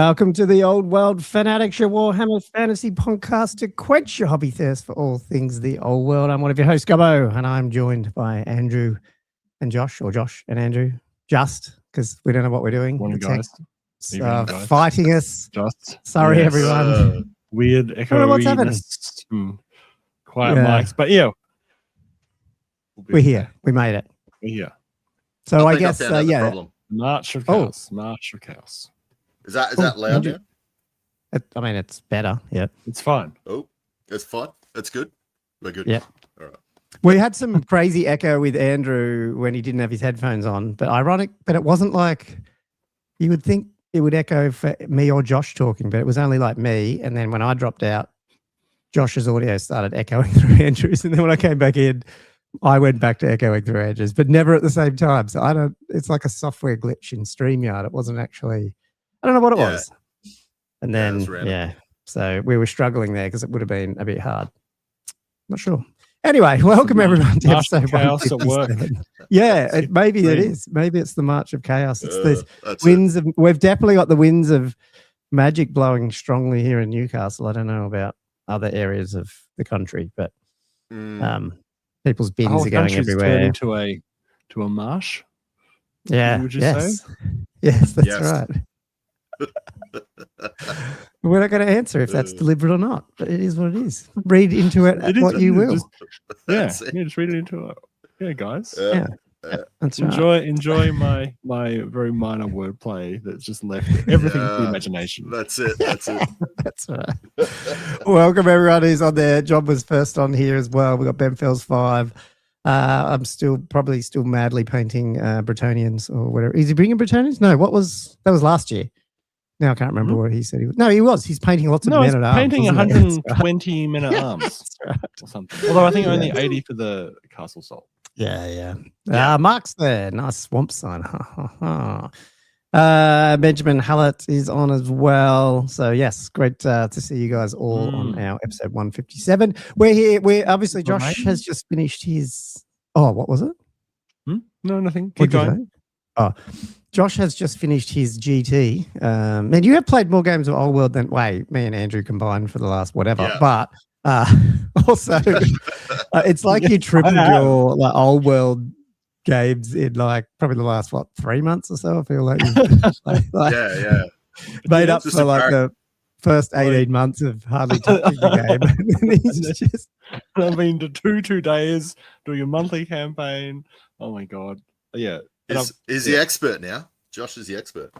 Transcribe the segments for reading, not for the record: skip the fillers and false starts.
Welcome to the Old World Fanatics, your Warhammer Fantasy podcast to quench your hobby thirst for all things the old world. I'm one of your hosts, Gubbo, and I'm joined by Andrew and Josh, or Josh and Andrew, just because we don't know what we're doing. Morning, guys. Guys. Fighting us. Just Sorry, everyone. Weird echoiness. Quiet mics, but yeah. We're here. We made it. We're here. So I guess, March of Chaos. March of Chaos. Is that loud now? I mean, it's better. Yeah. It's fine. Oh, it's fine. It's good. We're good. Yeah. All right. We had some crazy echo with Andrew when he didn't have his headphones on, but it wasn't like you would think it would echo for me or Josh talking, but it was only like me. And then when I dropped out, Josh's audio started echoing through Andrew's. And then when I came back in, I went back to echoing through Andrew's, but never at the same time. So it's like a software glitch in StreamYard. It wasn't actually, I don't know what it was. And then, so we were struggling there because it would have been a bit hard. Not sure. Anyway, welcome everyone to episode Chaos at work. Yeah, maybe it is. Maybe it's the March of Chaos. It's the winds of. We've definitely got the winds of magic blowing strongly here in Newcastle. I don't know about other areas of the country, but people's bins are going everywhere. Into a marsh. Yeah. Would you say? Yes, that's right. We're not going to answer if that's deliberate or not, but it is what it is. Read into it what you will. Just read it into it. Yeah, guys. That's enjoy my very minor wordplay that's just left everything to the imagination. That's it. That's right. Welcome everyone who's on there. John was first on here as well. We got Ben Fells 5. I'm probably still madly painting Bretonians or whatever. Is he bringing Bretonians? No, that was last year. Now I can't remember what he said. He was. He's painting lots of men at arms. Painting 120 men at arms or something. Although I think only 80 for the Castle Salt. Yeah. Mark's there. Nice swamp sign. Benjamin Hallett is on as well. So yes, great to see you guys all on our episode 157. We're here. Obviously Josh has just finished his. Oh, what was it? No, nothing. Keep going. Oh, Josh has just finished his GT. And you have played more games of Old World than me and Andrew combined for the last whatever. Yeah. But also, it's like you tripled your Old World games in probably the last 3 months or so. I feel like made up for the first 18 months of hardly touching the game. I've been to two days doing a monthly campaign. Oh my god! Yeah. Is the expert now? Josh is the expert.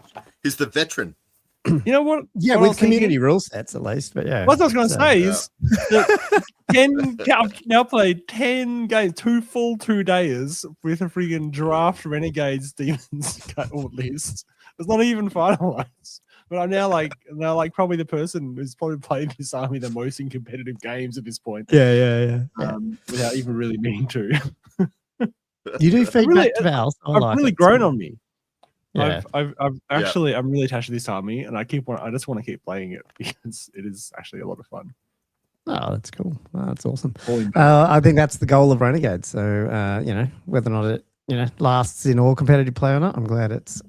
He's the veteran. You know what? Yeah, with community rule sets at least. But yeah, what I was going to say is that I've now played 10 games, 2 days with a freaking draft Renegades Demons list. It's not even finalized. But I'm now probably the person who's probably played this army the most in competitive games at this point. Yeah. Without even really meaning to. You do feedback to Val. I've really grown on me. Yeah. I'm really attached to this army, and I just want to keep playing it because it is actually a lot of fun. Oh, that's cool. Oh, that's awesome. I think that's the goal of Renegade. So whether or not it lasts in all competitive play or not, I'm glad it's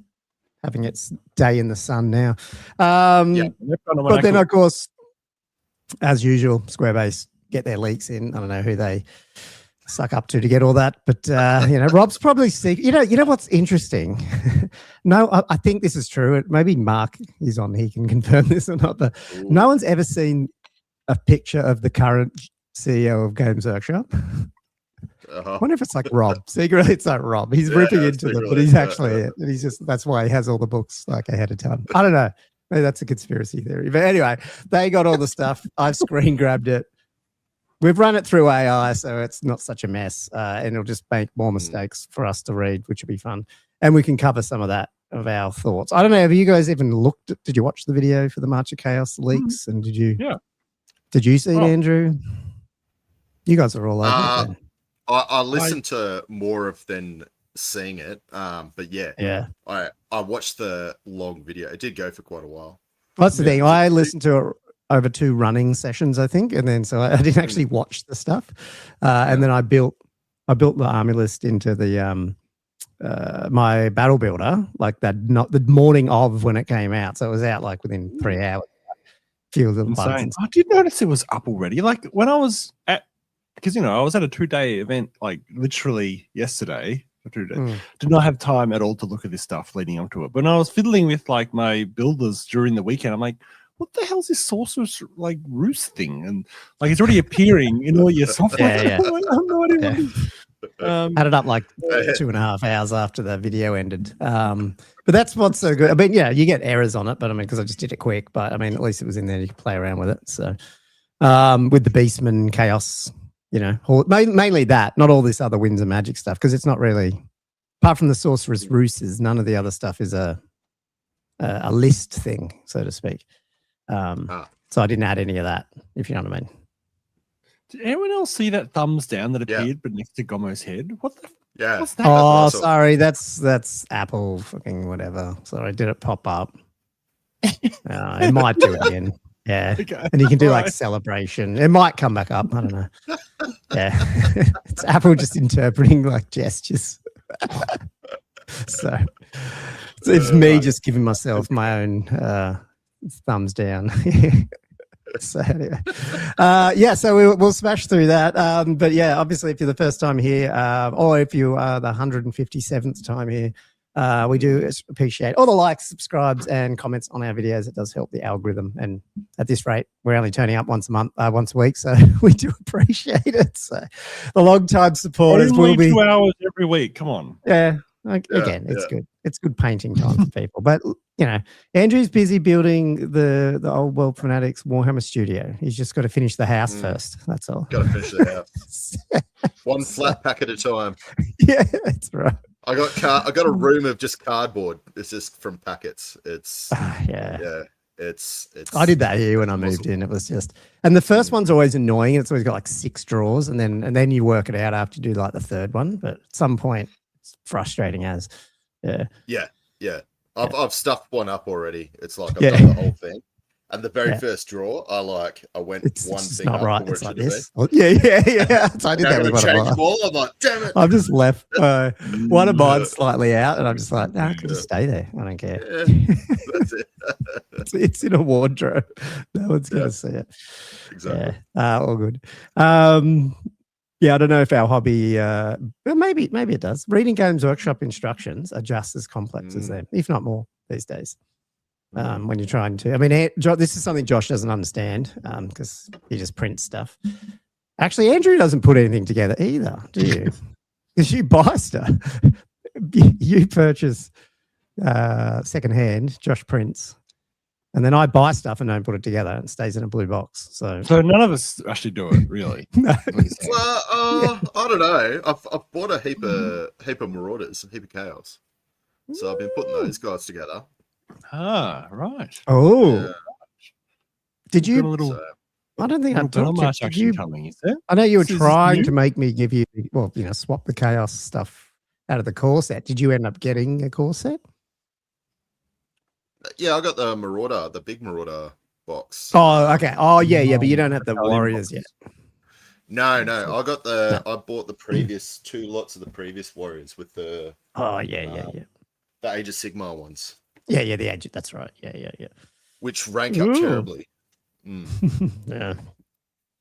having its day in the sun now. But then of course, as usual, Squarebase get their leaks in. I don't know who they suck up to get all that, but Rob's probably you know what's interesting. No, I think this is true. Maybe Mark is on, he can confirm this or not, but no one's ever seen a picture of the current CEO of Games Workshop. I wonder if it's like Rob. Secretly it's like Rob, he's ripping into them, but he's actually it, and he's just, that's why he has all the books ahead of time. I don't know, maybe that's a conspiracy theory, but anyway, they got all the stuff. I've screen grabbed it. We've run it through AI, so it's not such a mess, and it'll just make more mistakes for us to read, which will be fun. And we can cover some of our thoughts. I don't know, have you guys even did you watch the video for the March of Chaos leaks? And did you see it, Andrew? You guys are all over it. I listened to more of than seeing it, but I watched the long video. It did go for quite a while. That's the thing. I listened to it over 2 running sessions, I think, and then so I didn't actually watch the stuff, and then I built the army list into the my battle builder like that, not the morning of when it came out. So it was out like within 3 hours. Few little bugs. Insane. I did notice it was up already. Like when I was at, because I was at a 2-day event like literally yesterday. Did not have time at all to look at this stuff leading up to it. But when I was fiddling with like my builders during the weekend, I'm like, what the hell's this sorcerer's like roost thing? And like it's already appearing in all your software. Yeah. I have no idea what it is. Had it up like 2.5 hours after the video ended. But that's what's so good. I mean, yeah, you get errors on it, but I mean, because I just did it quick. But I mean, at least it was in there. You could play around with it. So with the Beastman Chaos, mainly that, not all this other Winds of Magic stuff, because it's not really, apart from the Sorcerer's Roosters, none of the other stuff is a list thing, so to speak. So I didn't add any of that, if you know what I mean. Did anyone else see that thumbs down that appeared but next to Gomo's head? What the? Yeah. What's that? Oh, sorry, that's Apple fucking whatever. Sorry, did it pop up? It might do it again. Yeah, okay. And you can do like celebration. It might come back up. I don't know. Yeah, it's Apple just interpreting like gestures. So it's me just giving myself my own thumbs down. So anyway, so we'll smash through that. But yeah, obviously, if you're the first time here, or if you are the 157th time here, we do appreciate all the likes, subscribes, and comments on our videos. It does help the algorithm. And at this rate, we're only turning up once a week, so we do appreciate it. So the long-time supporters will be 2 hours every week. Come on. Yeah. Again, it's good. It's good painting time for people. But Andrew's busy building the old world Fanatics Warhammer studio. He's just got to finish the house first. That's all. Got to finish the house. One flat pack at a time. Yeah, that's right. I got a room of just cardboard. It's just from packets. It's It's I did that here when I moved in. It was just, and the first one's always annoying. It's always got like 6 drawers, and then you work it out after you do like the third one. But at some point, it's frustrating as. Yeah. I've stuffed one up already. It's like I've done the whole thing. And the very first draw, I went one thing not up right. where it's it like should this. have been. Yeah. So I did that with one of mine. Ball. I'm like, damn it. I've just left one of mine slightly out, and I'm just like, no, I can just stay there. I don't care. Yeah, that's it. It's in a wardrobe. No one's going to see it. Exactly. Yeah. All good. I don't know if our hobby, maybe it does. Reading Games Workshop instructions are just as complex as them, if not more, these days. When you're trying to, I mean, this is something Josh doesn't understand because he just prints stuff. Actually, Andrew doesn't put anything together either, do you? Because you buy stuff. You purchase secondhand, Josh prints. And then I buy stuff and don't put it together. And it stays in a blue box. So none of us actually do it, really. No. Well, I don't know. I've bought a heap of Marauders, a heap of Chaos. So I've been putting those guys together. Ah, right. Oh, yeah. Did you? I don't think I talked to you. Coming, is there? I know you were trying to make me give you, swap the Chaos stuff out of the core set. Did you end up getting a core set? Yeah, I got the Marauder, the big Marauder box. Oh, okay. Oh, yeah, but you don't have the Warriors yet. No. I bought the previous 2 lots of the previous Warriors with the. Oh, yeah. The Age of Sigmar ones. Yeah, the Age. That's right. Yeah. Which rank up terribly. Yeah.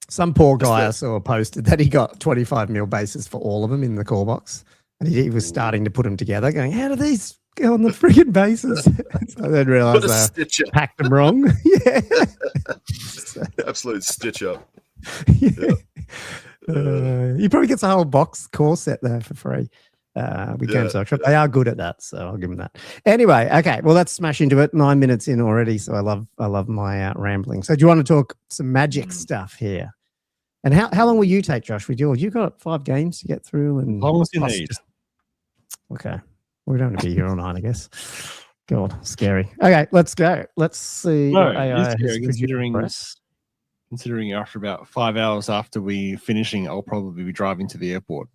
Some poor guy I saw posted that he got 25 mil bases for all of them in the core box, and he was starting to put them together, going, "How do these go on the friggin' bases?" So I then realized I packed them wrong. Yeah. Absolute stitch up. Yeah. He probably gets a whole box core set there for free. With Games Workshop. They are good at that, so I'll give them that. Anyway, okay, well, let's smash into it. 9 minutes in already, so I love my rambling. So do you want to talk some Magic stuff here? And how long will you take, Josh? You got 5 games to get through, and as long as you need. Okay, we don't have to be here all night, I guess. God, scary. Okay, let's go. Let's see. Considering after about 5 hours after we finishing, I'll probably be driving to the airport.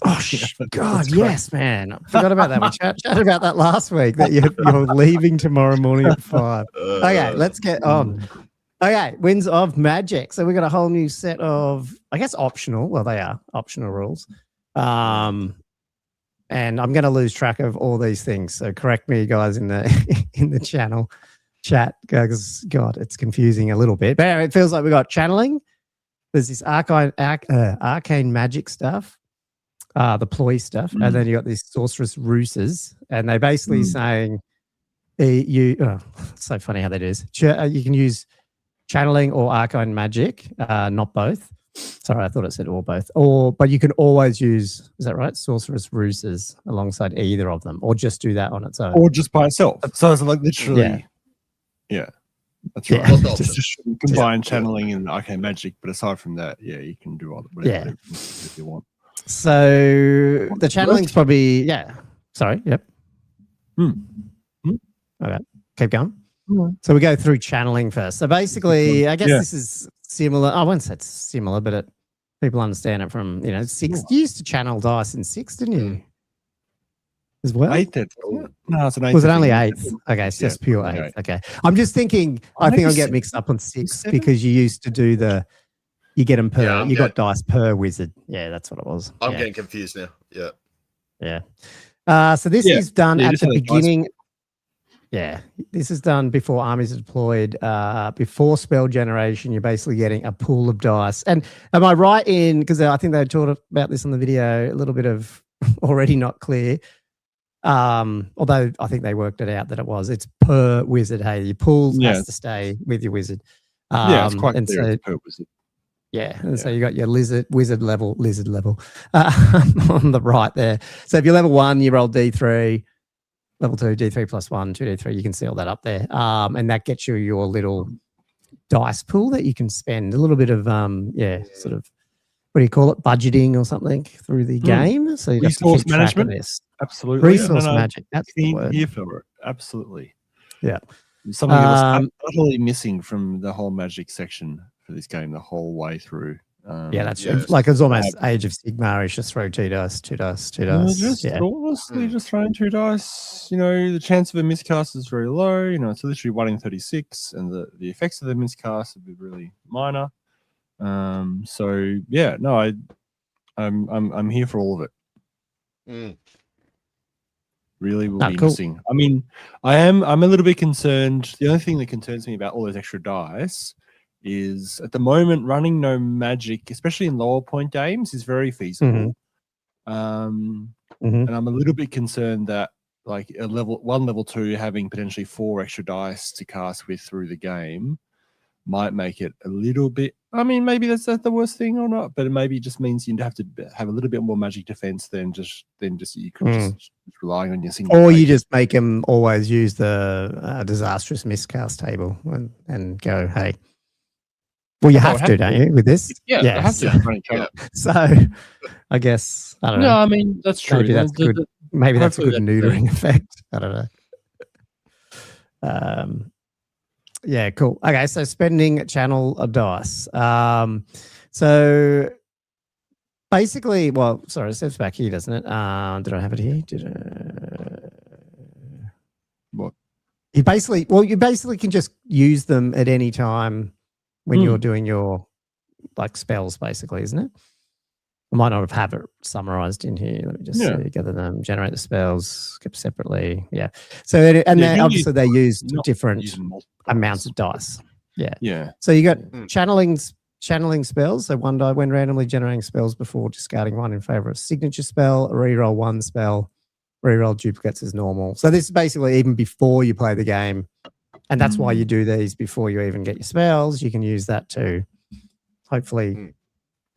Oh, God, yes, man. I forgot about that. We chatted about that last week, that you're leaving tomorrow morning at 5. Okay, let's get on. Okay, Winds of Magic. So we got a whole new set of, I guess, optional. Well, they are optional rules. and I'm going to lose track of all these things. So correct me, guys, in the in the channel chat, because God, it's confusing a little bit. But anyway, it feels like we got channeling. There's this arcane magic stuff, the ploy stuff, and then you got these sorceress ruses, and they basically saying it's so funny how that is. You can use channeling or arcane magic, not both. Sorry, I thought it said or both. But you can always use, is that right? Sorceress ruses alongside either of them, or just do that on its own, or just by itself. So it's like literally, yeah, that's right. Yeah. Just combine channeling and arcane magic, but aside from that, yeah, you can do all whatever if you want. So the channeling's probably Sorry, yep. Okay, keep going. So we go through channeling first. So basically, I guess this is similar. I wouldn't say it's similar, but people understand it from, six. You used to channel dice in 6, didn't you? As well? 8. No, it's an 8. Was it only 8? Okay, it's just pure 8. Okay. I'm just thinking, I think I'll get mixed up on 6 because you used to do you get them per, you got dice per wizard. Yeah, that's what it was. I'm getting confused now. Yeah. Yeah. So this is done at the beginning. Yeah, this is done before armies are deployed, before spell generation. You're basically getting a pool of dice. And am I right in, because I think they talked about this on the video, a little bit of already not clear, although I think they worked it out that it's per wizard. Hey, your pool has to stay with your wizard. It's quite clear per wizard. Yeah, and so you got your wizard level on the right there. So if you're level 1, you roll D3. Level 2, D3 plus 1, 2D3, you can see all that up there. And that gets you your little dice pool that you can spend a little bit of, sort of, what do you call it, budgeting or something through the game. So you resource management. Absolutely. Resource magic. That's the word. Here for it. Absolutely. Yeah. Something that was utterly missing from the whole magic section for this game the whole way through. That's like it's almost Age of Sigmar. It's just throw 2 dice. Honestly, just throwing 2 dice. The chance of a miscast is very low. It's literally 1 in 36, and the effects of the miscast would be really minor. I'm here for all of it. Really will be missing. I mean, I'm a little bit concerned. The only thing that concerns me about all those extra dice is at the moment running no magic, especially in lower point games, is very feasible. And I'm a little bit concerned that like a level 1, level 2 having potentially 4 extra dice to cast with through the game might make it a little bit. I mean, maybe that's the worst thing or not, but it maybe just means you have to have a little bit more magic defense than just you could just relying on your single. Or you just make them always use the disastrous miscast table and go, hey. Well, you have to, don't you, with this? Yeah, you have to. So, I guess, I don't know. No, I mean, that's true. Maybe that's good. Maybe that's a good neutering effect. I don't know. Yeah, cool. Okay, so spending channel of dice. So, basically, it says back here, doesn't it? Did I have it here? What? You basically can just use them at any time when you're doing your spells, basically, isn't it? I might not have it summarized in here. Let me just gather them, generate the spells, kept separately. Yeah. So then obviously they use different amounts of dice. Yeah. Yeah. So you got channeling spells. So 1 die when randomly generating spells before discarding 1 in favor of signature spell, reroll 1 spell, reroll duplicates as normal. So this is basically even before you play the game. And that's why you do these before you even get your spells. You can use that to hopefully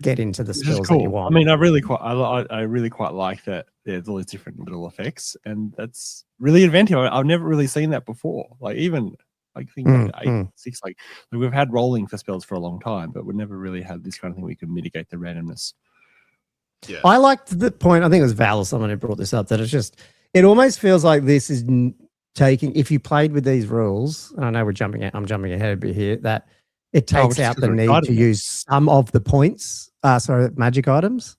get into the spells that you want. I mean, I really quite like that. There's all these different little effects, and that's really inventive. I've never really seen that before. Like even things like 8, 6. Like we've had rolling for spells for a long time, but we've never really had this kind of thing where we can mitigate the randomness. Yeah, I liked the point. I think it was Val or someone who brought this up. That it almost feels like this is taking, if you played with these rules, and I know I'm jumping ahead a bit here, that it takes out the need to use some of the points, magic items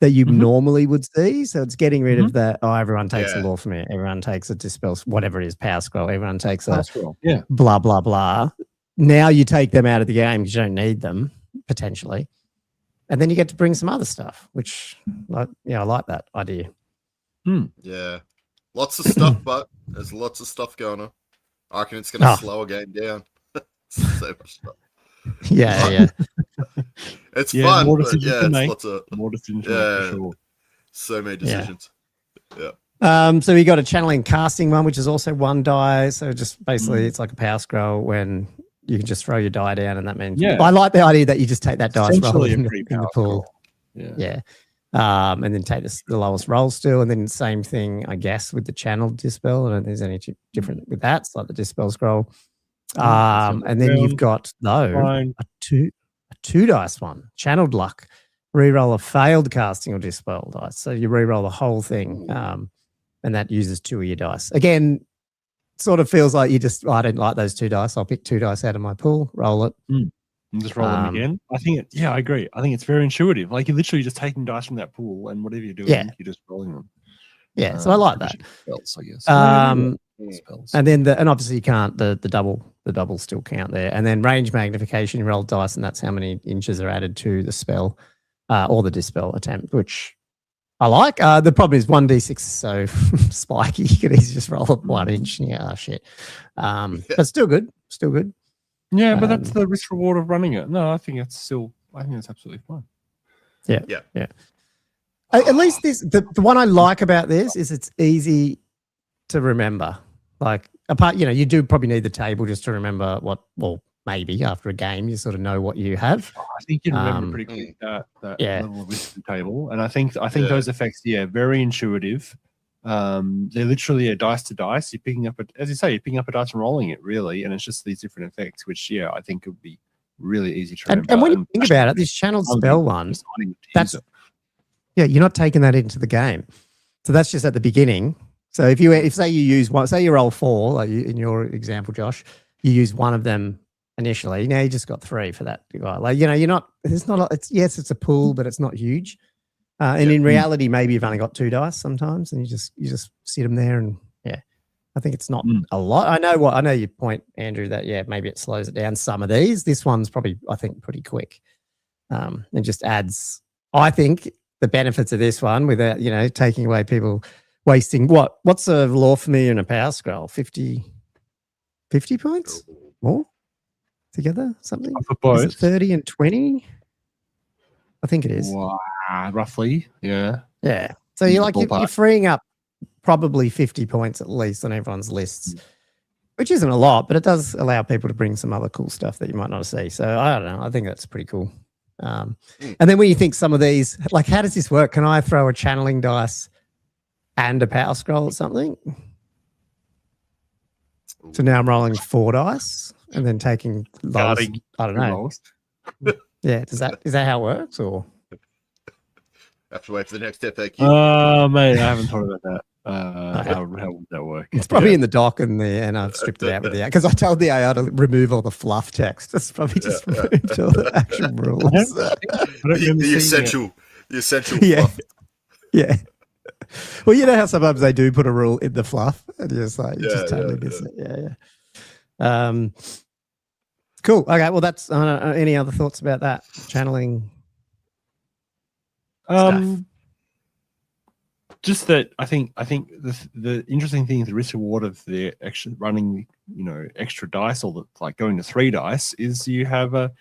that you normally would see. So it's getting rid of that, everyone takes a law from it, everyone takes a dispel, whatever it is, power scroll, everyone takes a blah, blah, blah. Now you take them out of the game because you don't need them, potentially. And then you get to bring some other stuff, which, I like that idea. Yeah. Lots of stuff, but there's lots of stuff going on. I reckon it's going to slow a game down. So much stuff. Yeah. It's fun, more but decisions yeah, to it's make. lots of More decisions to make, for sure. So many decisions. Yeah. So we got a channeling casting one, which is also one die. So just basically, it's like a power scroll when you can just throw your die down, and that means I like the idea that you just take that dice roll in the pool. Yeah. And then take the lowest roll still, and then same thing, I guess, with the channel dispel. I don't think there's any different with that. It's like the dispel scroll. And then you've got a two dice one, channeled luck. Reroll a failed casting or dispel dice. So you reroll the whole thing, and that uses 2 of your dice. Again, sort of feels like I didn't like those 2 dice. I'll pick 2 dice out of my pool, roll it. And just roll them again. I think I agree. I think it's very intuitive. Like you're literally just taking dice from that pool, and whatever you're doing, you're just rolling them. Yeah, so I like that. Spells, I guess. Spells. And then obviously you can't the double still count there. And then range magnification, you roll dice, and that's how many inches are added to the spell or the dispel attempt, which I like. The problem is 1d6 is so spiky. You could easily just roll up 1 inch. Yeah, shit. But still good. Still good. Yeah, but that's the risk reward of running it. No, I think it's absolutely fine. Yeah. At least the one I like about this is it's easy to remember. Like apart, you do probably need the table just to remember maybe after a game you sort of know what you have. I think you remember pretty quick that level of risk of the table, and I think those effects, very intuitive. They're literally a dice to dice. You're picking up you're picking up a dice and rolling it, really, and it's just these different effects, which I think would be really easy to remember. And when you think about it, this channeled spell one, you're not taking that into the game, so that's just at the beginning. So if say you use one, say you roll 4, like in your example, Josh, you use one of them initially. Now you just got 3 for that guy. Like you're not. It's not. It's a pool, but it's not huge. And in reality, maybe you've only got 2 dice sometimes, and you just sit them there, and I think it's not a lot. I know your point, Andrew, that maybe it slows it down some of these. This one's probably, I think, pretty quick, and just adds. I think the benefits of this one without taking away people wasting what's a law familiar and a power scroll 50 points more together, something for both. Is it 30 and 20? I think it is. Wow. Roughly, yeah. So you're freeing up probably 50 points at least on everyone's lists, which isn't a lot, but it does allow people to bring some other cool stuff that you might not see. So I don't know. I think that's pretty cool. And then when you think some of these, like, how does this work? Can I throw a channeling dice and a power scroll or something? So now I'm rolling 4 dice and then taking lowest, I don't know. Yeah, is that how it works, or? Have to wait for the next FAQ. Oh, mate, I haven't thought about that. How would that work? It's probably in the doc and I've stripped it out with the AI because I told the AI to remove all the fluff text. It's probably just removed all the actual rules. The essential fluff. Yeah. Well, you know how sometimes they do put a rule in the fluff, and you're just like, you just totally miss it. Yeah. Cool. Okay. Well, that's any other thoughts about that channeling? Just that I think the interesting thing is the risk reward of the extra running, extra dice, or like going to 3 dice, is you have a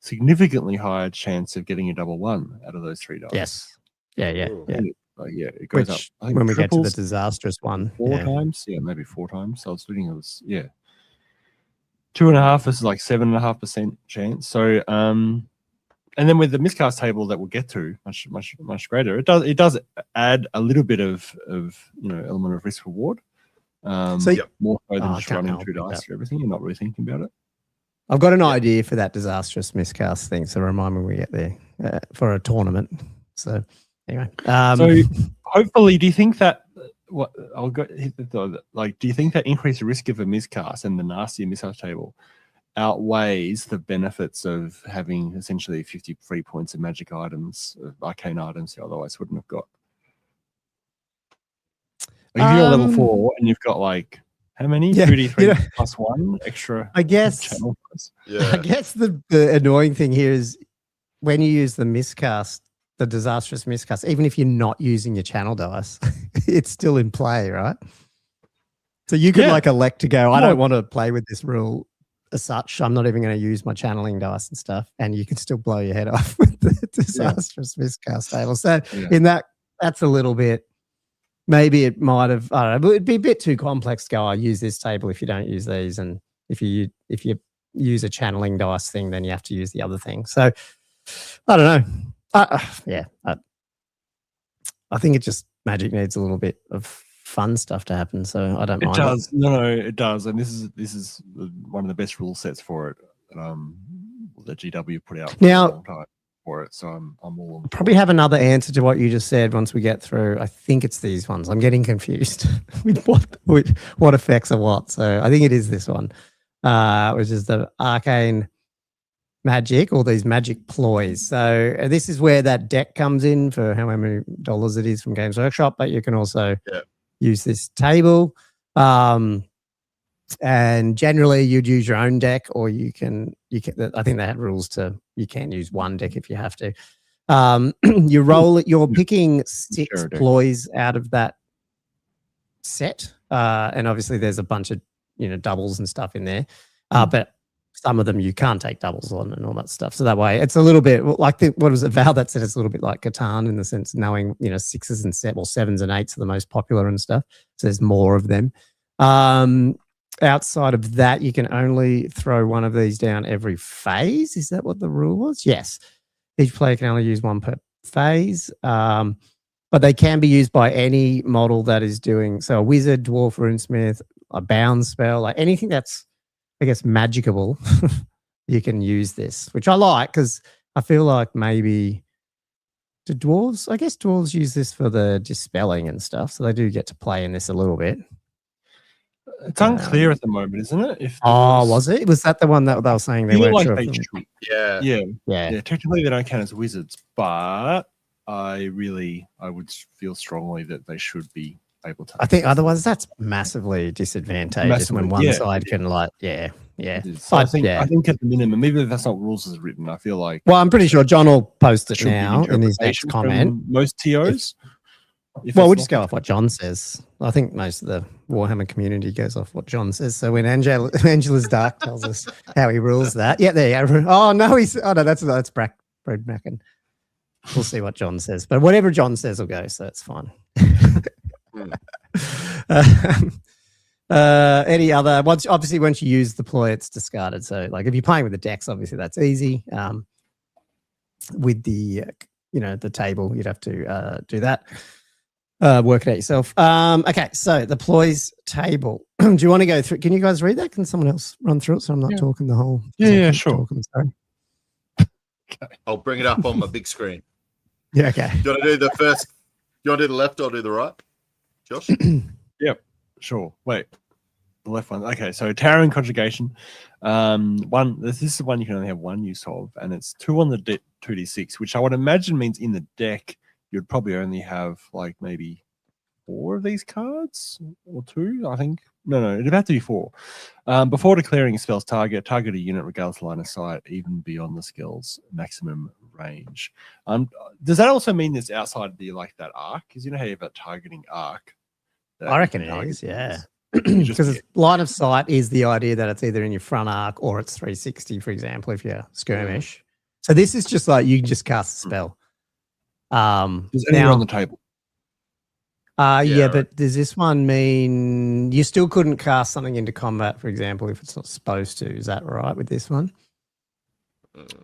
significantly higher chance of getting a double 1 out of those 3 dice. Yes. Yeah. It goes up. I think when we get to the disastrous one, 4 times. Yeah, maybe 4 times. So I was thinking it was 2.5 versus like 7.5% chance. So and then with the miscast table that we'll get to much greater, it does add a little bit of element of risk reward. More so than just running 2 dice for everything. You're not really thinking about it. I've got an idea for that disastrous miscast thing, so remind me when we get there for a tournament. So anyway, so hopefully, do you think that do you think that increased risk of a miscast and the nastier miscast table outweighs the benefits of having essentially 50 free points of magic items, of arcane items you otherwise wouldn't have got? Like if you're level 4 and you've got like how many? 2d3 plus 1 extra. I guess. I guess the annoying thing here is when you use the miscast the disastrous miscast, even if you're not using your channel dice, it's still in play, right? So you could like elect to go, I don't want to play with this rule as such. I'm not even going to use my channeling dice and stuff. And you can still blow your head off with the disastrous miscast table. So in that's a little bit, maybe it might have, I don't know, but it'd be a bit too complex to go, I use this table if you don't use these. And if you use a channeling dice thing, then you have to use the other thing. So I don't know. I think it just Magic needs a little bit of fun stuff to happen. So I don't mind. It does. No, it does. And this is one of the best rule sets for it. The GW put out now a long time for it. So I'm all on. Probably have another answer to what you just said once we get through. I think it's these ones. I'm getting confused with what effects are what. So I think it is this one, which is the arcane magic, all these magic ploys. So this is where that deck comes in for how many dollars it is from Games Workshop, but you can also use this table. And generally you'd use your own deck, or you can, I think they had rules to, you can use one deck if you have to. You roll it, you're picking 6 ploys out of that set. And obviously there's a bunch of, doubles and stuff in there. But some of them you can't take doubles on and all that stuff. So that way it's a little bit like what was it, Val that said it's a little bit like Catan in the sense knowing, 6s and 7s and 8s are the most popular and stuff. So there's more of them. Outside of that, you can only throw one of these down every phase. Is that what the rule was? Yes. Each player can only use one per phase. But they can be used by any model that is doing, so a wizard, dwarf, runesmith, a bound spell, like anything that's, I guess, magicable, you can use this, which I like because I feel like maybe the dwarves, I guess dwarves use this for the dispelling and stuff. So they do get to play in this a little bit. It's unclear at the moment, isn't it? Was it? Was that the one that they were saying they weren't sure? Yeah. Technically, they don't count as wizards, but I would feel strongly that they should be able to. I think otherwise that's massively disadvantageous when one side can I think at the minimum, even if that's not rules as written, I feel like. Well, I'm pretty sure John will post it now in his next comment. Most TOs. We'll just go off what John says. I think most of the Warhammer community goes off what John says. So when Angela's Dark tells us how he rules that, there you go. Oh no, that's Brad Bracken. We'll see what John says, but whatever John says will go. So it's fine. Any other? Obviously, once you use the ploy, it's discarded. So like if you're playing with the decks, obviously that's easy. With the the table, you'd have to do that. Work it out yourself. Okay, so the ploys table. Do you want to go through? Can you guys read that? Can someone else run through it so I'm not talking the whole? Yeah, sure. Sorry. Okay. I'll bring it up on my big screen. Yeah, okay. Do you want to do the first? Do you want to do the left or do the right, Josh? Yep, sure. Wait, the left one. Okay, so Towering Conjugation. This is the one you can only have one use of, and it's 2 on the 2d6, which I would imagine means in the deck you'd probably only have like maybe 4 of these cards or 2, I think. No, it'd have to be 4. Before declaring a spell's target a unit regardless of line of sight, even beyond the skill's maximum range. Does that also mean it's outside the that arc? Because how you have that targeting arc. I reckon it is, yeah. Because line of sight is the idea that it's either in your front arc or it's 360, for example, if you're skirmish. So this is just like you can just cast a spell. Is anywhere on the table? But does this one mean you still couldn't cast something into combat, for example, if it's not supposed to? Is that right with this one?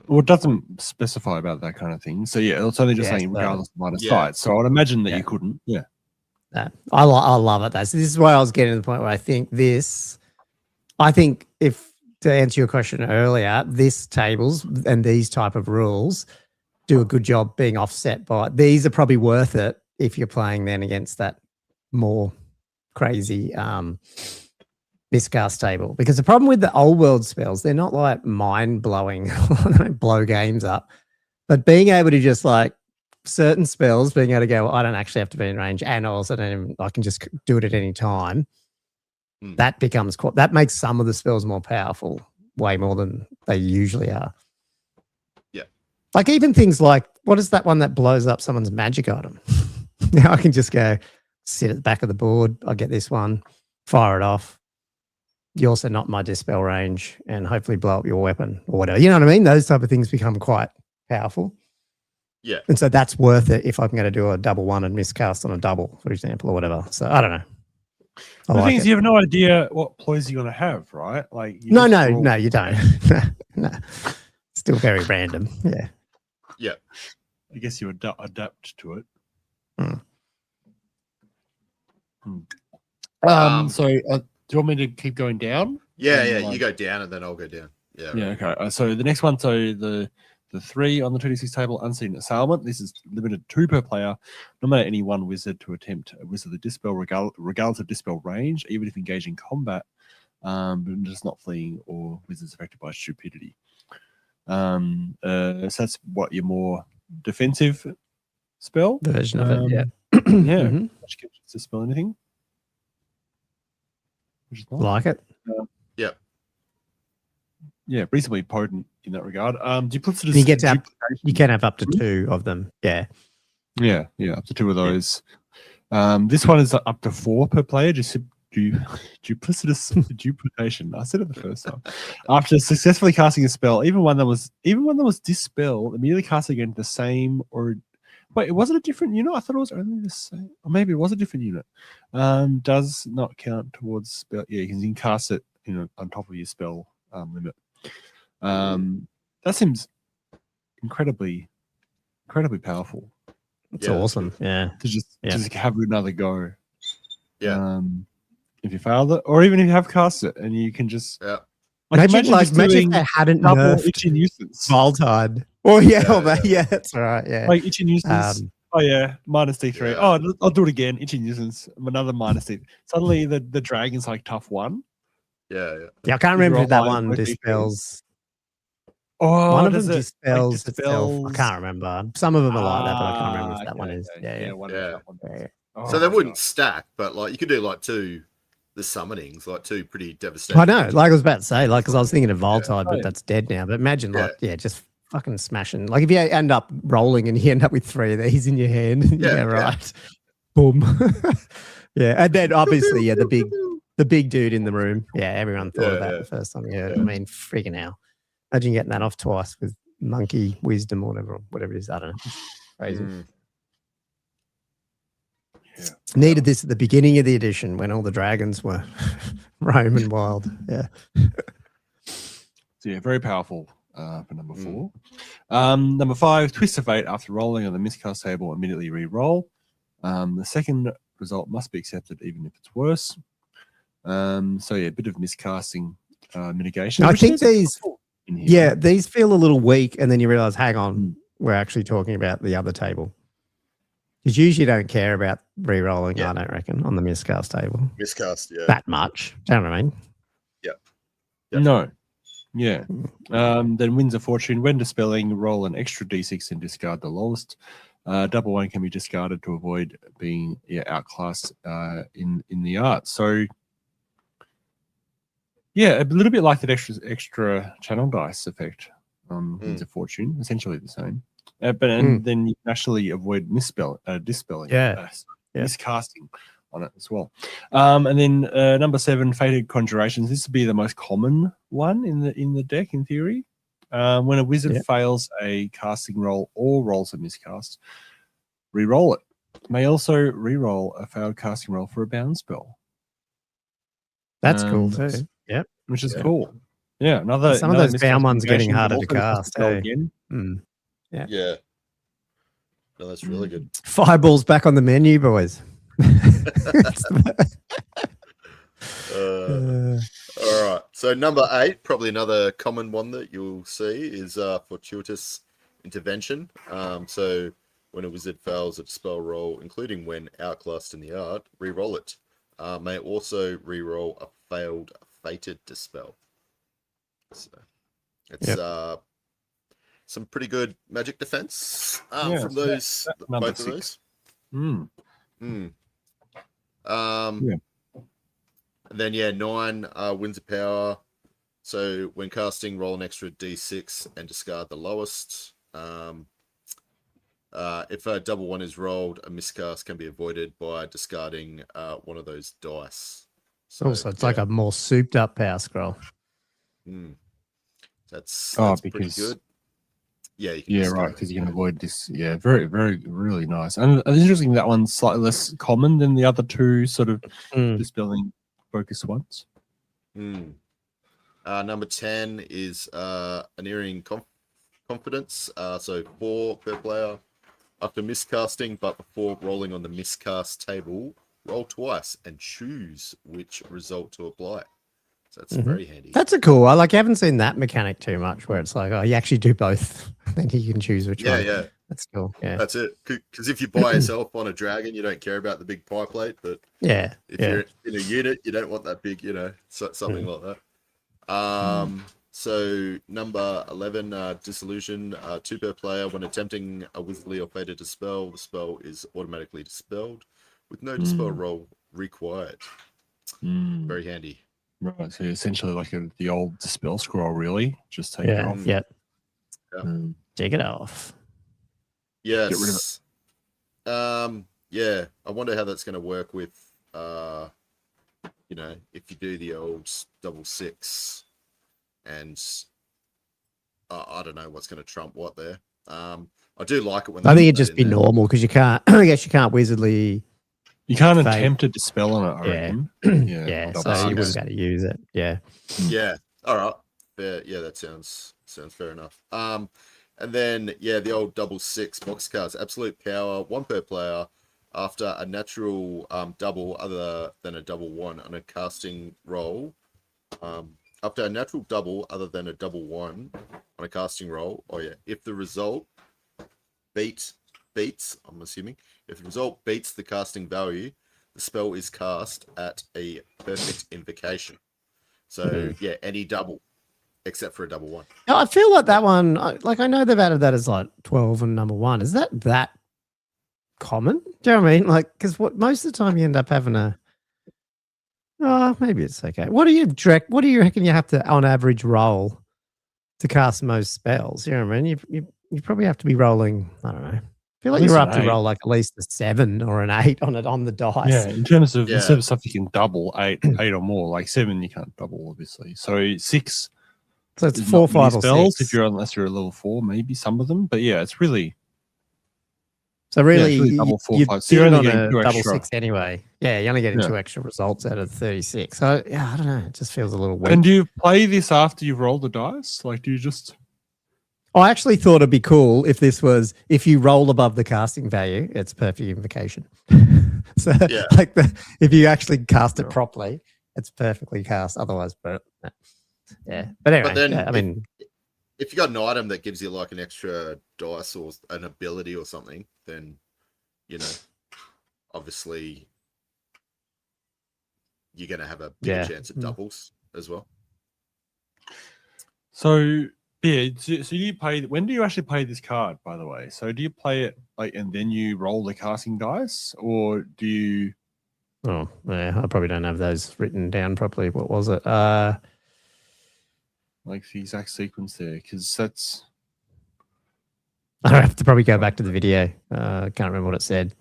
Well, it doesn't specify about that kind of thing. So it's only just saying regardless of line of sight. So I would imagine that you couldn't. Yeah. I love it. So this is where I was getting to the point where I think if to answer your question earlier, this tables and these type of rules do a good job being offset by these are probably worth it if you're playing then against that more crazy miscast table. Because the problem with the old world spells, they're not like mind blowing, they don't blow games up, but being able to just like certain spells, being able to go, I don't actually have to be in range, and also I can just do it at any time. That becomes that makes some of the spells more powerful, way more than they usually are. Yeah, like even things like what is that one that blows up someone's magic item? Now I can just go sit at the back of the board. I'll get this one, fire it off. You also not my dispel range and hopefully blow up your weapon or whatever. You know what I mean? Those type of things become quite powerful. Yeah. And so that's worth it if I'm going to do a double one and miscast on a double, for example, or whatever. So I don't know. The thing is, you have no idea what ploys you're going to have, right? Like, no, you don't. No. Still very random. Yeah. Yeah. I guess you adapt to it. So do you want me to keep going down? Yeah, you go down and then I'll go down. Yeah. Yeah, okay. So the next one, the 3 on the 2d6 table, Unseen Assailant. This is limited 2 per player. Nominate any one wizard to attempt a Wizard of Dispel, regardless of Dispel range, even if engaging combat, but just not fleeing or wizards affected by stupidity. So that's what your more defensive spell version of it. Yeah. Yeah. Mm-hmm. Which gives you to spell anything. Which is nice. Like it. Yeah. Yeah, reasonably potent in that regard. Duplicitous. You can have up to 2 of them. Yeah. Yeah, up to 2 of those. This one is up to 4 per player. Duplicitous duplication. I said it the first time. After successfully casting a spell, even one that was dispel, immediately cast again the same or wait, was it a different unit? I thought it was only the same. Or maybe it was a different unit. Does not count towards spell. Yeah, you can cast it, on top of your spell limit. That seems incredibly powerful. It's awesome. Yeah. To just have another go. Yeah. If you failed it, or even if you have cast it, and you can just imagine if they hadn't nerfed itchy nuisance. Voltide. Oh yeah, that's right. Yeah. Like itchy nuisance. Minus D3. Oh, I'll do it again. Itchy nuisance. Another minus D. Suddenly the dragon's like tough 1. Yeah. Yeah, I can't remember if that one dispels. Oh, one of them dispels itself. I can't remember. Some of them are like that, but I can't remember if that one is. Yeah. So they wouldn't stack, but like you could do like 2 the summonings, like 2 pretty devastating. I know, like I was about to say, like because I was thinking of Voltide, but that's dead now. But imagine just fucking smashing. Like if you end up rolling and you end up with 3 of these in your hand, right. Boom. Yeah, and then obviously, the big dude in the room. Yeah, everyone thought of that the first time you heard it. I mean, freaking hell. Imagine getting that off twice with monkey wisdom or whatever it is. I don't know. Crazy. Yeah. Needed this at the beginning of the edition when all the dragons were roaming wild. Yeah. So yeah, very powerful for number 4. Number 5, Twist of Fate. After rolling on the miscast table, immediately re-roll. The second result must be accepted even if it's worse. So yeah, a bit of miscasting mitigation. I think these feel a little weak, and then you realize, hang on, we're actually talking about the other table. Because usually you don't care about re-rolling, I don't reckon, on the miscast table. Miscast, that much. Do you know what I mean? Yeah. No. Yeah. Then Winds of Fortune. When dispelling, roll an extra d6 and discard the lowest. Double 1 can be discarded to avoid being outclassed in the art. So yeah, a little bit like that extra channel dice effect on Winds of Fortune, essentially the same. Then you can actually avoid dispelling, miscasting on it as well. And then number 7, Fated Conjurations. This would be the most common one in the deck in theory. When a wizard fails a casting roll or rolls a miscast, re-roll it. May also re-roll a failed casting roll for a bound spell. That's cool too. Yep, which is cool. Yeah, some of those bound ones are getting harder to cast. Again. Yeah. No, that's really good. Fireball's back on the menu, boys. All right. So number 8, probably another common one that you'll see is Fortuitous Intervention. So when a wizard fails a spell roll, including when outclassed in the art, re-roll it. May also re-roll a failed fated dispel. So it's some pretty good magic defense from those both 6. Of those. And then 9 Winds of Power. So when casting, roll an extra d6 and discard the lowest. If a double one is rolled, a miscast can be avoided by discarding one of those dice. So, Also, it's like a more souped up power scroll. That's because pretty good. Yeah, you can right, because you can avoid this. Yeah, very, very, really nice. And it's interesting that one's slightly less common than the other two sort of dispelling focus ones. Number 10 is Unerring Confidence. So 4 per player. After miscasting, but before rolling on the miscast table, roll twice and choose which result to apply. So that's very handy. That's a cool. I haven't seen that mechanic too much, where it's like, oh, you actually do both, then you can choose which one. Yeah, that's cool. Yeah, that's it. Because if you buy yourself on a dragon, you don't care about the big pie plate. But if you're in a unit, you don't want that big, something like that. So number 11, Dissolution, 2 per player. When attempting a Wizardly or Fated Dispel, the spell is automatically dispelled with no dispel roll required. Very handy. Right, so essentially like the old dispel scroll, really. Just take it off. Yeah. Take it off. Yes. Get rid of it. Yeah. I wonder how that's going to work with, if you do the old double 6, and I don't know what's going to trump what there. I do like it when I think it'd just be normal because you can't. I guess you can't Wizardly. You can't attempt a dispel on it, I reckon. So you wouldn't be able to use it. Yeah. All right. Yeah, that sounds fair enough. And then the old double 6 box cards, absolute power, 1 per player. After a natural double other than a double 1 on a casting roll. After a natural double other than a double 1 on a casting roll. If the result beats, I'm assuming. If the result beats the casting value, the spell is cast at a perfect invocation. So, any double, except for a double 1. Now, I feel like that one, I know they've added that as 12 and number 1. Is that common? Do you know what I mean? Because most of the time you end up having maybe it's okay. What do you reckon you have to, on average, roll to cast most spells? You know what I mean? You probably have to be rolling, I don't know. I feel like you're up to roll at least a 7 or an 8 on the dice. Yeah, in terms of stuff you can double, 8 or more. 7 you can't double, obviously. So 6. So it's 4, 5, or spells 6. Unless you're a level 4, maybe some of them. But it's really. So really, really double 4, 5. So you're on a double 6 anyway. Yeah, you're only getting 2 extra results out of 36. So I don't know. It just feels a little weak. And do you play this after you've rolled the dice? Do you just? I actually thought it'd be cool if this was, if you roll above the casting value, it's perfect invocation. So if you actually cast it properly, it's perfectly cast. Otherwise, but anyway, but then, I mean, if you got an item that gives you an extra dice or an ability or something, then obviously you're going to have a bigger chance at doubles as well. So so you play. When do you actually play this card, by the way? So do you play it and then you roll the casting dice, or do you? Oh, yeah, I probably don't have those written down properly. What was it? The exact sequence there, because that's. I have to probably go back to the video. Can't remember what it said.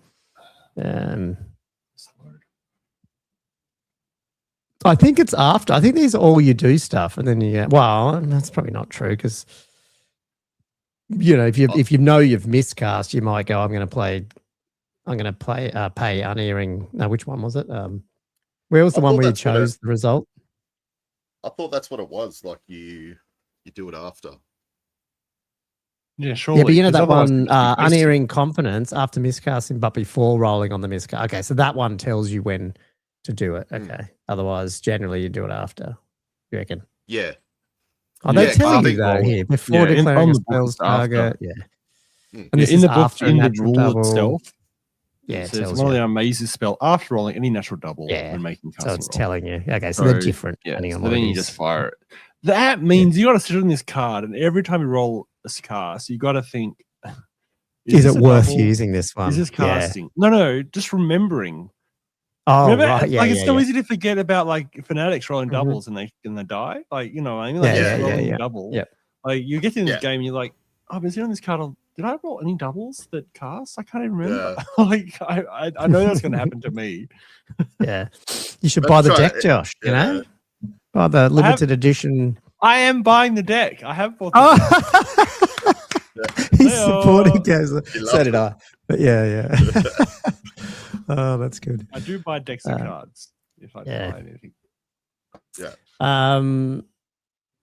I think it's after. I think these are all you do stuff, and then that's probably not true because if you know you've miscast, you might go, I'm going to pay Unerring. No, which one was it? Where was the one where you chose the result? I thought that's what it was. You do it after. Yeah, sure. Yeah, but that one, Unerring Confidence after miscasting, but before rolling on the miscast. Okay, so that one tells you when to do it. Okay. Otherwise, generally you do it after. You reckon? Yeah. Oh, they tell you though here before declaring a spell's target. Yeah. And this in the book, in the rule double. itself. Yeah, it says one of the amazing spell after rolling any natural double when making casting. So it's telling you. Okay, so they're different. Yeah, so then you just fire it. That means you got to sit on this card, and every time you roll a cast, you got to think: Is it worth using this one? Is this casting? No, just remembering. Oh, remember, right. Yeah, it's so easy to forget about Fanatics rolling doubles and they die. Double. Yeah. You get in this game, and you're like, I've been seeing on this card. Did I roll any doubles that cast? I can't even remember. Yeah. Like I know that's going to happen to me. Yeah. You should Let's buy the try deck, it. Josh, you Yeah. know? Buy the limited edition. I am buying the deck. I have bought. The Oh, he's Heyo. supporting Gazza. He So loves did it. I. But yeah. Oh, that's good. I do buy decks of cards if I yeah. buy anything.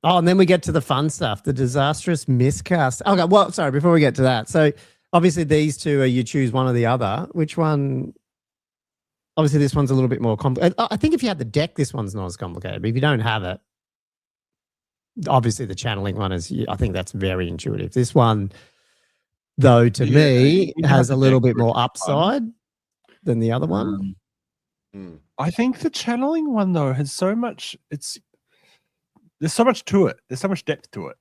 Oh, and then we get to the fun stuff, the disastrous miscast. Okay, well, sorry, before we get to that. So obviously these two are you choose one or the other. Which one? Obviously this one's a little bit more complicated. I think if you have the deck, this one's not as complicated. But if you don't have it, obviously the channeling one is, I think that's very intuitive. This one, though, to me, has a little bit more upside than the other one. I think the channeling one though has so much. There's so much to it. There's so much depth to it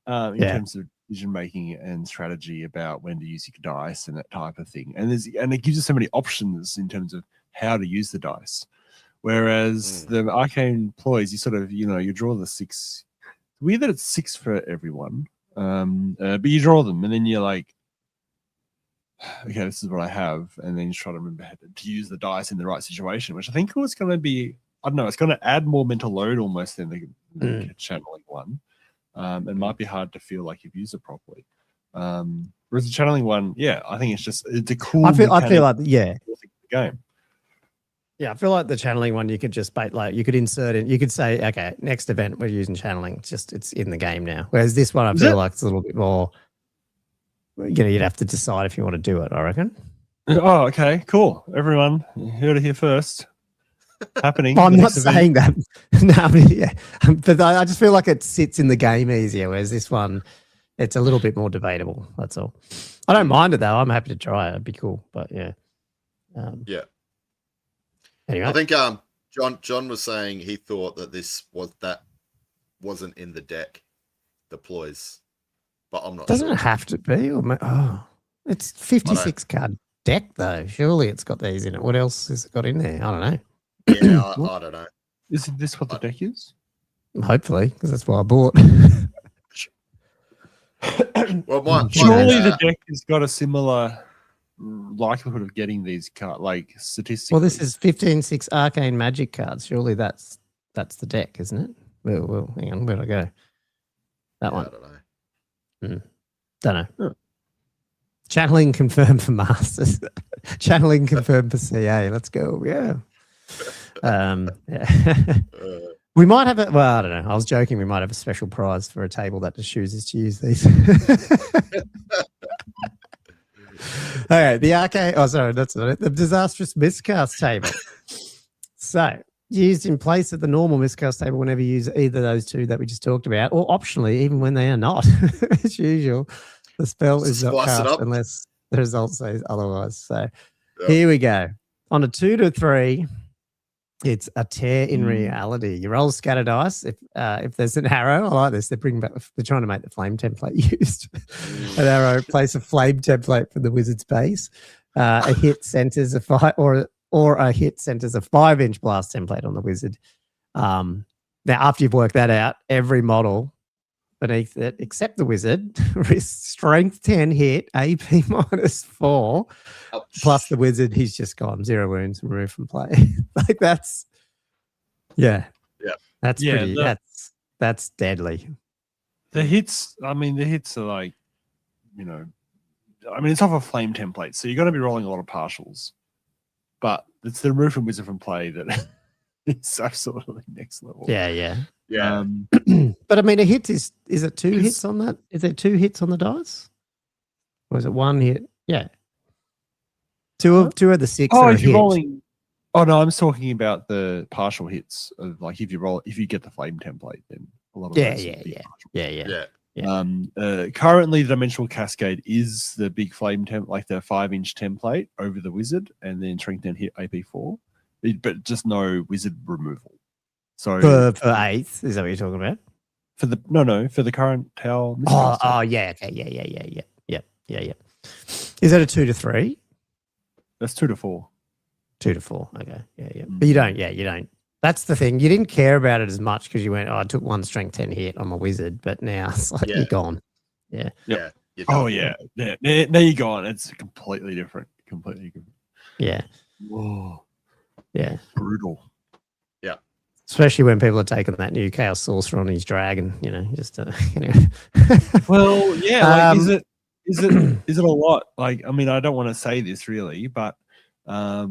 in terms of decision making and strategy about when to use your dice and that type of thing. And it gives you so many options in terms of how to use the dice. Whereas the arcane ploys, you sort of you draw the 6. Weird that it's 6 for everyone, but you draw them and then you're like, okay, this is what I have, and then you try to remember how to use the dice in the right situation, which I think was going to be, I don't know, it's going to add more mental load almost than the channeling one. It might be hard to feel like you've used it properly. Whereas the channeling one, I think it's a cool. I feel like game. Yeah, I feel like the channeling one you could just you could insert in. You could say, okay, next event we're using channeling. It's in the game now. Whereas this one, I feel like it's a little bit more. You'd have to decide if you want to do it, I reckon. Oh, okay, cool. Everyone, you heard it here first. Happening. I'm not saying that. No, but I just feel like it sits in the game easier, whereas this one, it's a little bit more debatable. That's all. I don't mind it though. I'm happy to try it. It'd be cool. But yeah. Anyway. I think John was saying he thought that wasn't in the deck, the ploys. But I'm not. Doesn't sure. it have to be? It's 56 card deck though. Surely it's got these in it. What else has it got in there? I don't know. Yeah, I don't know. Isn't this what the deck is? Hopefully, because that's what I bought. Well, surely the deck has got a similar likelihood of getting these cards, like statistically. Well, this is 15/6 arcane magic cards. Surely that's the deck, isn't it? Well, hang on, where'd I go? That one. I don't know. Don't know. Channeling confirmed for Masters. Channeling confirmed for CA. Let's go. Yeah. We might have well, I don't know. I was joking. We might have a special prize for a table that just chooses to use these. Okay, the arcane. Oh, sorry, that's not it. The disastrous miscast table. So, used in place of the normal miscast table whenever you use either of those two that we just talked about, or optionally, even when they are not. As usual, the spell is not cast unless the result says otherwise. So, here we go. On a 2 to 3, it's a tear in reality. You roll scatter dice. If there's an arrow, I like this. They're trying to make the flame template used. An arrow, place a flame template for the wizard's base. A hit centers a 5 or a hit centers a 5-inch blast template on the wizard. Now, after you've worked that out, every model beneath it, except the wizard, risks strength 10 hit, AP -4. Ouch. Plus the wizard, he's just gone 0 wounds, remove from play. Like that's pretty. That's deadly. The hits are like, it's off a flame template, so you're going to be rolling a lot of partials. But it's the remove from wizard from play that is absolutely next level. Yeah. Yeah. But a hit is it 2 hits on that? Is there 2 hits on the dice? Or is it 1 hit? Yeah. Two of the 6 are if you're hit. rolling. Oh no, I'm talking about the partial hits of like if you get the flame template, then a lot of those would be partial. Yeah. Currently, the Dimensional Cascade is the big flame like the 5-inch template over the wizard, and then strength 10 hit AP4, but just no wizard removal. So For 8th, is that what you're talking about? For the current Tau. Yeah. Okay. Yeah. Is that a 2 to 3? That's 2 to 4. 2 to 4. Okay. Yeah. But you don't. That's the thing. You didn't care about it as much because you went, I took 1 strength 10 hit on my wizard, but now it's like you're gone. Yeah. Yeah. you're Oh done. yeah, there you go. On. It's completely different. Completely different. Yeah. Whoa, Yeah. brutal. Especially when people are taking that new Chaos Sorcerer on his dragon, just Well, yeah. Like, Um, is it a lot? Like, I mean, I don't want to say this really, but back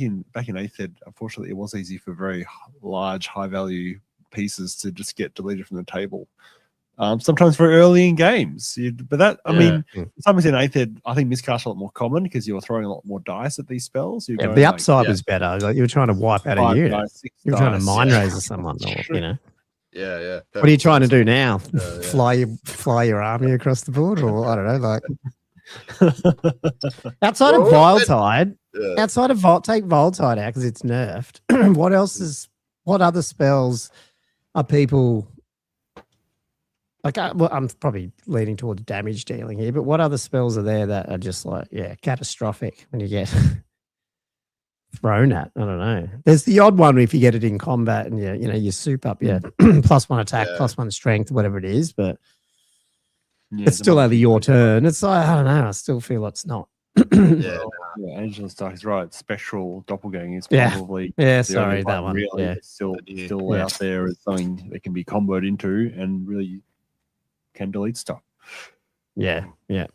in eighth ed, unfortunately, it was easy for very large, high value pieces to just get deleted from the table. Sometimes very early in games, but that I Yeah. mean, sometimes in eighth ed, I think miscast a lot more common because you're throwing a lot more dice at these spells. You're going the like, upside was better. Like you were trying to wipe out a 5 unit. dice, 6 You were trying to dice. mind razor someone, or Yeah. What are you trying to do now? Yeah. Fly your army across the board, or I don't know, like outside of Well, Volatide. Yeah. Outside of take Volatide out because it's nerfed. What other spells are people like? I'm probably leaning towards damage dealing here, but what other spells are there that are just like, catastrophic when you get thrown at? I don't know. There's the odd one if you get it in combat and you soup up +1 attack, +1 strength, whatever it is, but it's still only your turn. It's like, I don't know. I still feel it's not. Yeah. Angela Stark is right. Spectral doppelganger is Yeah. probably Sorry, that one. really that's still out there as something that can be comboed into and really can delete stuff. Yeah. And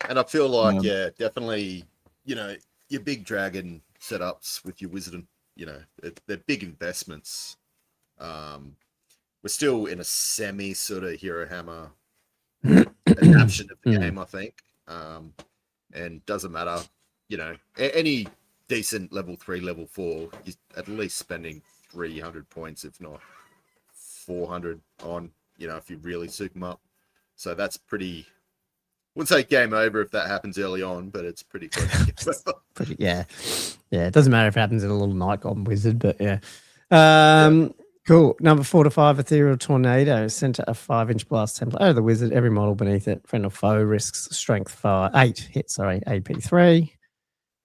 I feel like, definitely, your big dragon setups with your wizard, they're big investments. We're still in a semi sort of Hero Hammer adaptation of the game, I think. And doesn't matter, any decent level 3, level 4, you're at least spending 300 points, if not 400 on, if you really soup them up. So that's pretty. Wouldn't say game over if that happens early on, but it's pretty close. Yeah. It doesn't matter if it happens in a little night goblin wizard, but yeah. Cool. Number 4 to 5, Ethereal Tornado. Center a 5-inch blast template. Oh, the wizard. Every model beneath it, friend or foe, risks strength 8 hit. AP3.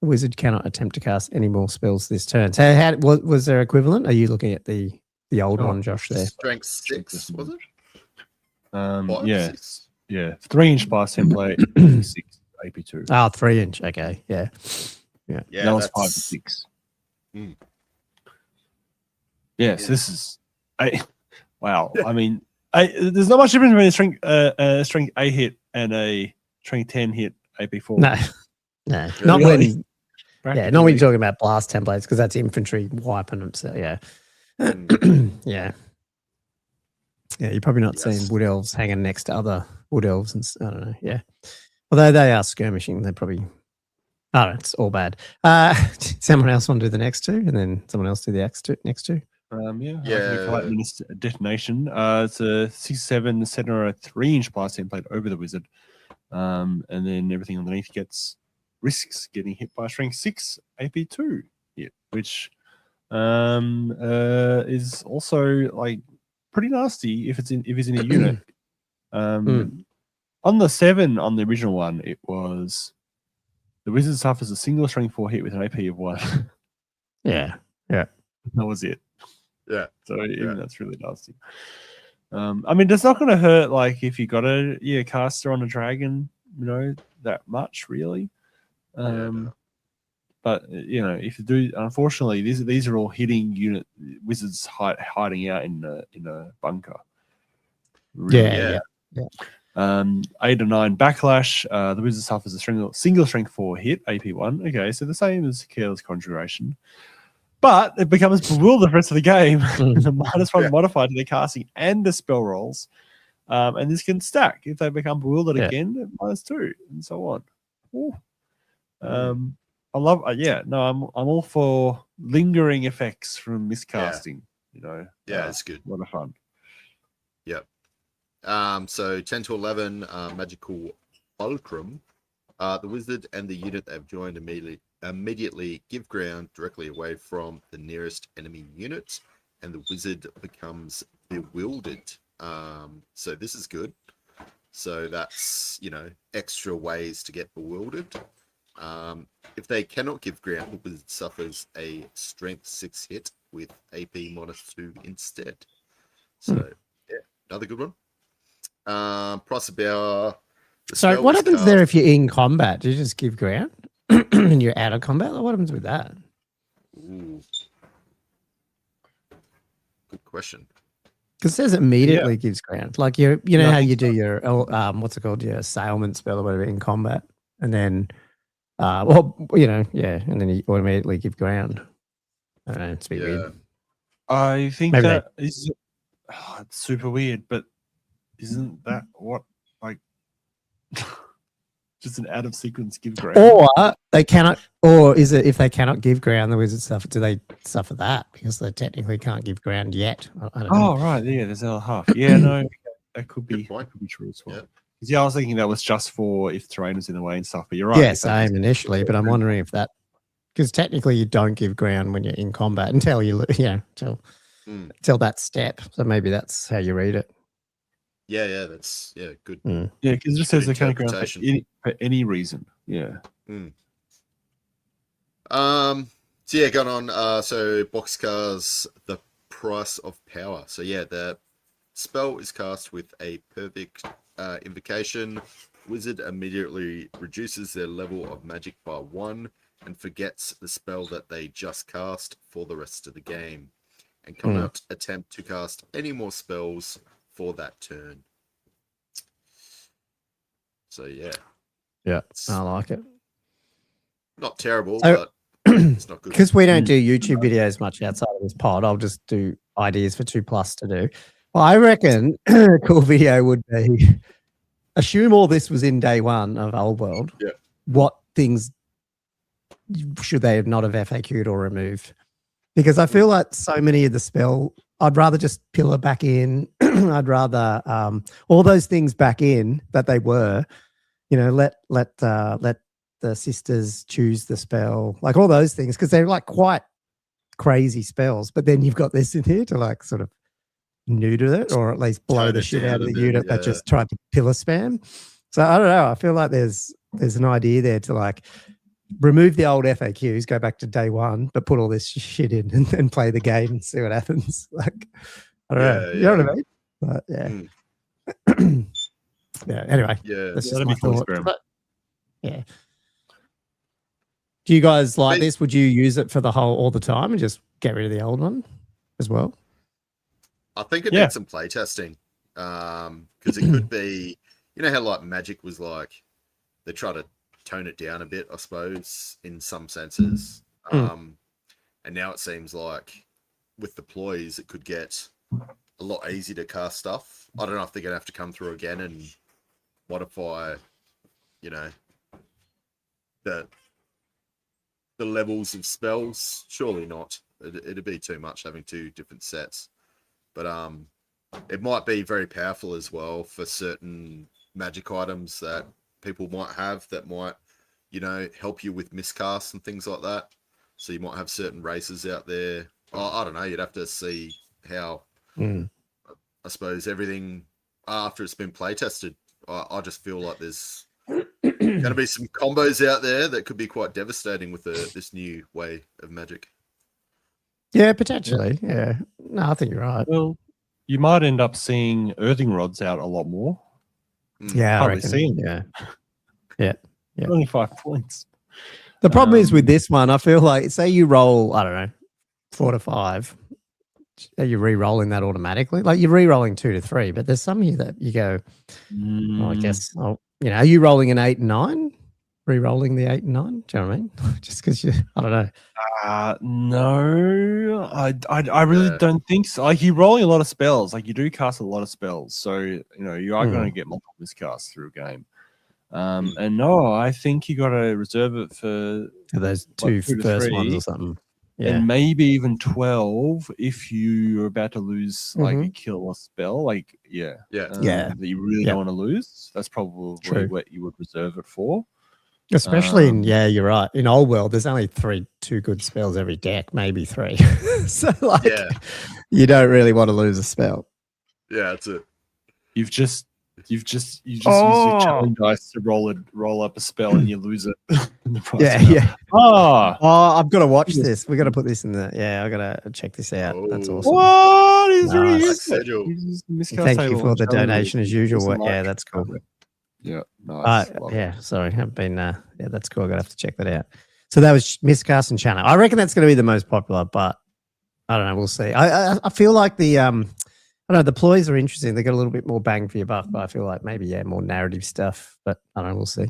The wizard cannot attempt to cast any more spells this turn. So, was there equivalent? Are you looking at the old one, Josh? There, strength 6 was it? 6. Yeah, 3-inch blast template, 6 AP2. 3-inch. Okay, yeah. That was 5 to 6. Yes, this is. Wow. I mean, there's not much difference between a strength 8 hit and a strength 10 hit AP4. No, not when. Yeah, not when you're talking about blast templates because that's infantry wiping them. So yeah, yeah. You're probably not seeing wood elves hanging next to other wood elves, and I don't know. Yeah, although they are skirmishing, they're probably. Oh, it's all bad. Someone else want to do the next two, and then someone else do the next two. Detonation. It's a 6/7 center a 3-inch blast template over the wizard, and then everything underneath risks getting hit by a strength 6 AP2 hit, which is also like pretty nasty if it's in a unit. On the 7 on the original one, it was the wizard suffers a single strength 4 hit with an AP of 1. Yeah. That was it. Yeah. So even that's really nasty. I mean, it's not going to hurt like if you got a caster on a dragon, that much really. But if you do, unfortunately, these are all hitting unit wizards hiding out in a bunker. Really. 8 or 9 backlash. The wizard suffers a single strength 4 hit AP1. Okay, so the same as Careless Conjuration, but it becomes bewilder the rest of the game. The -1 modifier to their casting and the spell rolls, and this can stack if they become bewildered again. -2 and so on. I love. I'm all for lingering effects from miscasting. It's good. A lot of fun. Yep. So 10 to 11, Magical Fulcrum. The wizard and the unit they've joined immediately give ground directly away from the nearest enemy unit, and the wizard becomes bewildered. So this is good. So that's extra ways to get bewildered. If they cannot give ground, the wizard suffers a strength 6 hit with AP -2 instead. So another good one. Price of power. So what happens there if you're in combat? Do you just give ground and you're out of combat? What happens with that? Ooh. Good question. Because it says immediately gives ground. Like you know how you do your what's it called? Your assailment spell or whatever in combat, and then and then you automatically give ground. I don't know, it's a bit weird. I think Maybe that is it's super weird, but isn't that what like just an out of sequence give ground? Or they cannot, or is it if they cannot give ground, the wizards suffer? Do they suffer that because they technically can't give ground yet? I don't know. Oh right, yeah, there's another half. Yeah, no, that could be true as well. Yep. Yeah, I was thinking that was just for if terrain was in the way and stuff. But you're right. Yeah, same initially, but I'm wondering if that because technically you don't give ground when you're in combat until until that step. So maybe that's how you read it. Yeah, that's good. Yeah, because it just says they can't ground for any reason. Yeah. So going on. So Boxcar's The Price of Power. So yeah, the spell is cast with a perfect invocation. Wizard immediately reduces their level of magic by 1 and forgets the spell that they just cast for the rest of the game, and cannot attempt to cast any more spells for that turn. So yeah, I like it. Not terrible, So, but it's not good. Because we don't do YouTube videos much outside of this pod, I'll just do ideas for 2+ to do. Well, I reckon a cool video would be assume all this was in day 1 of Old World. Yeah. What things should they not have FAQ'd or removed? Because I feel like so many of the spell, I'd rather just pillar back in. I'd rather all those things back in that they were, let the sisters choose the spell, like all those things, because they're like quite crazy spells. But then you've got this in here to like sort of neuter it, or at least blow the shit out of the unit that just tried to pillar spam. So I don't know. I feel like there's an idea there to like remove the old FAQs, go back to day 1, but put all this shit in and play the game and see what happens. Like, I don't know. You know what I mean? But yeah. Anyway. Yeah. That's just my thought. But, yeah. Do you guys like this? Would you use it for all the time and just get rid of the old one as well? I think it needs some play testing. Because it could be, how like Magic was like, they try to tone it down a bit, I suppose, in some senses. And now it seems like with the ploys, it could get a lot easier to cast stuff. I don't know if they're going to have to come through again and modify, the levels of spells. Surely not. It'd be too much having 2 different sets. But it might be very powerful as well for certain magic items that people might have that might, help you with miscasts and things like that. So you might have certain races out there. I don't know. You'd have to see how, I suppose, everything after it's been play tested. I just feel like there's going to be some combos out there that could be quite devastating with this new way of Magic. Yeah, potentially. Yeah. No, I think you're right. Well, you might end up seeing earthing rods out a lot more. Yeah, I reckon. Yeah. Only 5 points. The problem is with this one, I feel like, say you roll, I don't know, 4 to 5, are you re-rolling that automatically? Like you're re-rolling 2 to 3, but there's some here that you go, I guess, are you rolling an 8 and 9? Re-rolling the 8 and 9? Do you know what I mean? Just because I don't know. No, I really don't think so. Like you're rolling a lot of spells. Like you do cast a lot of spells, so you are going to get multiple miscasts through a game. And no, I think you got to reserve it for those 2 first ones or something. Yeah. And maybe even 12 if you're about to lose like a kill or spell. Like that you really don't want to lose. That's probably what you would reserve it for. Especially you're right. In Old World, there's only 2 good spells every deck, maybe 3. So you don't really want to lose a spell. Yeah, that's it. You've just You've just used your channeling dice to roll up a spell and you lose it. In the process. Yeah. Oh, I've got to watch this. We got to put this in the. Yeah, I got to check this out. That's awesome. what is really Nice. Thank you for the donation as usual. Yeah, that's cool. Yeah, nice. Yeah, sorry, I've been. Yeah, that's cool. I'm gonna have to check that out. So that was miscast and channel. I reckon that's going to be the most popular, but I don't know. We'll see. I feel like the I don't know. The ploys are interesting. They got a little bit more bang for your buck, but I feel like maybe more narrative stuff. But I don't know. We'll see.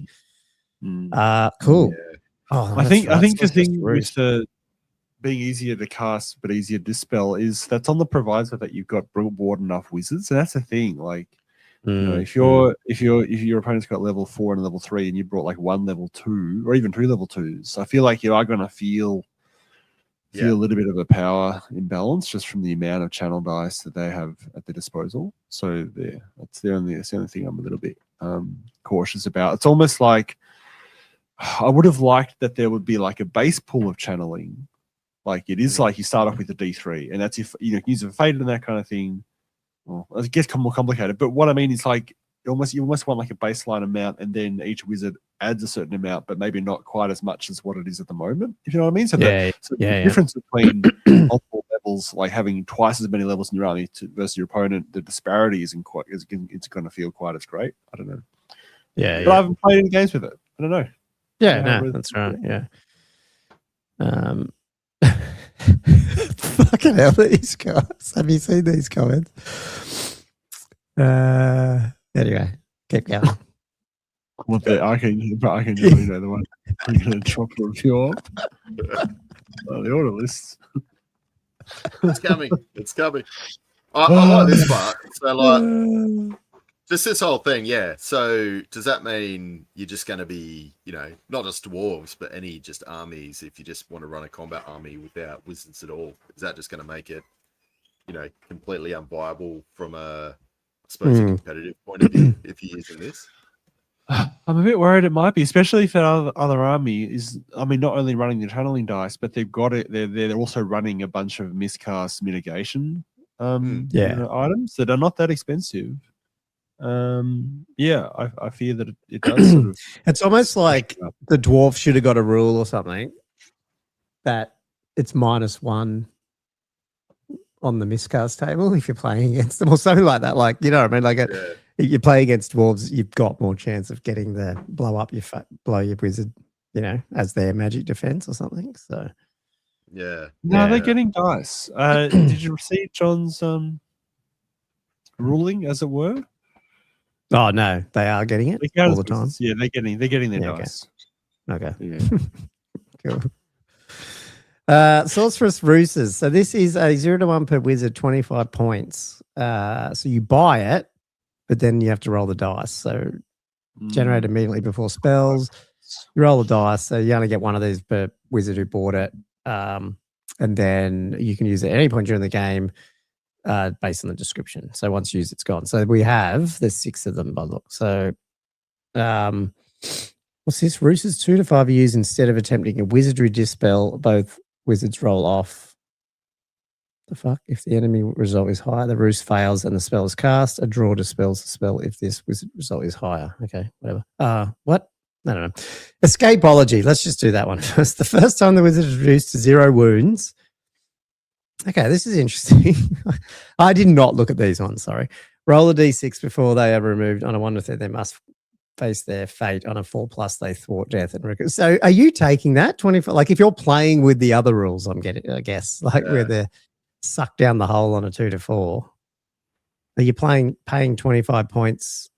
Cool. Yeah. Oh, I think the thing with the being easier to cast but easier to dispel is that's on the proviso that you've got broad enough wizards. So that's the thing. Like, you know, if your opponent's got level 4 and level 3 and you brought like 1 level 2 or even 2 level 2s, I feel like you are going to feel a little bit of a power imbalance just from the amount of channel dice that they have at their disposal. So that's the only thing I'm a little bit cautious about. It's almost like I would have liked that there would be like a base pool of channeling. Like it is like you start off with a D3 and that's if you use a faded and that kind of thing. Well, it gets more complicated, but what I mean is like you almost want like a baseline amount, and then each wizard adds a certain amount, but maybe not quite as much as what it is at the moment. If you know what I mean? So the difference between multiple levels, like having twice as many levels in your army versus your opponent, the disparity isn't quite. It's going to feel quite as great. I don't know. Yeah, but I haven't played any games with it. I don't know. Yeah, no, that's right. Yeah. Fucking hell, these guys. Have you seen these comments? Anyway, keep going. What I can do, the one I'm going to drop a review of. The order lists. It's coming. It's coming. I like this part. So, like, just this whole thing, yeah. So, does that mean you're just going to be, you know, not just dwarves, but any just armies? If you just want to run a combat army without wizards at all, is that just going to make it, you know, completely unviable from a, I suppose, a competitive point of view if you're using this? I'm a bit worried it might be, especially if that other army is, I mean, not only running the channeling dice, but they've got it. They're also running a bunch of miscast mitigation items that are not that expensive. I fear that it does sort of. It's almost like the dwarf should have got a rule or something that it's -1 on the miscast table if you're playing against them or something like that. Like, you know what I mean? Like you play against dwarves, you've got more chance of getting the blow your wizard, you know, as their magic defense or something. So they're getting dice. Did you receive John's ruling, as it were? Oh no, they are getting it all the time. Yeah, they're getting their dice. Okay. Yeah. Cool. Sorceress Roosters. So this is a 0-1 per wizard, 25 points. So you buy it, but then you have to roll the dice. So generate immediately before spells. You roll the dice. So you only get one of these per wizard who bought it. And then you can use it at any point during the game based on the description. So once used, it's gone. So there's 6 of them by the look. So what's this? Roosters 2 to 5 are used instead of attempting a wizardry dispel. Both wizards roll off. The fuck? If the enemy result is higher, the roost fails and the spell is cast. A draw dispels the spell if this wizard result is higher. Okay, whatever. What? I don't know. Escapology. Let's just do that one first. The first time the wizard is reduced to 0 wounds. Okay, this is interesting. I did not look at these ones, sorry. Roll a d6 before they are removed. On a 1 to 3, they must face their fate. On a 4+, they thwart death and recruit. So are you taking that 24? Like if you're playing with the other rules, I'm getting, I guess, like where they're sucked down the hole on a 2 to 4. Are you paying 25 points?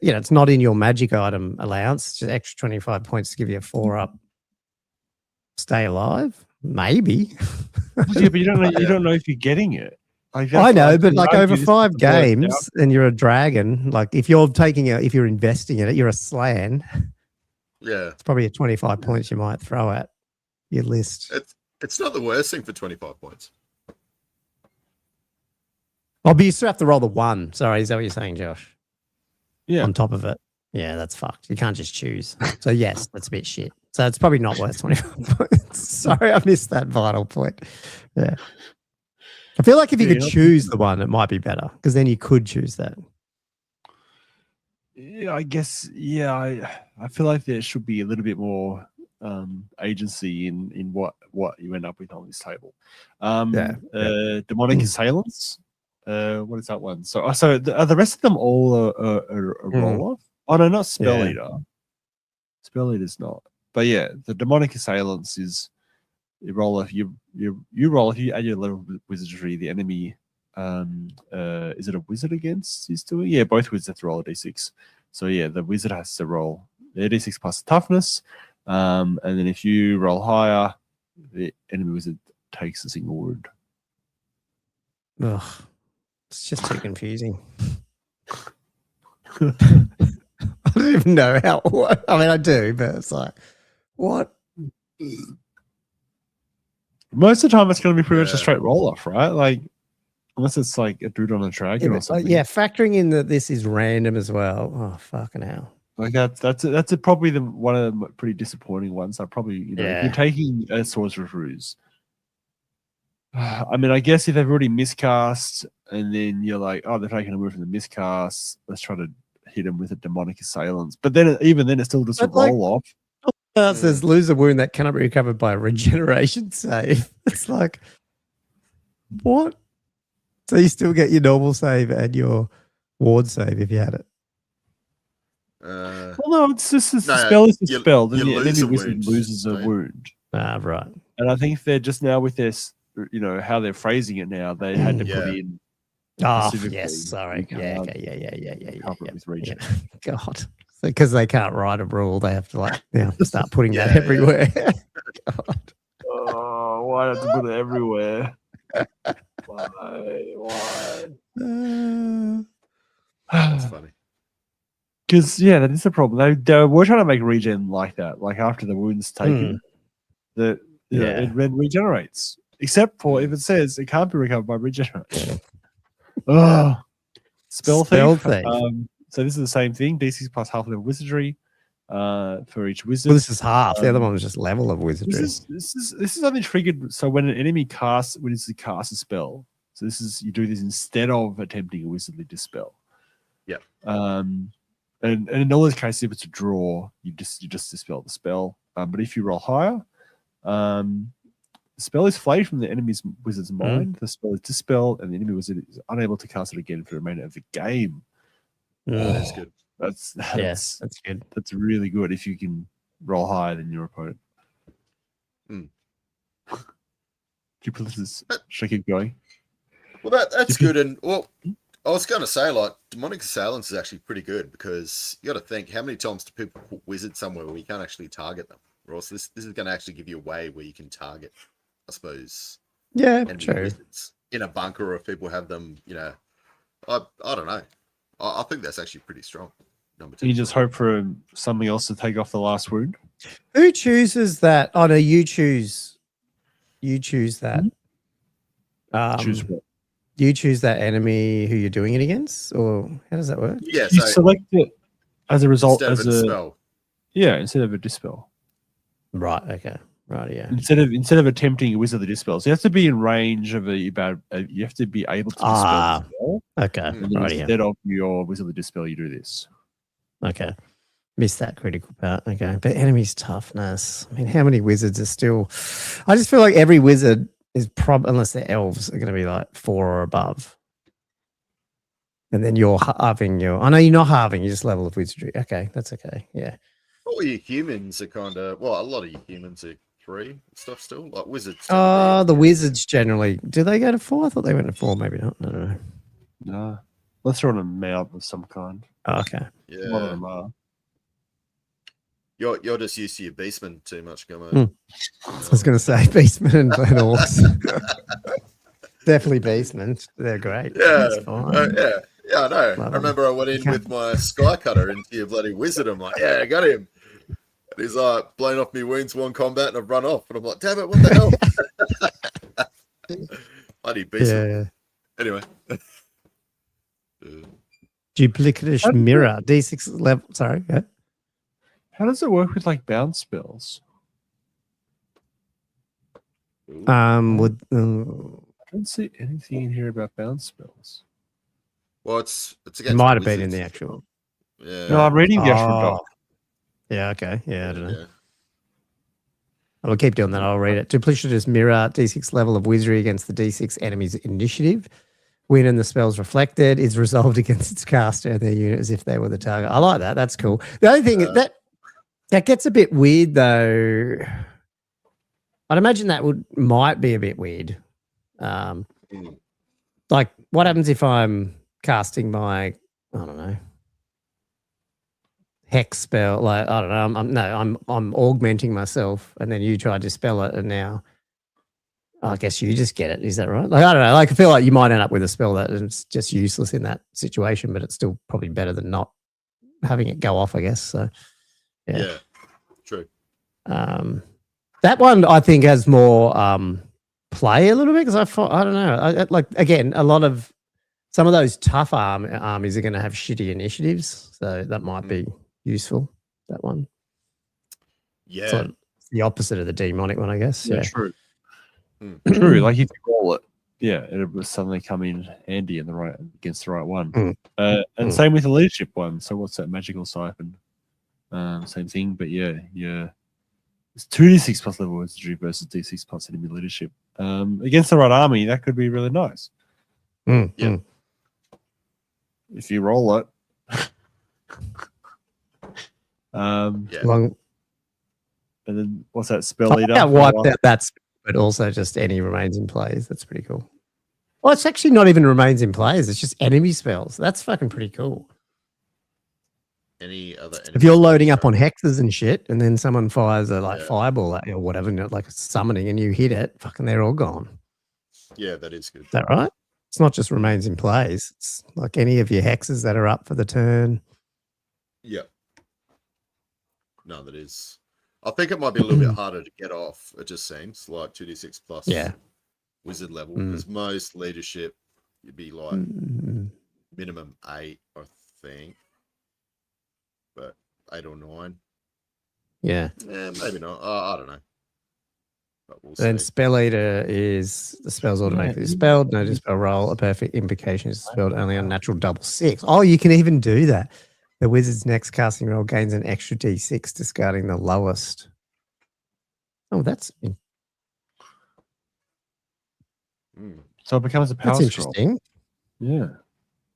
You know, it's not in your magic item allowance. It's just extra 25 points to give you a 4-up. Stay alive? Maybe. Yeah, but you don't know if you're getting it. I know, but like over 5 games and you're a dragon, like if you're investing in it, you're a slan. Yeah. It's probably a 25 points you might throw at your list. It's not the worst thing for 25 points. Oh, but you still have to roll the 1. Sorry, is that what you're saying, Josh? Yeah. On top of it. Yeah, that's fucked. You can't just choose. So yes, that's a bit shit. So it's probably not worth 25 points. Sorry, I missed that vital point. Yeah. I feel like if you could choose the one, it might be better because then you could choose that. Yeah, I guess. Yeah, I feel like there should be a little bit more agency in what you end up with on this table. Demonic Assailants. What is that one? So are the rest of them all a roll off? Oh no, not Spell Eater. Spell Eater's not. But yeah, the Demonic Assailants is you roll off. You roll if you add your level of wizardry. The enemy, is it a wizard against? He's doing both wizards have to roll a d6. So yeah, the wizard has to roll their d6 plus toughness, and then if you roll higher, the enemy wizard takes a single wound. Ugh, it's just too confusing. I don't even know how. I mean, I do, but it's like, what? Most of the time, it's going to be pretty much a straight roll off, right? Like, unless it's like a dude on a dragon or something. Factoring in that this is random as well. Oh, fucking hell. Like that's probably one of the pretty disappointing ones. I probably if you're taking a Sorcerer's Ruse. I mean, I guess if they've already miscast and then you're like, oh, they're taking a move from the miscast, let's try to hit them with a Demonic Assailants. But then even then, it's still just a roll off. It says lose a wound that cannot be recovered by a regeneration save. It's like, what? So you still get your normal save and your ward save if you had it. Well, no, it's just a spell is a spell. Then the enemy wizard loses a wound. Right. And I think they're just now with this, how they're phrasing it now. They had to put in. Oh yes, sorry. Yeah. With regen. God, because they can't write a rule, they have to start putting that everywhere. God. Oh, why have to put it everywhere? Why? That's funny. Because that is the problem. They were trying to make regen like that, like after the wound's taken, it regenerates. Except for if it says it can't be recovered by regeneration. Spell thief. So this is the same thing. D6 plus half level wizardry for each wizard. Well, this is half. The other one was just level of wizardry. This is only triggered. So when an enemy casts a spell, so you do this instead of attempting a wizardly dispel. Yeah. And in all those cases, if it's a draw, you just dispel the spell. But if you roll higher, the spell is flayed from the enemy's wizard's mind. The spell is dispelled, and the enemy wizard is unable to cast it again for the remainder of the game. That's good. That's good. That's really good if you can roll higher than your opponent. Should I keep going? Well, that's good. And I was going to say, like, Demonic Assailants is actually pretty good because you got to think how many times do people put wizards somewhere where you can't actually target them? Or else this is going to actually give you a way where you can target, I suppose. Yeah, true. Wizards in a bunker, or if people have them, I don't know. I think that's actually pretty strong. Number 2. You just hope for something else to take off the last wound. Who chooses that? Oh no, you choose. You choose that. Choose what? You choose that enemy who you're doing it against, or how does that work? Yeah, you select it as a result instead of a spell. Yeah, instead of a dispel. Right. Okay. Right. Yeah. Instead of attempting a wizard dispels, you have to be in range of you have to be able to dispel the spell. Okay. Right, instead of your wizard dispel, you do this. Okay. Missed that critical part. Okay. But enemy's toughness. I mean, how many wizards are still? I just feel like every wizard is unless they're elves, are going to be like 4 or above. And then you're halving I know you're not halving, you just level of wizardry. Okay, that's okay. Yeah. All your humans are kind of, a lot of your humans are 3 stuff still. Like wizards. The wizards generally. Do they go to 4? I thought they went to 4, maybe not. I don't know. No. Unless they're on a mount of some kind. Oh, okay. Yeah. A lot of them are. You're just used to your beastmen too much, Gummo. I was going to say beastmen and orcs. Definitely beastmen. They're great. Yeah. Yeah, I know. I remember I went in with my sky cutter into your bloody wizard. I'm like, yeah, I got him. And he's like, blowing off me wounds 1 combat, and I've run off. And I'm like, damn it, what the hell? Bloody beastman. Yeah. Anyway. Duplicitous mirror. D6 level. Sorry. Yeah. How does it work with like bounce spells? I don't see anything in here about bounce spells. Well, it's against it might have been in the actual. Yeah. No, I'm reading the actual doc. Yeah, okay. Yeah, I don't know. Yeah. I'll keep doing that. I'll read it. Duplicitous mirror, D6 level of wizardry against the D6 enemy's initiative. When and the spell's reflected is resolved against its caster and their unit as if they were the target. I like that. That's cool. The only thing that gets a bit weird though. I'd imagine that might be a bit weird. Like, what happens if I'm casting my, I don't know, hex spell? Like, I don't know. I'm augmenting myself, and then you try to dispel it, and now I guess you just get it. Is that right? Like, I don't know. Like, I feel like you might end up with a spell that is just useless in that situation, but it's still probably better than not having it go off, I guess. So, Yeah. True. That one I think has more play a little bit because I don't know. Like, again, some of those tough armies are going to have shitty initiatives, so that might be useful. That one, Yeah. so it's the opposite of the demonic one, I guess. Yeah. True. True. Like if you roll it, it will suddenly come in handy against the right one. And same with the leadership one. So what's that magical siphon? Same thing, but it's 2d6 plus level wizardry versus d6 plus enemy leadership. Against the right army, that could be really nice. Yeah. If you roll it. Long, and then what's that spell leader? I wiped out that, but also just any remains in plays. That's pretty cool. Well, it's actually not even remains in plays. It's just enemy spells. That's fucking pretty cool. Any other? If you're loading up on hexes and shit, and then someone fires a fireball at you or whatever, like a summoning, and you hit it, fucking, they're all gone. Yeah, that is good. Is that right? It's not just remains in plays. It's like any of your hexes that are up for the turn. Yeah. No, that is. I think it might be a little bit harder to get off. It just seems like 2d6 plus wizard level, because most leadership you'd be like minimum 8, I think. But 8 or 9. Yeah. Maybe not. I don't know. But we'll Then see. spell eater is the spell's automatically dispelled. No dispel roll. A perfect invocation is dispelled only on natural double 6. Oh, you can even do that. The wizard's next casting roll gains an extra d6, discarding the lowest. Oh, that's So it becomes a power that's scroll. interesting. Yeah.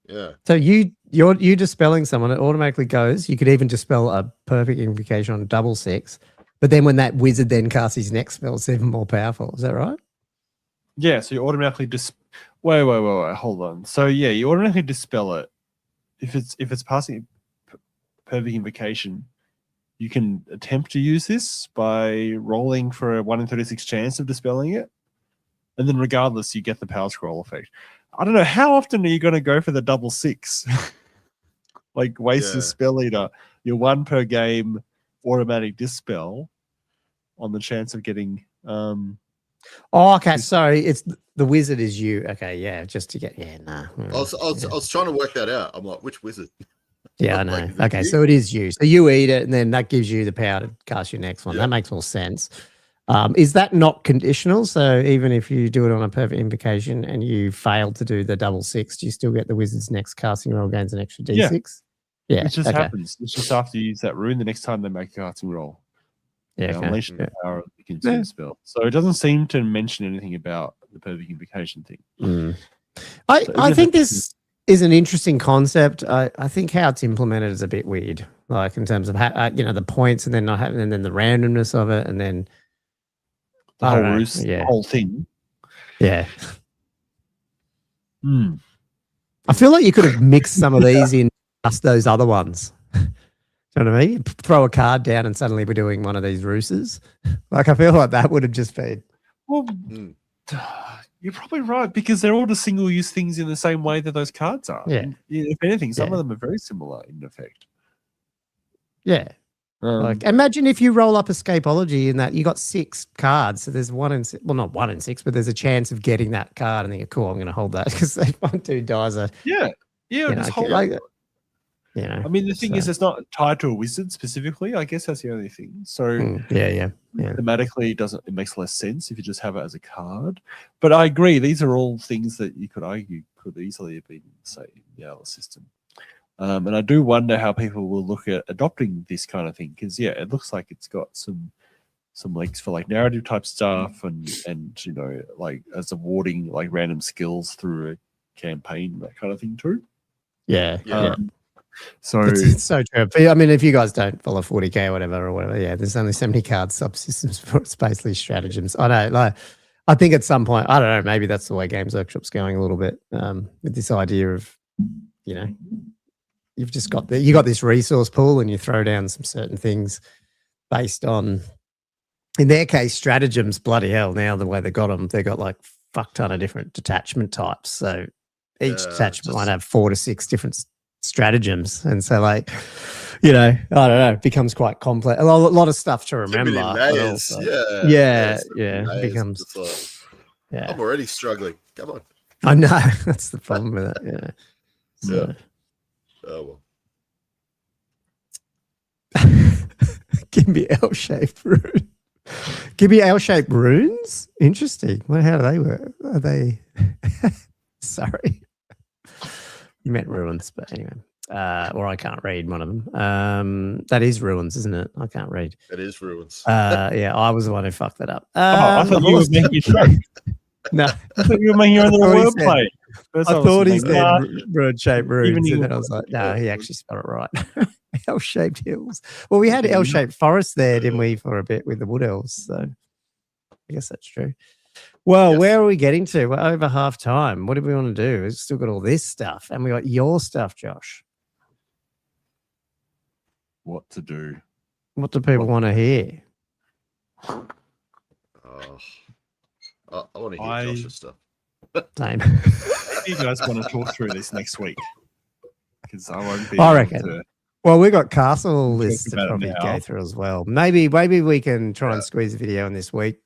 Yeah. So you're dispelling someone, it automatically goes. You could even dispel a perfect invocation on double 6, but then when that wizard then casts his next spell, it's even more powerful. Is that right? Yeah. So you automatically wait. Hold on. So you automatically dispel it if it's passing perfect invocation. You can attempt to use this by rolling for a 1 in 36 chance of dispelling it, and then regardless, you get the power scroll effect. I don't know, how often are you going to go for the double 6? Like waste your spell leader, your 1 per game automatic dispel on the chance of getting. Oh, okay. Sorry, it's the wizard is you. Okay, yeah, just to get nah. I was trying to work that out. I'm like, which wizard? Yeah, I know. Like, Okay, so it is you. So you eat it, and then that gives you the power to cast your next one. Yeah. That makes more sense. Is that not conditional? So even if you do it on a perfect invocation and you fail to do the double 6, do you still get the wizard's next casting roll gains an extra d6? Yeah, it just happens. It's just after you use that rune, the next time they make a casting roll. Yeah, unleash the power of the consume spell. So it doesn't seem to mention anything about the perfect invocation thing. I think this is an interesting concept. I think how it's implemented is a bit weird, like in terms of how, the points and then not having, and then the randomness of it, and then the whole thing. Yeah. I feel like you could have mixed some of these in just those other ones. Do you know what I mean? Throw a card down and suddenly we're doing one of these ruses. Like, I feel like that would have just been. Well, you're probably right, because they're all the single-use things in the same way that those cards are. Yeah. And if anything, some of them are very similar in effect. Yeah. Like, imagine if you roll up Escapology in that you got 6 cards. So there's 1 in 6, well, not 1 in 6, but there's a chance of getting that card and think, cool, I'm going to hold that because they find 2 dies. Just hold it. I mean, the thing is, it's not tied to a wizard specifically. I guess that's the only thing. So thematically, it makes less sense if you just have it as a card. But I agree, these are all things that you could argue could easily have been, say, in the other system. And I do wonder how people will look at adopting this kind of thing, because it looks like it's got some links for like narrative type stuff and like as awarding like random skills through a campaign, that kind of thing too. Yeah. So it's so true. I mean, if you guys don't follow 40k or whatever, there's only so many card subsystems for spacely stratagems. I know, like, I think at some point, I don't know, maybe that's the way Games Workshop's going a little bit, with this idea of, you've just got you got this resource pool and you throw down some certain things based on, in their case, stratagems. Bloody hell! Now the way they got them, they got like fuck ton of different detachment types. So each detachment might have 4 to 6 different stratagems, and so like, I don't know, it becomes quite complex. A lot of stuff to remember. It becomes. I'm already struggling. Come on. I know, that's the problem with it. Yeah. So. Oh well. Give me L-shaped rune. Give me L-shaped runes. Interesting. Well, how do they work? Are they? Sorry, you meant ruins, but anyway. Or I can't read one of them. That is ruins, isn't it? I can't read. It is ruins. I was the one who fucked that up. I thought you were making your joke. No, I thought you were making your little wordplay. I thought he said rune-shaped runes, and then I was like, no, he actually spelled it right. L-shaped hills. Well, we had L-shaped forests there, didn't we, for a bit with the wood elves? So I guess that's true. Well, where are we getting to? We're over half time. What do we want to do? We've still got all this stuff, and we got your stuff, Josh. What to do? What do people want to hear? I want to hear Josh's stuff. Same. You guys want to talk through this next week? Because I won't be. I reckon. Well, we've got castle lists to probably go through as well. Maybe we can try and squeeze a video in this week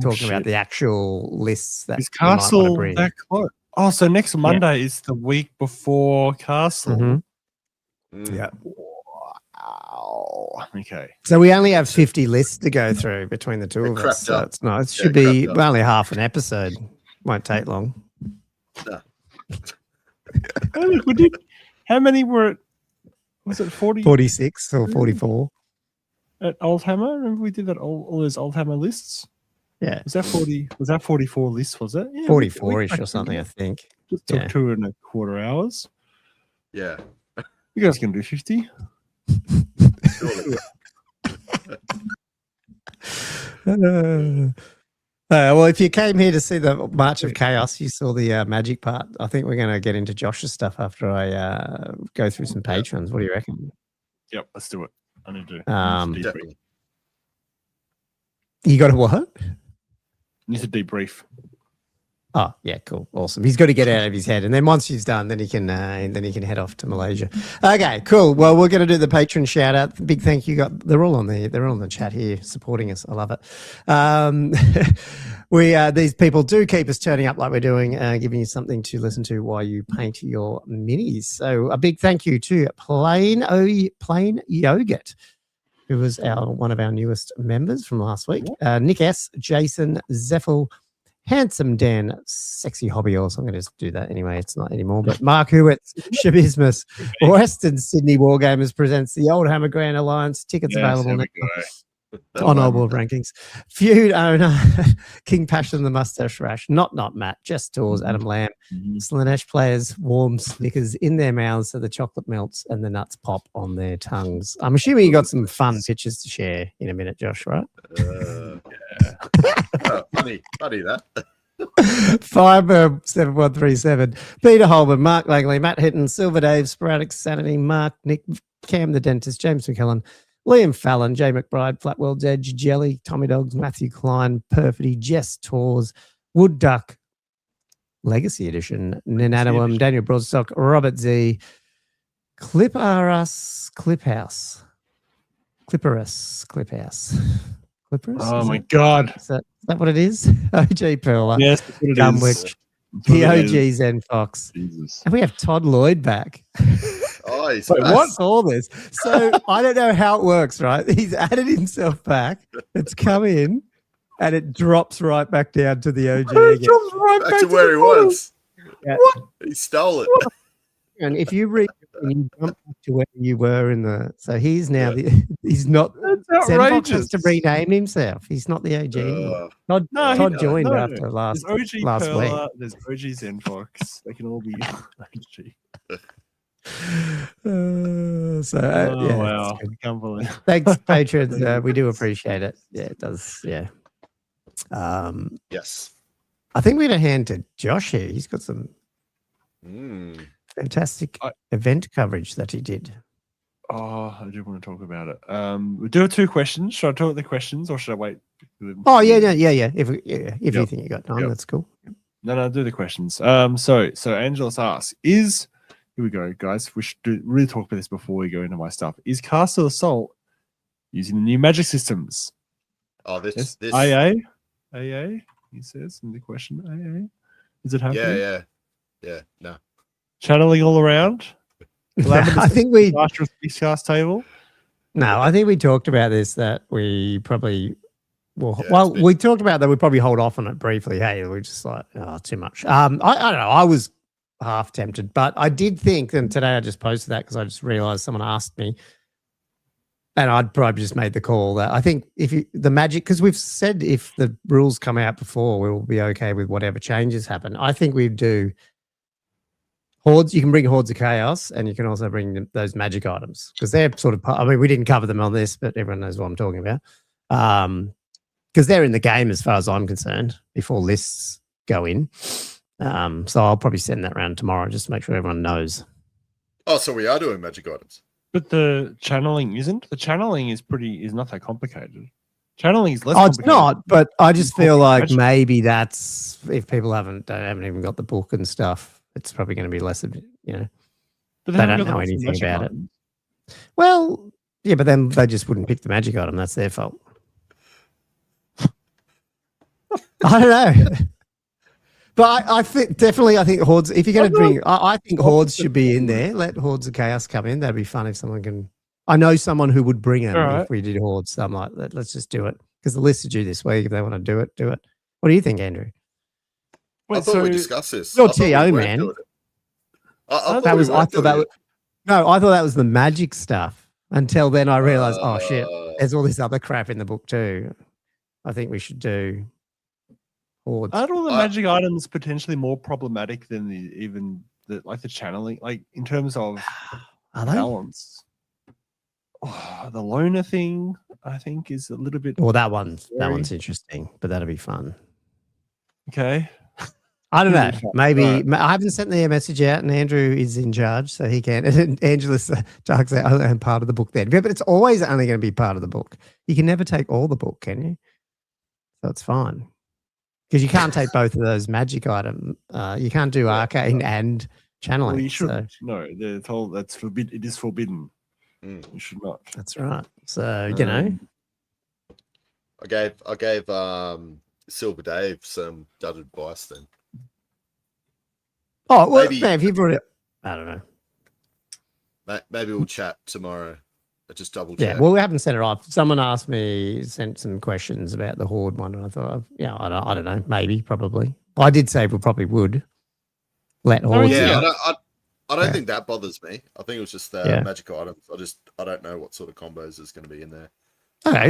talking about the actual lists that is castle that close. Oh, so next Monday is the week before castle. Mm-hmm. Yeah. Wow. Okay. So we only have 50 lists to go through between the two of us. So it's nice. It should be only half an episode. Won't take long. No. How many were? Was it 40? 46 or 44 at Oldhammer? Remember we did that all those Oldhammer lists. Yeah. Was that 40? Was that 44 lists? Was it? Yeah, 44ish or something, I think. Just took 2.25 hours. Yeah. You guys can do 50. Well, if you came here to see the March of Chaos, you saw the magic part. I think we're going to get into Josh's stuff after I go through some patrons. What do you reckon? Yep, let's do it. I need to. Definitely. You got a what? Need to debrief. Oh yeah, cool, awesome. He's got to get out of his head, and then once he's done, then he can head off to Malaysia. Okay, cool. Well, we're going to do the patron shout out. Big thank you. They're all on the chat here supporting us. I love it. These people do keep us turning up like we're doing, giving you something to listen to while you paint your minis. So a big thank you to Plain Yogurt, who was one of our newest members from last week. Nick S, Jason, Zeffel, Handsome Dan, Sexy Hobby Horse. I'm going to just do that anyway. It's not anymore. But Mark Hewitts, Shabismus, Western Sydney Wargamers presents the Old Hammer Grand Alliance. Tickets available on Old World Rankings. Feud owner, King Passion, the Mustache Rash. Not Matt, just Tours, Adam Lamb. Slanesh players, warm Snickers in their mouths so the chocolate melts and the nuts pop on their tongues. I'm assuming you got some fun pictures to share in a minute, Josh, right? Funny that. Firebird 7137, Peter Holman, Mark Langley, Matt Hitton, Silver Dave, Sporadic Sanity, Mark, Nick, Cam the Dentist, James McKellen, Liam Fallon, Jay McBride, Flatworld's Edge, Jelly, Tommy Dogs, Matthew Klein, Perfidy, Jess Tors, Wood Duck, Legacy Edition, Nananawam, Daniel Broadstock, Robert Z, Cliphouse. Oh my God. Is that what it is? OG Perla. Yes, that's what it Dunwich. The OG Zen Fox. Jesus. And we have Todd Lloyd back. Oh, he's What's all this? So I don't know how it works, right? He's added himself back. It's come in and it drops right back down to the OG again. back to where he was. Yeah. He stole it. And if you read you jump to where you were in the. So he's now he's not. That's Zenfox outrageous. has to rename himself. He's not the OG anymore. Todd, No, he Todd doesn't. joined No. after last There's OG last week. Perla, there's OG Zenfox. They can all be OG. Yeah, wow. it's good. I can't believe it. Thanks, patrons. We do appreciate it. Yeah, it does. Yeah. Yes. I think we're going to hand to Josh here. He's got some fantastic event coverage that he did. Oh, I do want to talk about it. We'll do 2 questions. Should I talk the questions or should I wait? Oh, yeah. If you think you got time, that's cool. No, do the questions. So Angelus asks, here we go, guys. We should really talk about this before we go into my stuff. Is Castle Assault using the new magic systems? Oh, this. AA? He says in the question. AA? Is it happening? Yeah. No. Channeling all around? I think we. Cast table? No, I think we talked about this. That we probably. Yeah, we talked about that. We probably hold off on it briefly. Hey, we're just like, too much. I don't know. I was half tempted, but I did think, and today I just posted that because I just realized someone asked me, and I'd probably just made the call that I think the magic, because we've said if the rules come out before, we'll be okay with whatever changes happen. I think we'd do hordes. You can bring hordes of chaos, and you can also bring those magic items because they're sort of. I mean, we didn't cover them on this, but everyone knows what I'm talking about. Because they're in the game as far as I'm concerned before lists go in. So I'll probably send that around tomorrow just to make sure everyone knows. Oh, so we are doing magic items. But the channeling isn't. The channeling is not that complicated. Channeling is less it's complicated. not, but I just feel like magic. maybe that's if people haven't even got the book and stuff, it's probably going to be less of But they don't know anything about it. Well, yeah, but then they just wouldn't pick the magic item. That's their fault. I don't know. But I think definitely, I think hordes. If you're going to bring, I think hordes should be in there. Let hordes of chaos come in. That'd be fun if someone can. I know someone who would bring them if we did hordes. So I'm like, let's just do it because the list is due this week. If they want to do it, do it. What do you think, Andrew? I thought we discussed this. You're TO, man. I thought that was the magic stuff. Until then, I realized, oh shit, there's all this other crap in the book too. I think we should do. Aren't all the magic items potentially more problematic than the channeling, like in terms of balance? Oh, the loner thing, I think, is a little bit. Well, that one's interesting, but that'll be fun. Okay. I don't know. Maybe I haven't sent the message out, and Andrew is in charge, so he can. And Angela's talks out I'm part of the book then, but it's always only going to be part of the book. You can never take all the book, can you? So it's fine. Because you can't take both of those magic items. You can't do arcane and channeling. Well, you should. So. No, they're told that's forbidden. It is forbidden. You should not. That's right. So I gave Silver Dave some dud advice then. Oh well, maybe, man, if you brought it, I don't know. Maybe we'll chat tomorrow. Just double check. Yeah, well, we haven't set it off. Someone sent some questions about the horde one, and I thought, I don't know, maybe, probably. I did say we probably would let hordes. I don't think that bothers me. I think it was just the magic items. I don't know what sort of combos is going to be in there. Okay,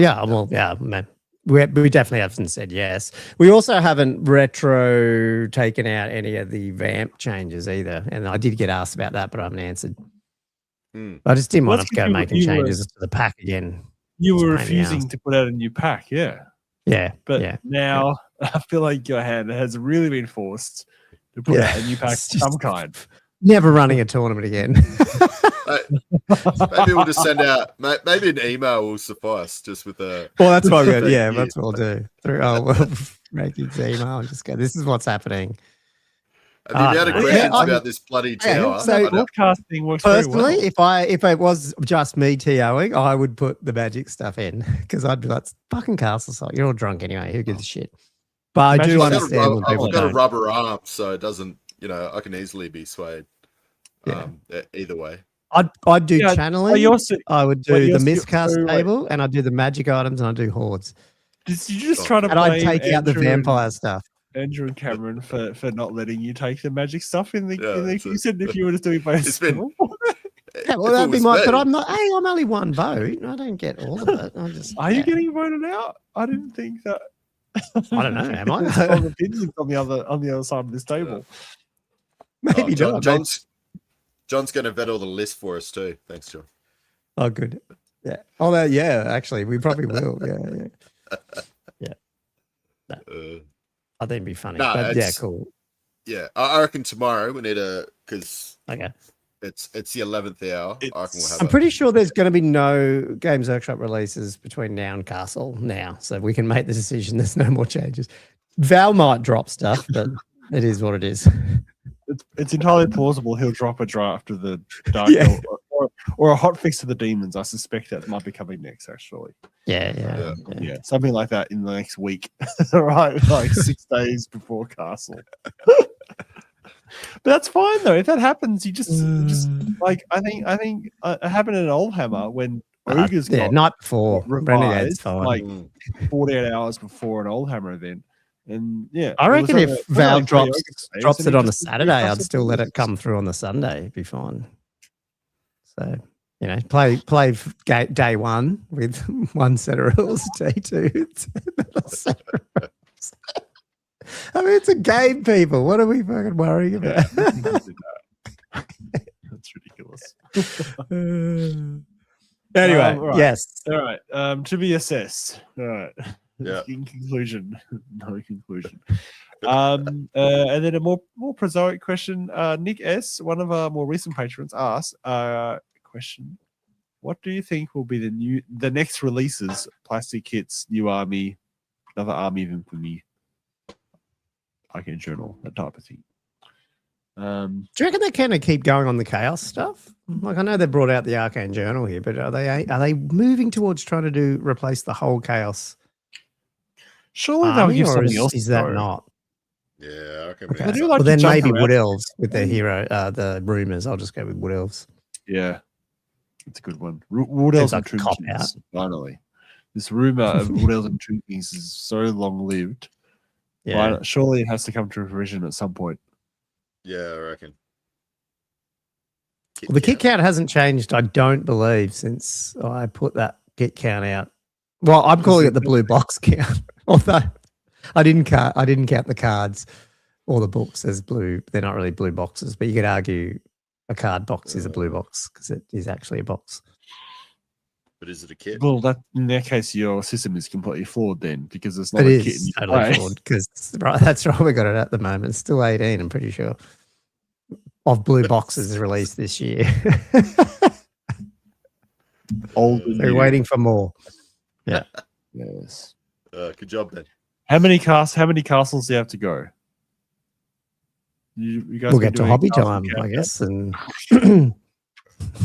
man. We definitely haven't said yes. We also haven't retro taken out any of the vamp changes either, and I did get asked about that, but I haven't answered. I just didn't want to go making changes to the pack again. You were refusing to put out a new pack, But now I feel like your hand has really been forced to put out a new pack of some kind. Never running a tournament again. Maybe we'll just send out. Maybe an email will suffice, just with a. Well, that's what we'll do. Yeah, that's what we'll do. Rankings email. And just go. This is what's happening. Have you had questions about this bloody tower? So broadcasting works personally, very well. if it was just me TOing, I would put the magic stuff in because I'd be like, "Fucking Castle Assault, you're all drunk anyway. Who gives a shit?" But I do understand when people I've got a rubber arm, so it doesn't. I can easily be swayed. Either way. I'd do channeling. I would do the miscast table, and I'd do the magic items, and I'd do hordes. Did you just try to? And I'd take out the vampire stuff. Andrew and Cameron for not letting you take the magic stuff in the you said if you were just doing both. Yeah, well, that'd be my. But I'm not. Hey, I'm only one vote. I don't get all of it. I just. Are you getting voted out? I didn't think that. I don't know. Am I? Strong opinions on the other side of this table. Maybe not. John's going to vet all the lists for us too. Thanks, John. Oh, good. Yeah. Oh, yeah. Actually, we probably will. Yeah. No. I think it'd be funny. No, but yeah, cool. Yeah, I reckon tomorrow we need to because Okay. it's the 11th hour. I reckon we'll have I'm pretty sure there's going to be no Games Workshop releases between now and Castle now, so we can make the decision. There's no more changes. Val might drop stuff, but it is what it is. It's entirely plausible he'll drop a draft of the Dark Yeah. or a hotfix to the demons. I suspect that might be coming next, actually. Yeah. Something like that in the next week, right? Like 6 days before Castle. But that's fine though. If that happens, you just like I think it happened in Oldhammer when Ogres got night before Renegade's revised, fine. like 48 hours before an Oldhammer event. And yeah, I reckon if Val drops drops it on a Saturday, I'd still let it come through on the Sunday. It'd be fine. So, play day one with one set of rules, day two, another set of rules. I mean, it's a game, people. What are we fucking worrying about? That's ridiculous. Anyway, right. yes. All right. To be assessed. All right. Yeah. In conclusion, no conclusion. And then a more prosaic question. Nick S, one of our more recent patrons, asked question: what do you think will be the next releases? Plastic kits, new army, another army event for me. Arcane Journal, that type of thing. Do you reckon they kind of keep going on the chaos stuff? Like I know they brought out the Arcane Journal here, but are they moving towards trying to replace the whole chaos? Surely they'll give something else. Is that not? Yeah, I reckon. Okay. They do like well, then jump maybe around. Wood Elves with their hero, the rumors. I'll just go with Wood Elves. Yeah, it's a good one. Wood Elves and like a cop out. Trinkies, finally. This rumor of Wood Elves and Trinkies is so long-lived. Yeah. But surely it has to come to fruition at some point. Yeah, I reckon. Well, the kit count hasn't changed, I don't believe, since I put that kit count out. Well, I'm calling it the blue box count, although I didn't count the cards or the books as blue. They're not really blue boxes, but you could argue a card box is a blue box because it is actually a box. But is it a kit? Well, in that case, your system is completely flawed then because it's not It a kit. is totally flawed because that's right. We got it at the moment. It's still 18. I'm pretty sure of blue boxes released this year. Old. They're waiting for more. Yeah. Yes. Good job, then. How many castles do you have to go? You guys We'll been get to doing hobby castle time, I countdown? guess. And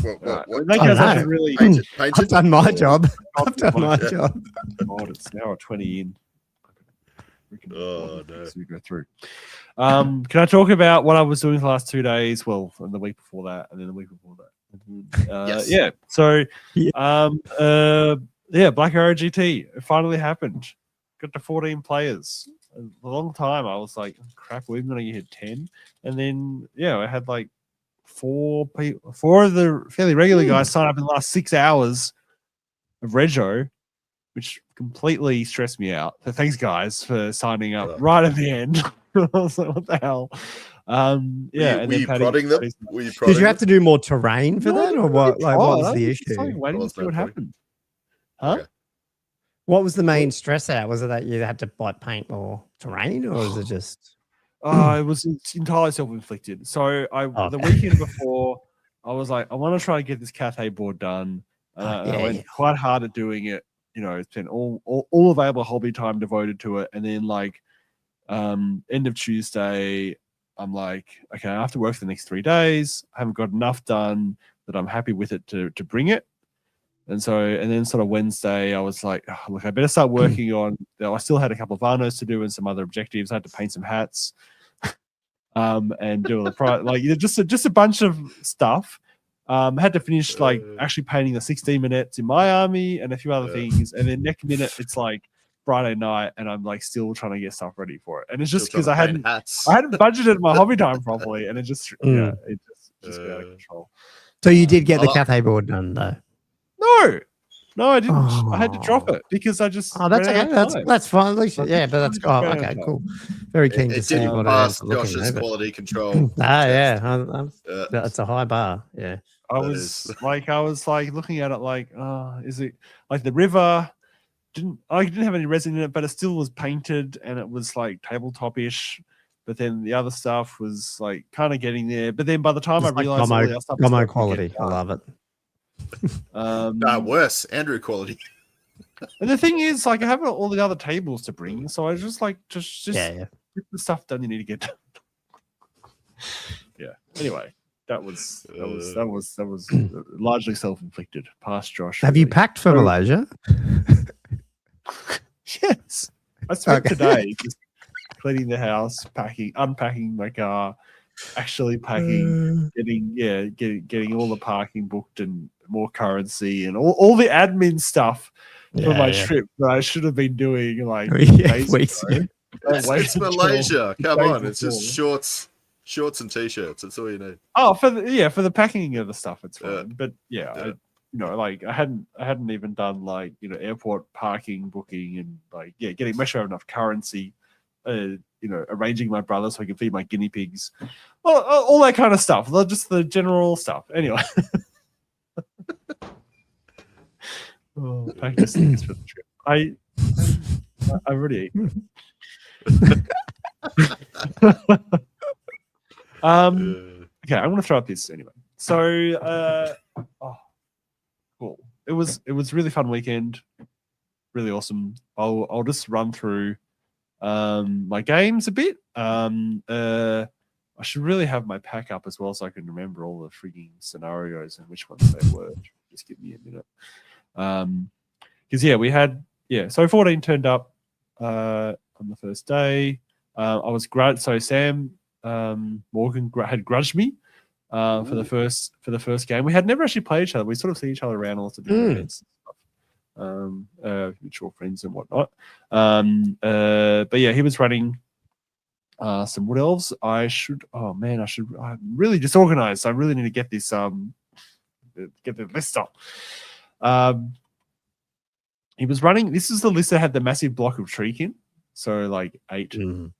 What? In that I case, I know. should really. Painted? I've done my job. I've done my job. God, it's now 20 in. Oh, no. So we go through. Can I talk about what I was doing the last 2 days? Well, and the week before that, and then the week before that. Yes. Yeah. So, Black Arrow GT. It finally happened. Got to 14 players. A long time. I was like, crap, we're going to get 10. And then, I had like four of the fairly regular guys sign up in the last 6 hours of Rego, which completely stressed me out. So thanks, guys, for signing up right at the end. I was like, what the hell? Were you prodding them? Did you have to do more terrain for that, or what? Like, what was the issue? Waiting to see what happened. Huh? Okay. What was the main stress out? Was it that you had to like paint more terrain, or was it just? It was entirely self-inflicted. So the weekend before, I was like, I want to try to get this Cathay board done. I went quite hard at doing it. Spent all available hobby time devoted to it. And then end of Tuesday, I'm like, okay, I have to work for the next 3 days. I haven't got enough done that I'm happy with it to bring it. And then sort of Wednesday, I was like, look, I better start working on. I still had a couple of Varnos to do and some other objectives. I had to paint some hats, and do just a bunch of stuff. Had to finish actually painting the 16 minutes in my army and a few other things. And then next minute, it's like Friday night, and I'm like still trying to get stuff ready for it. And it's just because I hadn't budgeted my hobby time properly, and it just got out of control. So you did get the Cathay board done though? No, I didn't. I had to drop it because I just. Oh, that's ran okay. out of time. That's fine. At least, yeah, but that's okay. Cool. Very keen to It see didn't what pass I'm looking Josh's over. quality control. Yeah. That's a high bar. Yeah. I was like looking at it like, is it like the river? I didn't have any resin in it, but it still was painted and it was like tabletop-ish. But then the other stuff was like kind of getting there. But then by the time Just I realized all the other stuff was Gomo quality, I love it. Worse, Andrew quality. And the thing is, like, I have all the other tables to bring, so I just like just Yeah. get the stuff done you need to get done. Yeah. Anyway, that was largely self-inflicted. Past Josh. Have you packed for Malaysia? Yes. I spent today just cleaning the house, unpacking my car, actually packing, getting all the parking booked and more currency and all the admin stuff for my trip that I should have been doing like weeks ago. It's Malaysia. Come on, it's just shorts and t-shirts. That's all you need. Oh, for the packing of the stuff, it's fine. But I hadn't even done like airport parking booking and like getting make sure I have enough currency. Arranging my brother so I can feed my guinea pigs, all that kind of stuff. Just the general stuff. Anyway, practice things for the trip. I already ate. Okay, I'm gonna throw up this anyway. So, cool. It was really fun weekend, really awesome. I'll just run through my games a bit. I should really have my pack up as well so I can remember all the freaking scenarios and which ones they were. Just give me a minute. Because we had so 14 turned up on the first day. I was so Sam Morgan had grudged me for the first game. We had never actually played each other. We sort of see each other around lots of different events and stuff. Mutual friends and whatnot. But he was running some Wood Elves. I'm really disorganized. I really need to get this get the list up. He was running. This is the list that had the massive block of Treekin. So like 8 Treekin.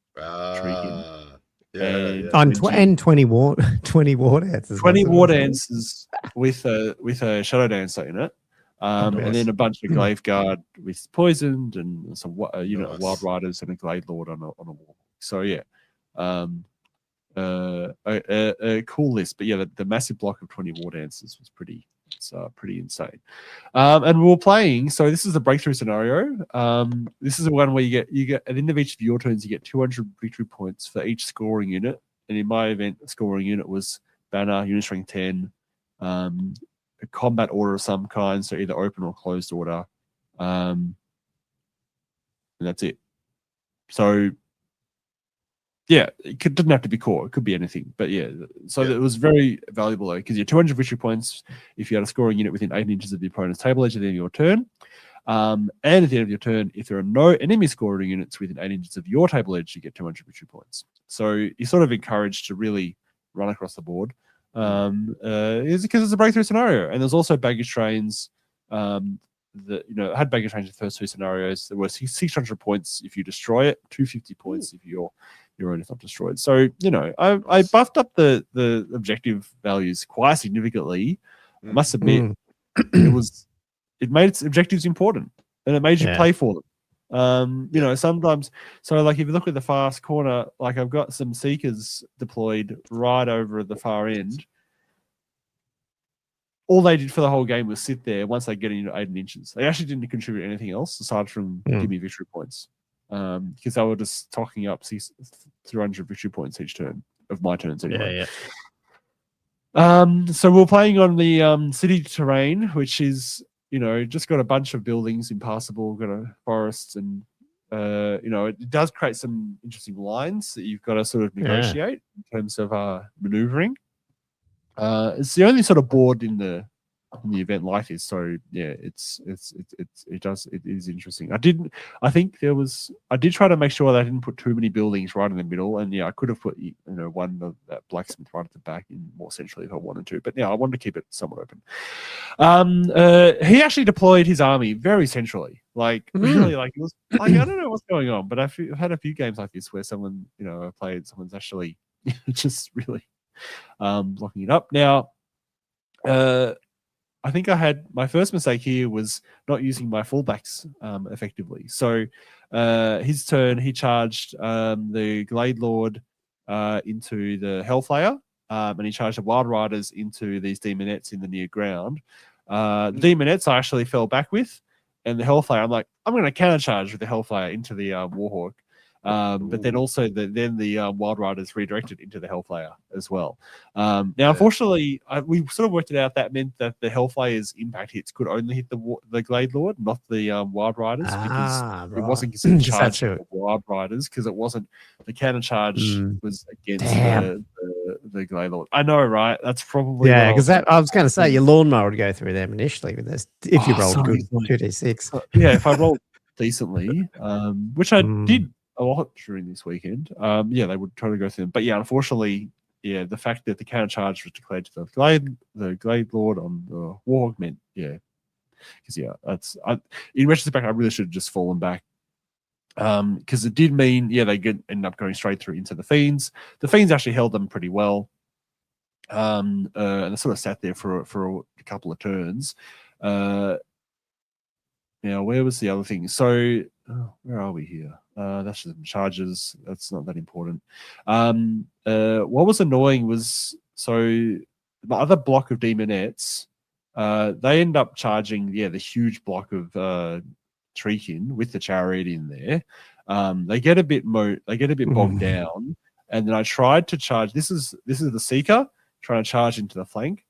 And 20 war dances. 20 war dances with a shadow dancer in it. And then a bunch of glaive guard with poisoned and some wild riders and a glade lord on a wall. So a cool list. But the massive block of 20 war dances was pretty insane. And we were playing. So this is the breakthrough scenario. This is the one where you get at the end of each of your turns you get 200 victory points for each scoring unit. And in my event, the scoring unit was banner, unit strength 10. A combat order of some kind, so either open or closed order, and that's it. So, it didn't have to be core; it could be anything. But so it was very valuable because you 200 victory points if you had a scoring unit within 8 inches of the opponent's table edge at the end of your turn, and at the end of your turn, if there are no enemy scoring units within 8 inches of your table edge, you get 200 victory points. So you're sort of encouraged to really run across the board. Is because it's a breakthrough scenario, and there's also baggage trains that had baggage trains in the first 2 scenarios. There were 600 points if you destroy it, 250 points if your own is not destroyed. So I buffed up the objective values quite significantly. I must admit it made its objectives important, and it made you play for them. Sometimes, so like if you look at the fast corner, like I've got some seekers deployed right over at the far end. All they did for the whole game was sit there once they get into 8 inches. They actually didn't contribute anything else aside from give me victory points. Because they were just talking up 300 victory points each turn of my turns anyway. So we're playing on the city terrain, which is just got a bunch of buildings, impassable, got a forest, and it does create some interesting lines that you've got to sort of negotiate in terms of maneuvering. It's the only sort of board in the on the event like this. So yeah, it is interesting. I did try to make sure that I didn't put too many buildings right in the middle, and yeah, I could have put one of that blacksmith right at the back in more centrally if I wanted to, but yeah, I wanted to keep it somewhat open. He actually deployed his army very centrally, like really, like it was like I don't know what's going on, but I've had a few games like this where someone someone's actually just really blocking it up. Now, I think I had my first mistake here was not using my fullbacks effectively. So his turn, he charged the Glade Lord into the Hellflayer, and he charged the Wild Riders into these Demonettes in the near ground. The Demonettes I actually fell back with, and the Hellflayer, I'm like, I'm going to countercharge with the Hellflayer into the Warhawk. But then also the Wild Riders redirected into the Hellflayer as well. Now, unfortunately, we sort of worked it out. That meant that the Hellflayer's impact hits could only hit the Glade Lord, not the Wild Riders, because it wasn't considered charge for the Wild Riders, because it wasn't the counter charge was against the Glade Lord. I know, right? That's probably because I was going to say your lawnmower would go through them initially with this if you rolled good 2d6. Yeah, if I rolled decently, which I did a lot during this weekend. They would try to go through them. But yeah, unfortunately, the fact that the counter charge was declared to the Glade Lord on the Warhawk meant, because in retrospect, I really should have just fallen back. Because it did mean, they end up going straight through into the Fiends. The Fiends actually held them pretty well. And they sort of sat there for a couple of turns. Now, where was the other thing? So, where are we here? That's just charges. That's not that important. What was annoying was, so the other block of Demonettes, they end up charging, the huge block of Treekin with the Chariot in there. They get a bit bogged down, and then I tried to charge. This is the Seeker trying to charge into the flank.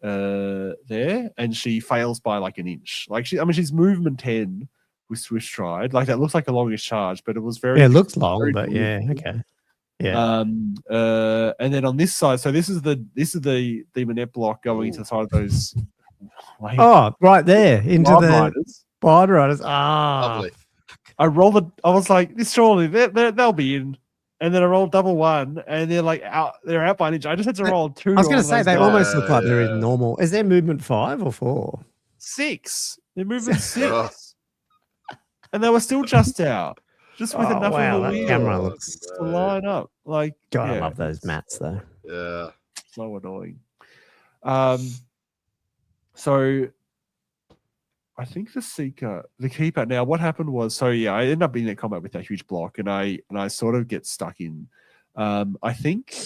There, and she fails by like an inch. Like she's movement 10 with Swift Stride. Like that looks like a longish charge, but it was very it looks long, but okay. And then on this side, so this is the Demonette block going into the side of those. Right there into Wild the Riders. Wild Riders. Lovely. I was like, this surely they'll be in. And then I rolled double one, and they're like out. They're out by an inch. I just had to roll two. I was going to say they almost look like they're in normal. Is their movement 5 or 4? 6. Their movement 6, and they were still just out, just with enough of the wheel camera looks to line up. Like, God, I love those mats though. Yeah, so annoying. So I think the keeper. Now, what happened was, I ended up being in combat with that huge block, and I sort of get stuck in. I think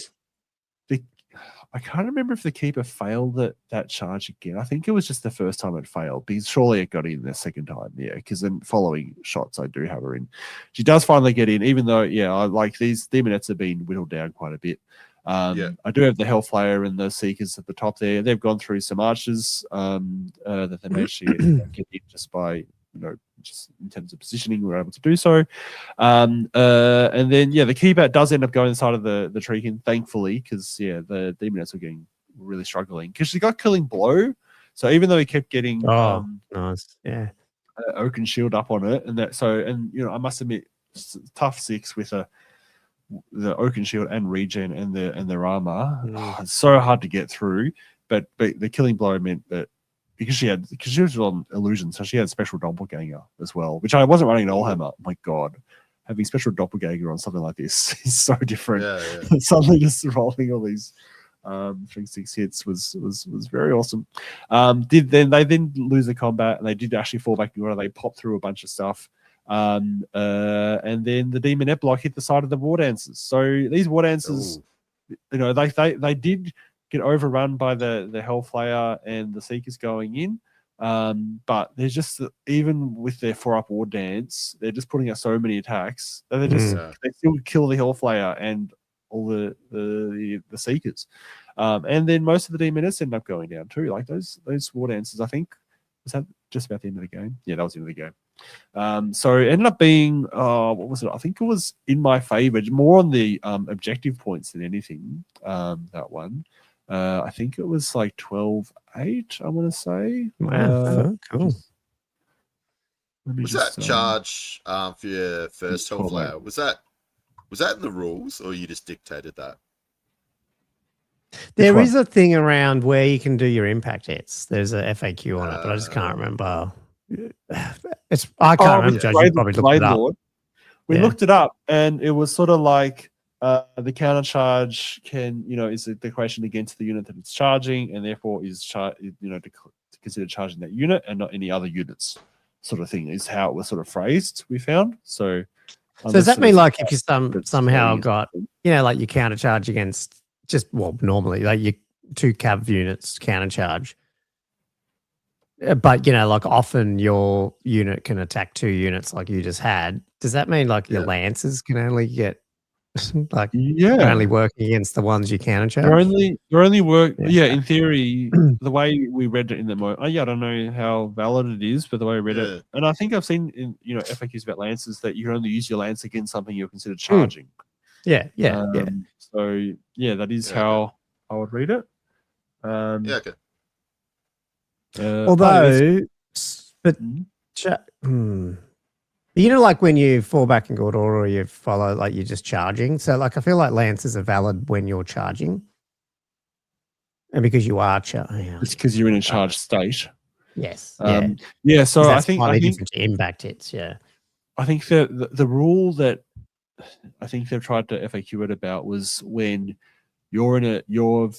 I can't remember if the keeper failed that charge again. I think it was just the first time it failed, because surely it got in the second time. Yeah, because then following shots, I do have her in. She does finally get in, even though I like these Demonettes have been whittled down quite a bit. I do have the Hellflayer and the Seekers at the top there. They've gone through some archers that they managed to get in just by, just in terms of positioning, we're able to do so. And then, the Keeper does end up going inside of the Treekin, thankfully, because, the Demonettes were really struggling. Because she got Killing Blow. So even though he kept getting nice, Oaken Shield up on it, I must admit, tough 6 with the Oaken Shield and regen and their armor. It's so hard to get through, but the Killing Blow meant that because she was on illusion, so she had special doppelganger as well, which I wasn't running an Allhammer. Oh my god, having special doppelganger on something like this is so different. Suddenly just rolling all these 3-6 hits was very awesome. They then lose the combat, and they did actually fall back in order. They popped through a bunch of stuff. And then the Demonette block hit the side of the War Dancers. So these War Dancers, they did get overrun by the Hellflayer and the Seekers going in. But they're just, even with their 4-up War Dance, they're just putting out so many attacks that they still kill the Hellflayer and all the Seekers. And then most of the Demonettes end up going down too. Like those War Dancers, I think, was that just about the end of the game? Yeah, that was the end of the game. So it ended up being, what was it? I think it was in my favor, more on the objective points than anything, that one. I think it was like 12.8, I want to say. Wow, cool. Was that charge for your first 12 layer? Was that in the rules, or you just dictated that? There is a thing around where you can do your impact hits. There's a FAQ on it, but I just can't remember. I can't remember. Judge, you probably looked it up. We looked it up, and it was sort of like the counter charge can, is a declaration against the unit that it's charging, and therefore is considered charging that unit and not any other units. Sort of thing is how it was sort of phrased. We found so. Does that mean like if you somehow got like you counter charge against normally like your 2 cav units counter charge, but like often your unit can attack 2 units like you just had. Does that mean like your lancers can only get like only working against the ones you counter charge? They're only work. Yeah, in theory, the way we read it in the I don't know how valid it is, but the way I read it, and I think I've seen in FAQs about lancers that you can only use your lance against something you're considered charging. Yeah. So that is how I would read it. Okay. Although, like when you fall back in good order or you follow, like you're just charging. So, like, I feel like lancers are valid when you're charging, and because you are charging, it's because you're in a charged state. Yes. So I think different impact hits. Yeah. I think the rule that I think they've tried to FAQ it about was when you've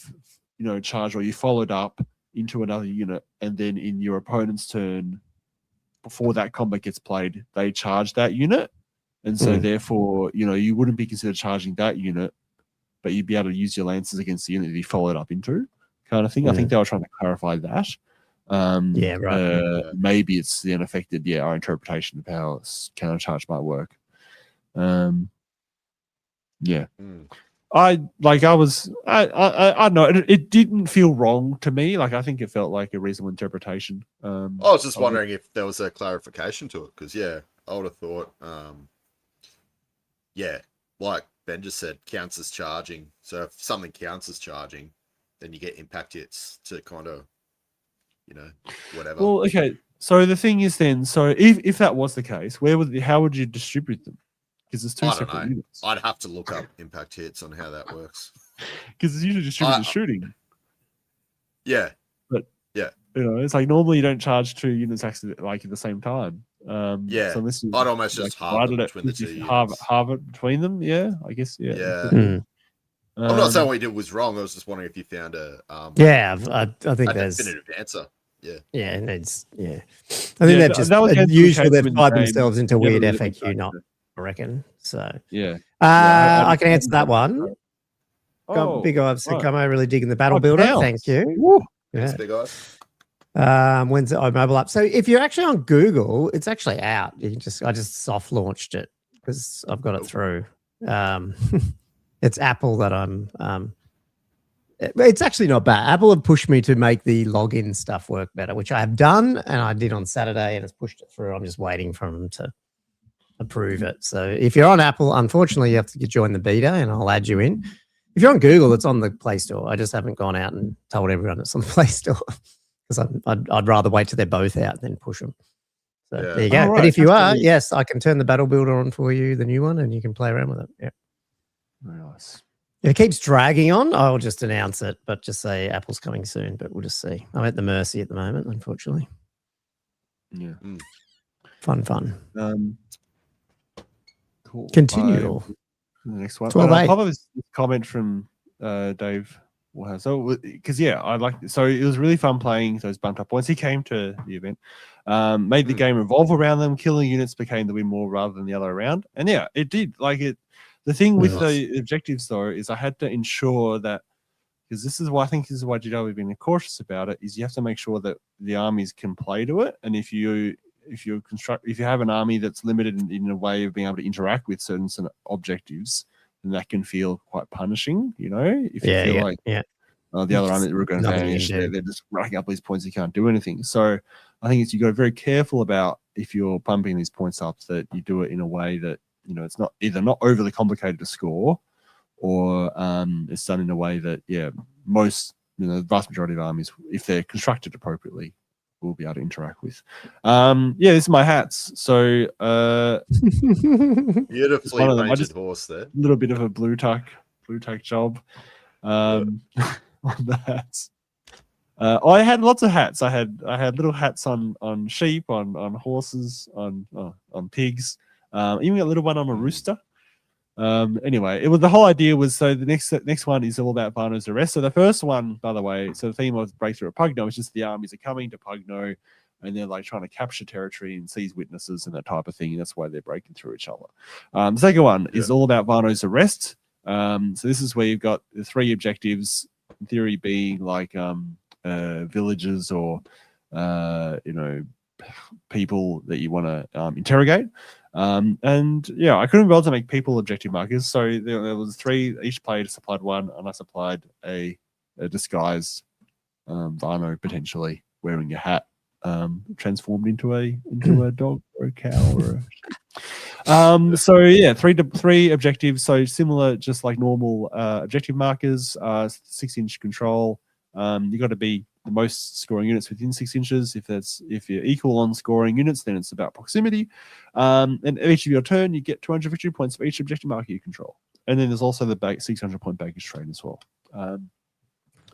charged or you followed up into another unit, and then in your opponent's turn, before that combat gets played, they charge that unit, and so therefore you wouldn't be considered charging that unit, but you'd be able to use your lances against the unit that you followed up into, kind of thing. I think they were trying to clarify that. Maybe it's then affected our interpretation of how counter charge might work. I don't know. It didn't feel wrong to me. Like, I think it felt like a reasonable interpretation. I was just wondering if there was a clarification to it, because I would have thought, like Ben just said, counts as charging. So if something counts as charging, then you get impact hits to kind of, whatever. Well, okay. So the thing is, then, so if that was the case, how would you distribute them? Because it's 2 separate units. I'd have to look up impact hits on how that works. Because it's usually distributed shooting. Yeah. But it's like normally you don't charge 2 units actually like at the same time. So unless I'd almost just halve it between the 2 units. Halve it between them. Yeah, I guess. Yeah. Yeah. I'm not saying what you did was wrong. I was just wondering if you found a I think there's definitive answer. Yeah. Yeah, it needs. Yeah. I think they've just usually they've tied themselves into weird FAQ knot, I reckon. So I can answer that one. Big Ives said, "Come really digging the battle builder." Thank you. Thanks, Big Ives. When's it mobile up? So if you're actually on Google, it's actually out. I just soft launched it because I've got it through. It's Apple that I'm. It's actually not bad. Apple have pushed me to make the login stuff work better, which I have done, and I did on Saturday, and it's pushed it through. I'm just waiting for them to approve it. So if you're on Apple, unfortunately, you have to join the beta, and I'll add you in. If you're on Google, it's on the Play Store. I just haven't gone out and told everyone it's on the Play Store because I'd rather wait till they're both out than push them. So there you go. Right. But if you are, yes, I can turn the battle builder on for you, the new one, and you can play around with it. Yeah. Very nice. If it keeps dragging on, I'll just announce it, but just say Apple's coming soon, but we'll just see. I'm at the mercy at the moment, unfortunately. Yeah. Fun. Cool. Continue. The next one. 12-8. I'll pop up this comment from Dave. Wow. So, because I like. So it was really fun playing those bumped up points. He came to the event, made the game revolve around them. Killing units became the win more rather than the other around, and it did. Like it. The thing with the objectives, though, is I had to ensure that, because this is why GW have been cautious about it, is you have to make sure that the armies can play to it, and if you have an army that's limited in a way of being able to interact with certain objectives, then that can feel quite punishing. If you feel like the other army that we're going to vanish, they're just racking up these points, you can't do anything. So I think you got to be very careful about if you're pumping these points up that you do it in a way that it's not overly complicated to score, or it's done in a way that most the vast majority of armies, if they're constructed appropriately, we'll be able to interact with. This is my hats. So Beautifully one of them. painted horse there. a little bit of a blue tack job on the hats. I had lots of hats. I had little hats on sheep, on horses, on pigs. Even got a little one on a rooster. Anyway, the whole idea was, so the next one is all about Varno's arrest. So the first one, by the way, so the theme of Breakthrough at Pugno is just the armies are coming to Pugno and they're like trying to capture territory and seize witnesses and that type of thing. And that's why they're breaking through each other. The second one is all about Varno's arrest. So this is where you've got the 3 objectives, in theory being like villages or people that you want to interrogate. I couldn't be able to make people objective markers, so there was 3. Each player supplied 1, and I supplied a disguised Varno, potentially wearing a hat, transformed into a dog or a cow or a... 3 objectives, so similar, just like normal objective markers. 6-inch control. You got to be the most scoring units within 6 inches. If you're equal on scoring units, then it's about proximity. And each of your turn, you get 200 victory points for each objective marker you control. And then there's also the 600-point baggage train as well.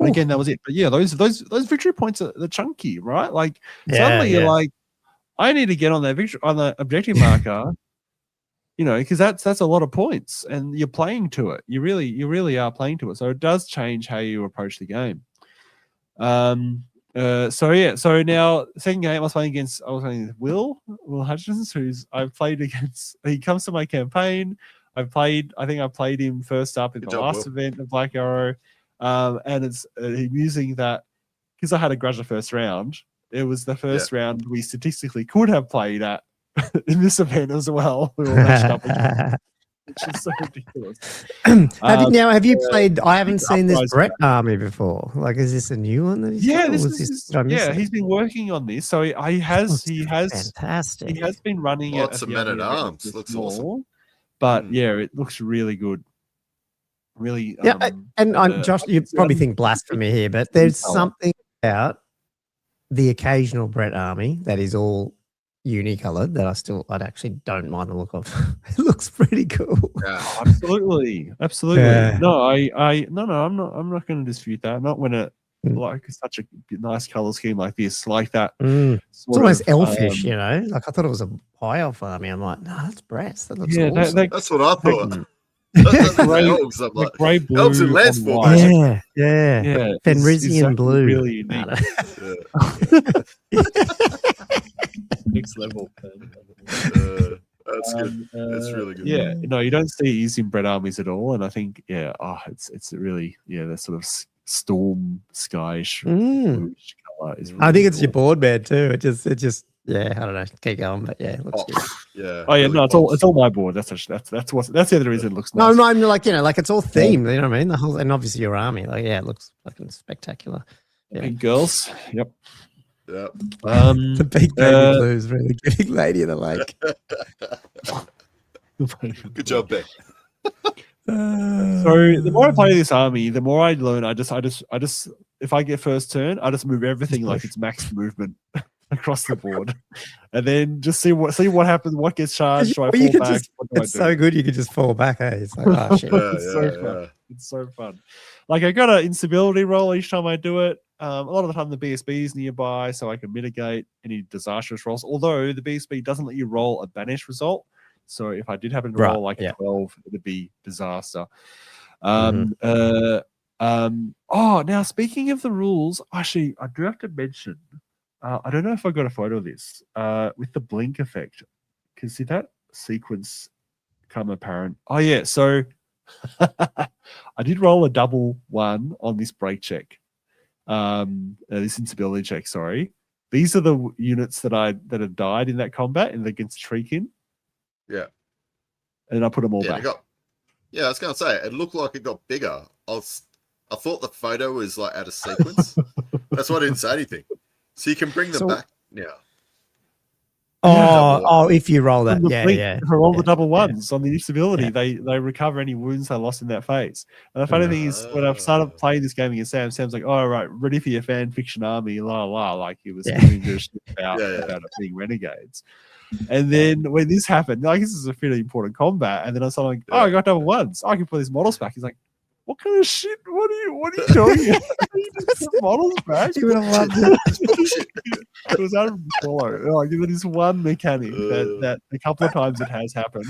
Again, that was it. But yeah, those victory points are chunky, right? Like suddenly you're like, I need to get on that objective marker. Because that's a lot of points, and you're playing to it. You really are playing to it. So it does change how you approach the game. So now second game I was playing with Will Hutchins, I've played against. He comes to my campaign. I think I played him first up in the last event of Black Arrow, and it's him using that because I had a grudge the first round. It was the first round we statistically could have played at in this event as well. We were matched up again. Which is so ridiculous. Have you played? I haven't seen this Brett army before. Like, is this a new one? That he's been working on this. So he has fantastic. He has been running it. Lots of men at arms. Looks awesome. But it looks really good. Really, Josh, you probably think blasphemy here, but there's something about the occasional Brett army that is all unicolored that I actually don't mind the look of. It looks pretty cool. Yeah. Absolutely. Yeah. No, I'm not going to dispute that. Not when it like such a nice color scheme like this, like that. It's almost elfish, Like I thought it was a high elf army. I'm like, no, that's Brett's. That looks awesome. That's what I thought. That's elves. I'm like, gray blue, elves and lance formation. Yeah. Fenrisian blue. Really unique. Next level. That's good. That's really good. Yeah, no, you don't see these in Brett armies at all, and I think it's really that sort of storm skyish bluish color is. Really I think it's cool. your board bed too. It just I don't know. Keep going, but it looks good. Yeah. Oh yeah, really it's all my board. That's the other reason it looks nice. No, I'm like like it's all themed. You know what I mean? The whole, and obviously your army. Like it looks fucking spectacular. Yeah. Big girls. Yep. Yep. The big baby blue is really giving Lady of the Lake. Good job, Beck. So the more I play this army, the more I learn. I just if I get first turn, I just move everything like it's max movement across the board, and then just see what happens. What gets charged? Do I fall back? It's so good you could just fall back. Hey, it's like shit. It's so fun. It's so fun. Like I got an instability roll each time I do it. A lot of the time the BSB is nearby, so I can mitigate any disastrous rolls. Although the BSB doesn't let you roll a banish result, so if I did happen to roll a 12, it'd be disaster. Now speaking of the rules, actually, I do have to mention. I don't know if I got a photo of this with the blink effect. Can see that sequence come apparent. Oh yeah, so I did roll a double 1 on this break check. This instability check, sorry. These are the units that have died in that combat and against Treekin. Yeah. And I put them all back. I was gonna say it looked like it got bigger. I thought the photo was like out of sequence. That's why I didn't say anything. So you can bring them back now. If you roll that, for all the double ones on the disability, they recover any wounds they lost in that phase. And the funny thing is, when I've started playing this game against Sam's like, "Oh right, ready for your fan fiction army, la la," like he was giving a shit about it being renegades. And then when this happened, like this is a fairly important combat, and then I was like, "Oh, I got double ones. I can put these models back." He's like, "What kind of shit? What are you doing? You just put models back?" You would have loved it. It was out of control. Like there is one mechanic that a couple of times it has happened.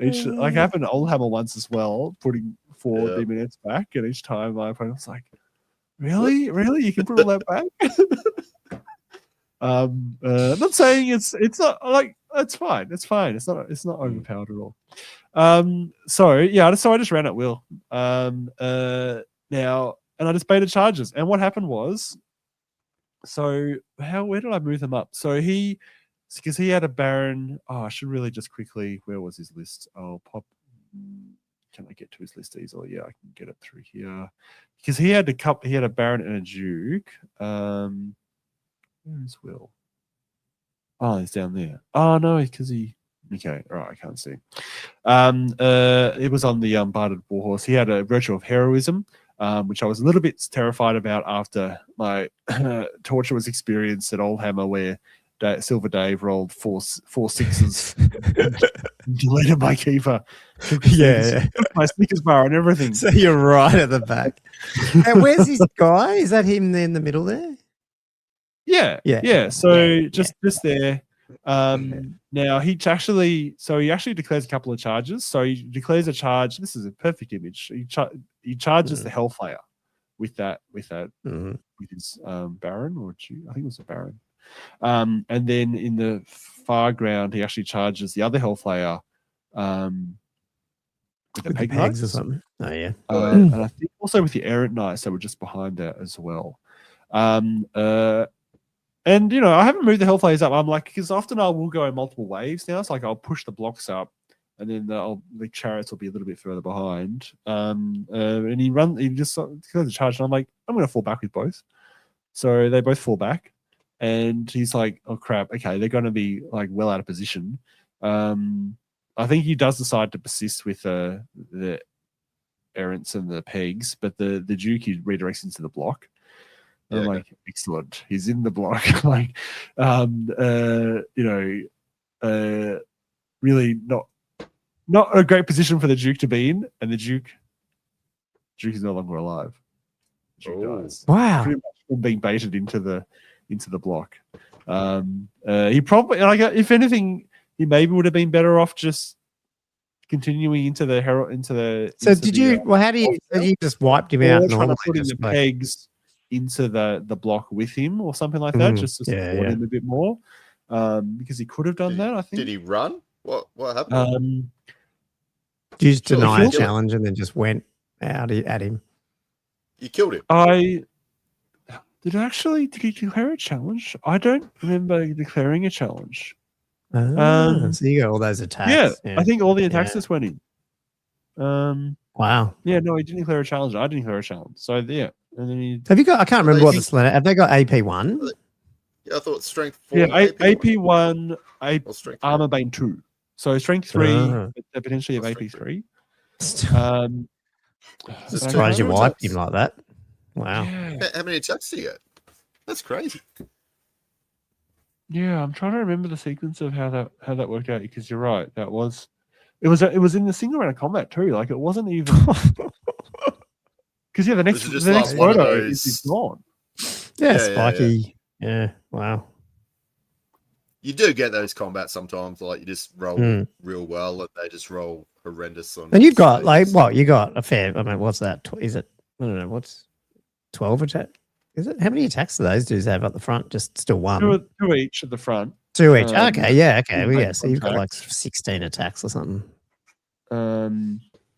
Each like happened to Oldhammer once as well, putting 4 demonettes back, and each time my opponent was like, "Really, you can put all that back?" Not saying it's not like it's fine. It's fine. It's not overpowered at all. So I just ran at will. Now, and I just baited charges. And what happened was, where did I move them up? So because he had a Baron. Oh, I should really just quickly. Where was his list? I'll pop. Can I get to his list easily? Yeah, I can get it through here. Because he had a Baron and a Duke. Where is Will? Oh, he's down there. Oh no, because he. Okay, all right, I can't see. It was on the Barded Warhorse. He had a Virtue of Heroism, which I was a little bit terrified about after my torture was experienced at Oldhammer, where Silver Dave rolled four sixes, deleted my keeper, took my Snickers bar and everything. So you're right at the back. And where's this guy? Is that him in the middle there? Yeah. So just there. Now he actually declares a couple of charges. So he declares a charge. This is a perfect image. He charges the Hellfire with his Baron or Duke. I think it was a Baron. And then in the far ground, he actually charges the other Hellfire with the pegs or something. Oh yeah. And I think also with the Errant Knights that were just behind that as well. And I haven't moved the Hellfires up. I'm like, because often I will go in multiple waves now. It's like I'll push the blocks up, and then the chariots will be a little bit further behind. And he just goes to charge, and I'm like, I'm going to fall back with both. So they both fall back, and he's like, oh crap, okay, they're going to be like well out of position. I think he does decide to persist with the errants and the pegs, but the Duke he redirects into the block. I'm like, excellent. He's in the block. Like, really not a great position for the Duke to be in, and the Duke is no longer alive. The Duke dies. Wow. Pretty much from being baited into the block. He probably, if anything, he maybe would have been better off just continuing into the herald. So did you? Well, how do you just wiped him out? Trying to put in the pegs into the block with him or something like that, just to support him a bit more, because he could have done that. I think. Did he run? What happened? You just deny a challenge and then just went out at him. You killed him. Did he declare a challenge? I don't remember declaring a challenge. So you got all those attacks. Yeah, I think all the attacks just went in. Wow. Yeah, no, he didn't declare a challenge. I didn't declare a challenge. So yeah. And then have you got? I can't remember what the Slender. Have they got AP1? Yeah, I thought strength 4. Yeah, AP1, Armor Bane 2. So strength 3, they potentially have AP3. Surprised you wiped him like that. Wow. Yeah. How many attacks do you get? That's crazy. Yeah, I'm trying to remember the sequence of how that worked out, because you're right. It was in the single round of combat too. Like it wasn't even. Because the next photo is gone. Yeah, spiky. Yeah, wow. You do get those combats sometimes, like you just roll real well, and they just roll horrendous on. And you've got you got a fair. I mean, what's that? Is it? I don't know. What's 12 attack? Is it? How many attacks do those dudes have at the front? Just still one. Two each at the front. 2 each. Okay, yeah, okay. Well, yeah. So you've got like 16 attacks or something.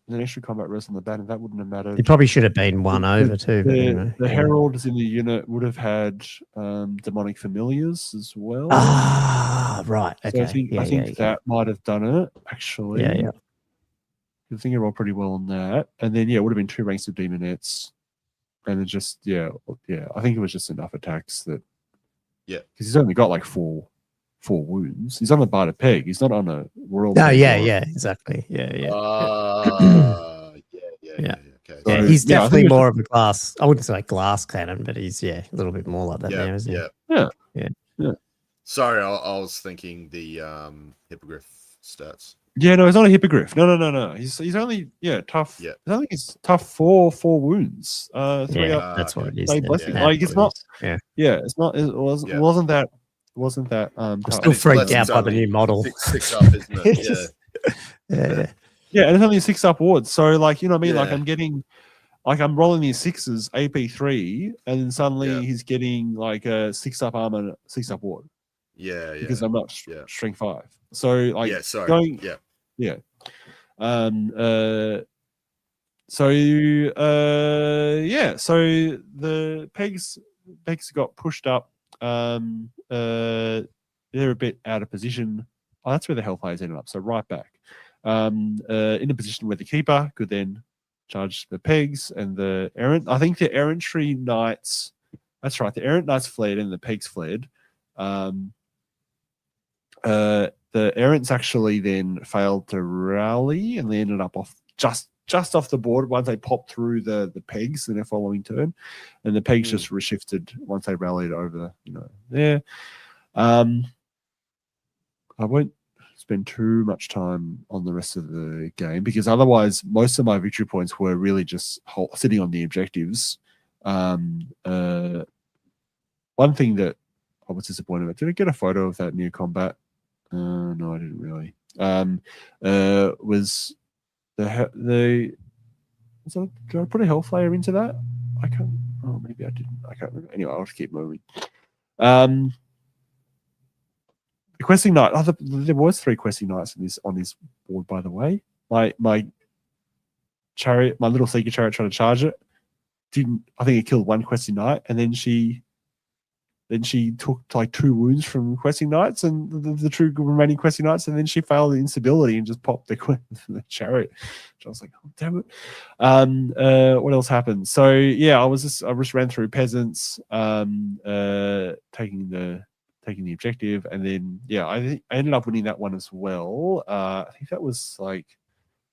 The extra combat rest on the bat, and that wouldn't have mattered. You probably should have been one over too. The heralds in the unit would have had demonic familiars as well. Ah, right. Okay. So I think that might have done it actually. Yeah. I think it rolled pretty well on that, and then it would have been 2 ranks of demonettes, and then just I think it was just enough attacks that. Yeah, because he's only got like 4 4 wounds. He's on a bite of peg. He's not on a royal. Oh, peg yeah, or- yeah, exactly. Yeah. Okay. Yeah, So, he's yeah, I definitely think more of a glass. I wouldn't say glass cannon, but he's a little bit more like that now, isn't he? Yeah. Sorry, I was thinking the hippogriff stats. Yeah, no, he's not a hippogriff. No. He's only tough. Yeah. I think he's tough 4 wounds. 3 Yeah, up. that's what it is. Say then. blessing. Yeah, Like, that's it's what not- it is. Yeah, it's not. It wasn't that. Wasn't that? I'm tough. still it's freaked less out by the only new model. Six up, isn't it? Yeah. Yeah, and it's only 6 up wards. So, like, you know what I mean? Like, Yeah. I'm getting, like, I'm rolling these 6s, AP3, and then suddenly he's getting like a 6 up armor, 6 up ward Yeah. because I'm not Yeah. strength 5. So, like, Sorry. going, Yeah. So the pegs got pushed up. They're a bit out of position. Oh, that's where the Hellfires ended up. So right back. In a position where the keeper could then charge the pegs and the errant. I think the errantry knights. That's right. The errant knights fled and the pegs fled. The errants actually then failed to rally and they ended up off just off the board once they popped through the pegs in their following turn, and the pegs just reshifted once they rallied over there. I won't spend too much time on the rest of the game because otherwise most of my victory points were really just sitting on the objectives. One thing that I was disappointed about, did I get a photo of that near combat? No, I didn't really. Was did I put a Hellfire into that? I can't. Oh, maybe I didn't. I can't remember. Anyway, I'll just keep moving. The questing knight. There was 3 questing knights on this board, by the way. My chariot, my little seeker chariot, tried to charge it. Didn't. I think it killed 1 questing knight, and then she took like 2 wounds from questing knights and the 2 remaining questing knights, and then she failed the instability and just popped the chariot. So I was like, oh, damn it. What else happened? So yeah, I just ran through peasants, taking the objective, and then I ended up winning that one as well. I think that was like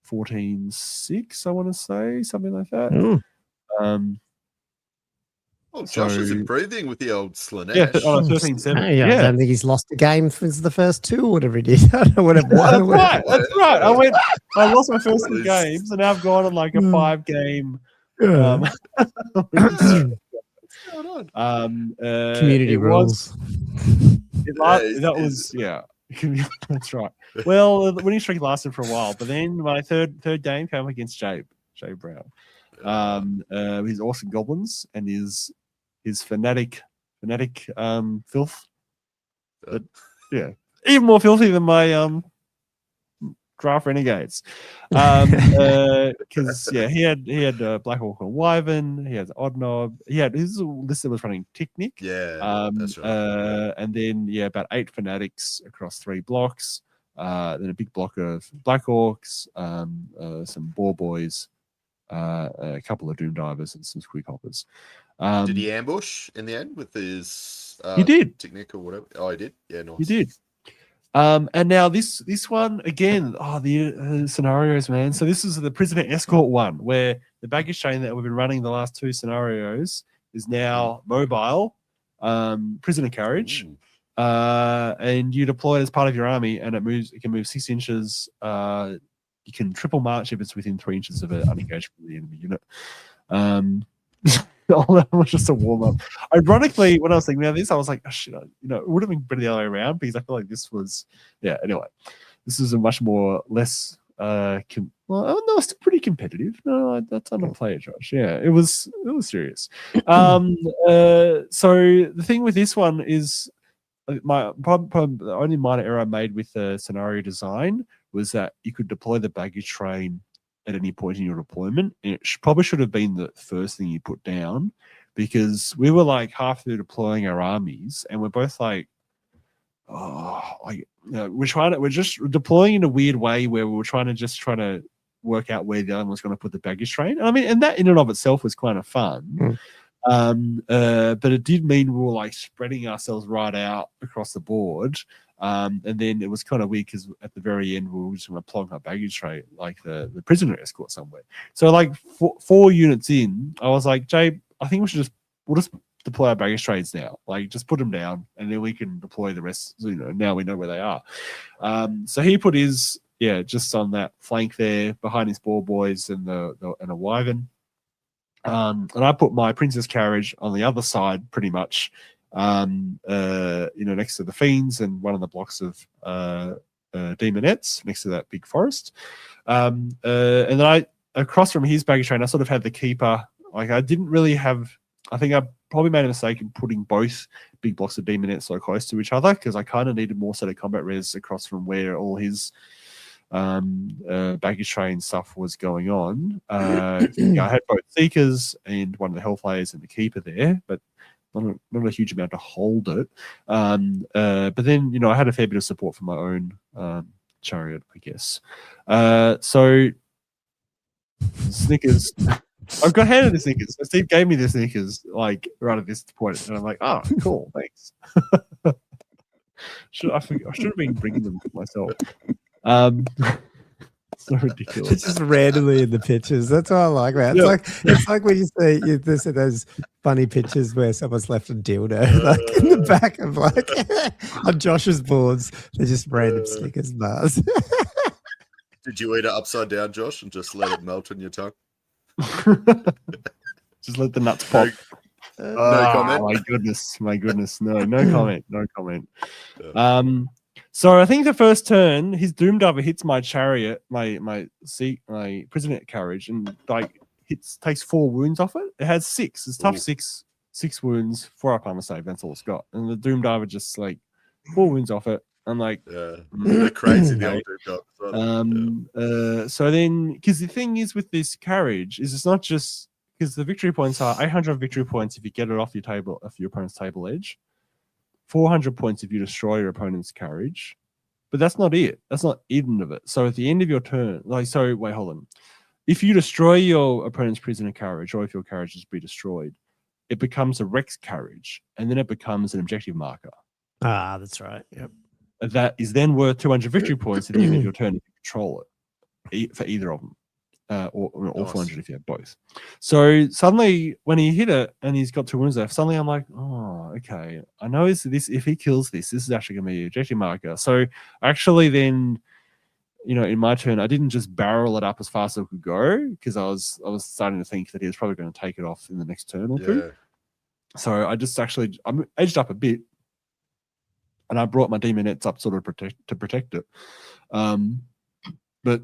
14-6, I want to say, something like that. Well, Josh is improving with the old Slanesh. Yeah, 13-7. I don't think he's lost a game since the first 2 or whatever he did. I don't know whatever. That's right. I lost my first 2 games, and now I've gone on like a 5-game. Community rules. That's right. Well, the winning streak lasted for a while, but then my third game came against Jay Brown. His awesome goblins and his fanatic filth. Even more filthy than my draft renegades. Because he had Black Orc and Wyvern, he has Oddnob, he had his list that was running Ticknick. That's right. And then about 8 fanatics across 3 blocks. Then a big block of Black Orcs, some Boar Boys, a couple of Doom Divers, and some Squig Hoppers. Did he ambush in the end with his he did technique or whatever? Oh, he did. Yeah, nice. He did. And now this one again. The scenarios, man. So this is the prisoner escort one, where the baggage train that we've been running the last 2 scenarios is now mobile, prisoner carriage, and you deploy it as part of your army, and it can move 6 inches. You can triple march if it's within 3 inches of an unengaged from the enemy unit. All that was just a warm up. Ironically, when I was thinking about this, I was like, oh, shit, it would have been better the other way around because I feel like this was, anyway, this is a much less, it's still pretty competitive. No, that's underplayed, Josh. Yeah, it was serious. So the thing with this one is my problem, the only minor error I made with the scenario design was that you could deploy the baggage train at any point in your deployment. And it probably should have been the first thing you put down, because we were like half through deploying our armies and we're both like, we're just deploying in a weird way where we were trying to work out where the other one was going to put the baggage train. I mean, and that in and of itself was kind of fun. But it did mean we were like spreading ourselves right out across the board. And then it was kind of weird because at the very end we were just going to plonk our baggage tray like the prisoner escort somewhere. So like 4 units in, I was like, Jay, I think we'll just deploy our baggage trays now. Like just put them down, and then we can deploy the rest. You know, now we know where they are. So he put his just on that flank there behind his ball boys and a wyvern. And I put my princess carriage on the other side, pretty much. Next to the fiends and one of the blocks of demonettes next to that big forest. And then across from his baggage train, I sort of had the keeper. Like I didn't really have. I think I probably made a mistake in putting both big blocks of demonettes so close to each other because I kind of needed more set of combat res across from where all his baggage train stuff was going on. I had both seekers and one of the hellflayers and the keeper there, but not a huge amount to hold it. But then, I had a fair bit of support from my own chariot, I guess. So Snickers, I've got handed the Snickers. So Steve gave me the Snickers, like right at this point, and I'm like, oh, cool, thanks. I should have been bringing them myself. So ridiculous. It's just randomly in the pictures. That's what I like, man. It's like when you see those funny pictures where someone's left a dildo like in the back of like on Josh's boards. They're just random Snickers bars. Did you eat it upside down, Josh, and just let it melt in your tongue? Just let the nuts pop. No comment. My goodness. No comment. So I think the first turn, his Doomdiver hits my chariot, my prisoner carriage, and like takes 4 wounds off it. It has 6. It's tough. 6 wounds, 4 up armor save. That's all it's got. And the Doomdiver just like 4 wounds off it. I'm like, they're crazy. The old Doomdiver. So then, because the thing is with this carriage is it's not just because the victory points are 800 victory points if you get it off your opponent's table edge. 400 points if you destroy your opponent's carriage, but that's not it. That's not even of it. So at the end of your turn, wait, hold on. If you destroy your opponent's prisoner carriage, or if your carriage is be destroyed, it becomes a Rex carriage, and then it becomes an objective marker. Ah, that's right. Yep. That is then worth 200 victory points at the end of your turn if you control it for either of them. Or 400 if you have both. So suddenly, when he hit it and he's got 2 wounds left, suddenly I'm like, oh, okay. I know this. If he kills this is actually going to be an objective marker. So actually, then, in my turn, I didn't just barrel it up as fast as I could go because I was starting to think that he was probably going to take it off in the next turn or two. So I just I'm edged up a bit, and I brought my demonettes up sort of to protect it. But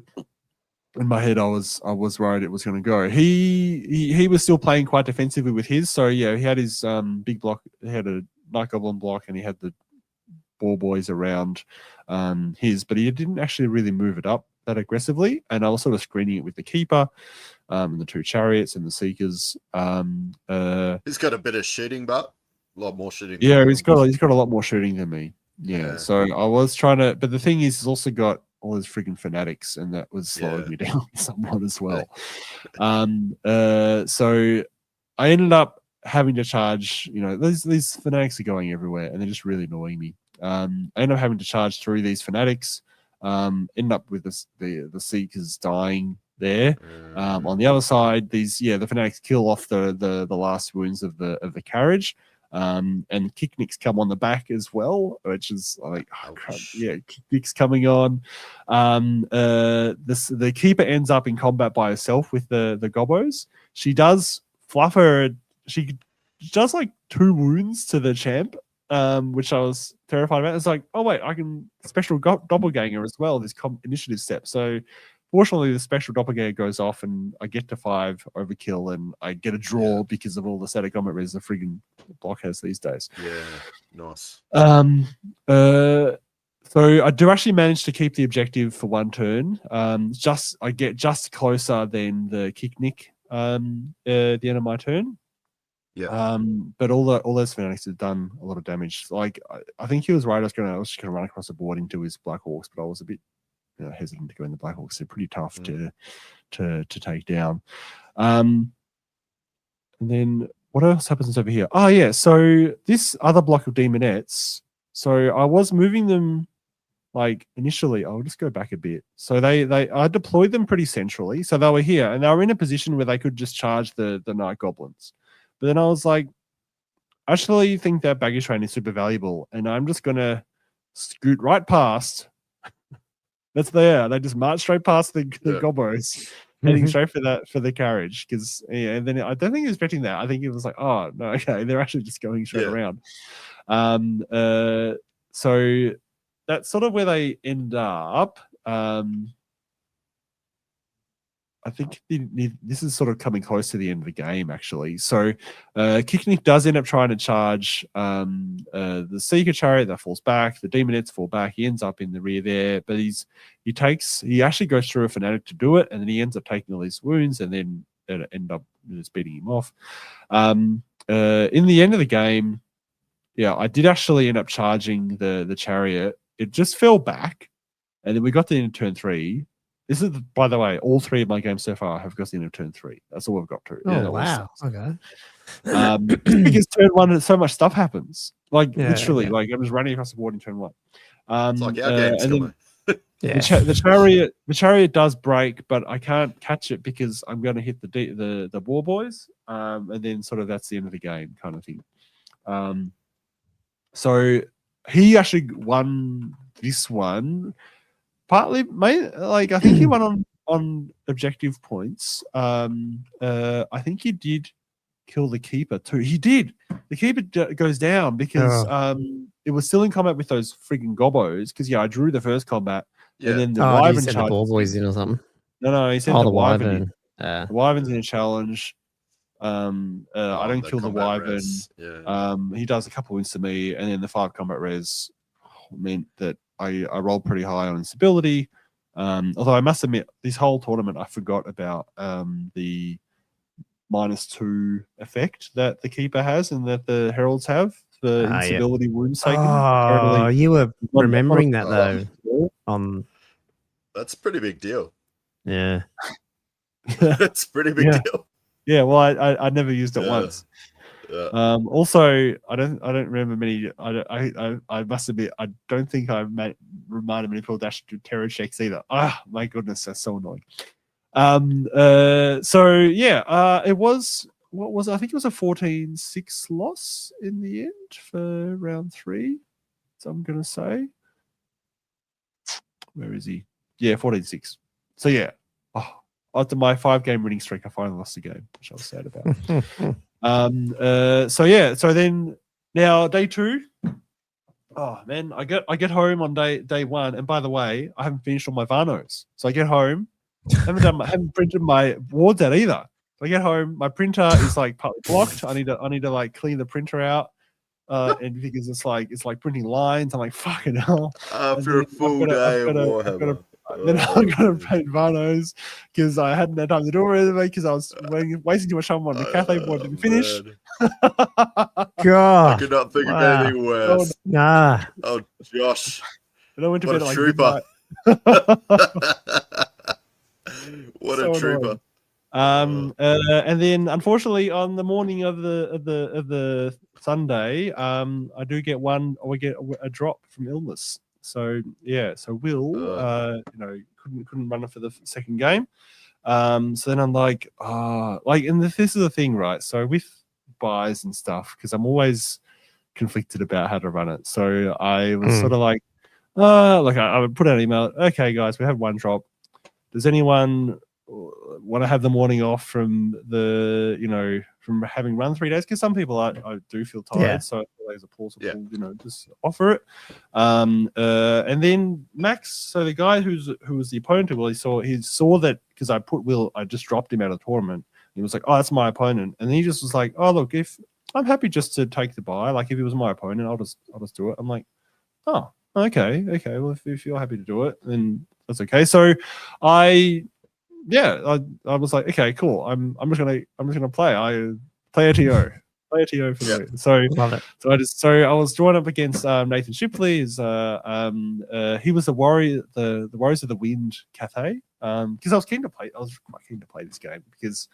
in my head, I was worried it was going to go. He was still playing quite defensively with his. So yeah, he had his big block. He had a Night Goblin block, and he had the ball boys around his. But he didn't actually really move it up that aggressively. And I was sort of screening it with the keeper, and the 2 chariots and the seekers. He's got a bit of shooting, but a lot more shooting. Yeah, he's got a lot more shooting than me. Yeah. So I was trying to, but the thing is, he's also got all his freaking fanatics, and that was slowing me down somewhat as well. So I ended up having to charge. These fanatics are going everywhere, and they're just really annoying me. I ended up having to charge through these fanatics. End up with the seekers dying there. On the other side, the fanatics kill off the last wounds of the carriage. And Kicknicks come on the back as well, which is like, Kicknicks coming on. The keeper ends up in combat by herself with the gobos. She does fluff her. She does like 2 wounds to the champ, which I was terrified about. It's like, oh wait, I can special doppelganger as well. This initiative step. So fortunately, the special doppelganger goes off, and I get to 5 overkill, and I get a draw because of all the static combat res the friggin' block has these days. Yeah, nice. So I do actually manage to keep the objective for 1 turn. I get just closer than the Kicknick at the end of my turn. Yeah. But all those fanatics have done a lot of damage. Like I think he was right. I was just gonna run across the board into his Black Hawks, but I was a bit hesitant to go in the Black Hawks. They're pretty tough to take down. And then what else happens over here? Oh yeah, so this other block of demonettes. So I was moving them like initially. I'll just go back a bit. So I deployed them pretty centrally. So they were here and they were in a position where they could just charge the night goblins. But then I was like, I actually think that baggage train is super valuable, and I'm just gonna scoot right past. That's there. They just march straight past the gobos, heading straight for the carriage. Because and then I don't think he was expecting that. I think he was like, oh no, okay, they're actually just going straight around. So that's sort of where they end up. I think this is sort of coming close to the end of the game, actually. So Kicknick does end up trying to charge the Seeker Chariot that falls back. The Demonettes fall back. He ends up in the rear there, but he actually goes through a Fanatic to do it, and then he ends up taking all these wounds, and then end up just beating him off. In the end of the game, I did actually end up charging the Chariot. It just fell back, and then we got to the end of turn 3. This is, by the way, all 3 of my games so far have got to the end of turn 3. That's all I've got to. Oh, wow. Okay. Because turn 1, so much stuff happens. Like, literally, like I'm just running across the board in turn 1. It's like our game's coming. The chariot does break, but I can't catch it because I'm going to hit the war boys, and then sort of that's the end of the game, kind of thing. So he actually won this one. Partly, like I think he won on objective points. I think he did kill the keeper too. He did. The keeper goes down because it was still in combat with those frigging gobos. Because I drew the first combat, and then the wyvern sent the ball boys in or something. No, he sent the wyvern in. The wyvern's in a challenge. I don't kill the wyvern. He does a couple wins to me, and then the 5 combat res meant that I rolled pretty high on instability. Although I must admit, this whole tournament I forgot about the -2 effect that the keeper has and that the heralds have for instability wounds taken. Totally. You were remembering that though. That's a pretty big deal. Yeah. That's a pretty big deal. Yeah, well, I never used it once. Yeah. Also, I don't remember many. I must admit, I don't think I reminded many people to actually do terror checks either. Ah, my goodness, that's so annoying. It was what was I think it was a 14-6 loss in the end for round 3. So I'm gonna say, where is he? Yeah, 14-6. So yeah, after my 5-game winning streak, I finally lost the game, which I was sad about. So then now day 2. Oh man, I get home on day 1, and by the way, I haven't finished all my Vanos. So I get home, haven't printed my wards out either. So I get home, my printer is like partly blocked. I need to like clean the printer out, and because it's like printing lines. I'm like, fucking hell. After a full day of Warhammer. Then I got to paint Vanos because I hadn't had time to do it because I was wasting too much time on the Cathay board. Didn't finish. God, I could not think of anything worse. Nah. Oh, Josh. And I went to What bed a at trooper. What So a trooper. And then unfortunately on the morning of the Sunday, I do get we get a drop from illness. So Will couldn't run it for the second game. So then I'm like, and this is the thing, right? So with buys and stuff, because I'm always conflicted about how to run it. So I was sort of like I would put out an email, okay guys, we have 1 drop. Does anyone want to have the morning off from from having run 3 days? Because some people I do feel tired, so there's a plausible, just offer it. And then Max, so the guy who was the opponent to Will, he saw that because I put Will, I just dropped him out of the tournament. He was like, oh, that's my opponent, and then he just was like, oh look, if I'm happy just to take the buy, like if he was my opponent, I'll just do it. I'm like, oh, okay, well if you're happy to do it, then that's okay. So I was like, okay, cool. I'm just gonna play. I play a TO. Play a TO for the win. So Love it. So I was drawn up against Nathan Shipley. He was the warrior, the Warriors of the Wind Cathay. Because I was keen to play. I was quite keen to play this game because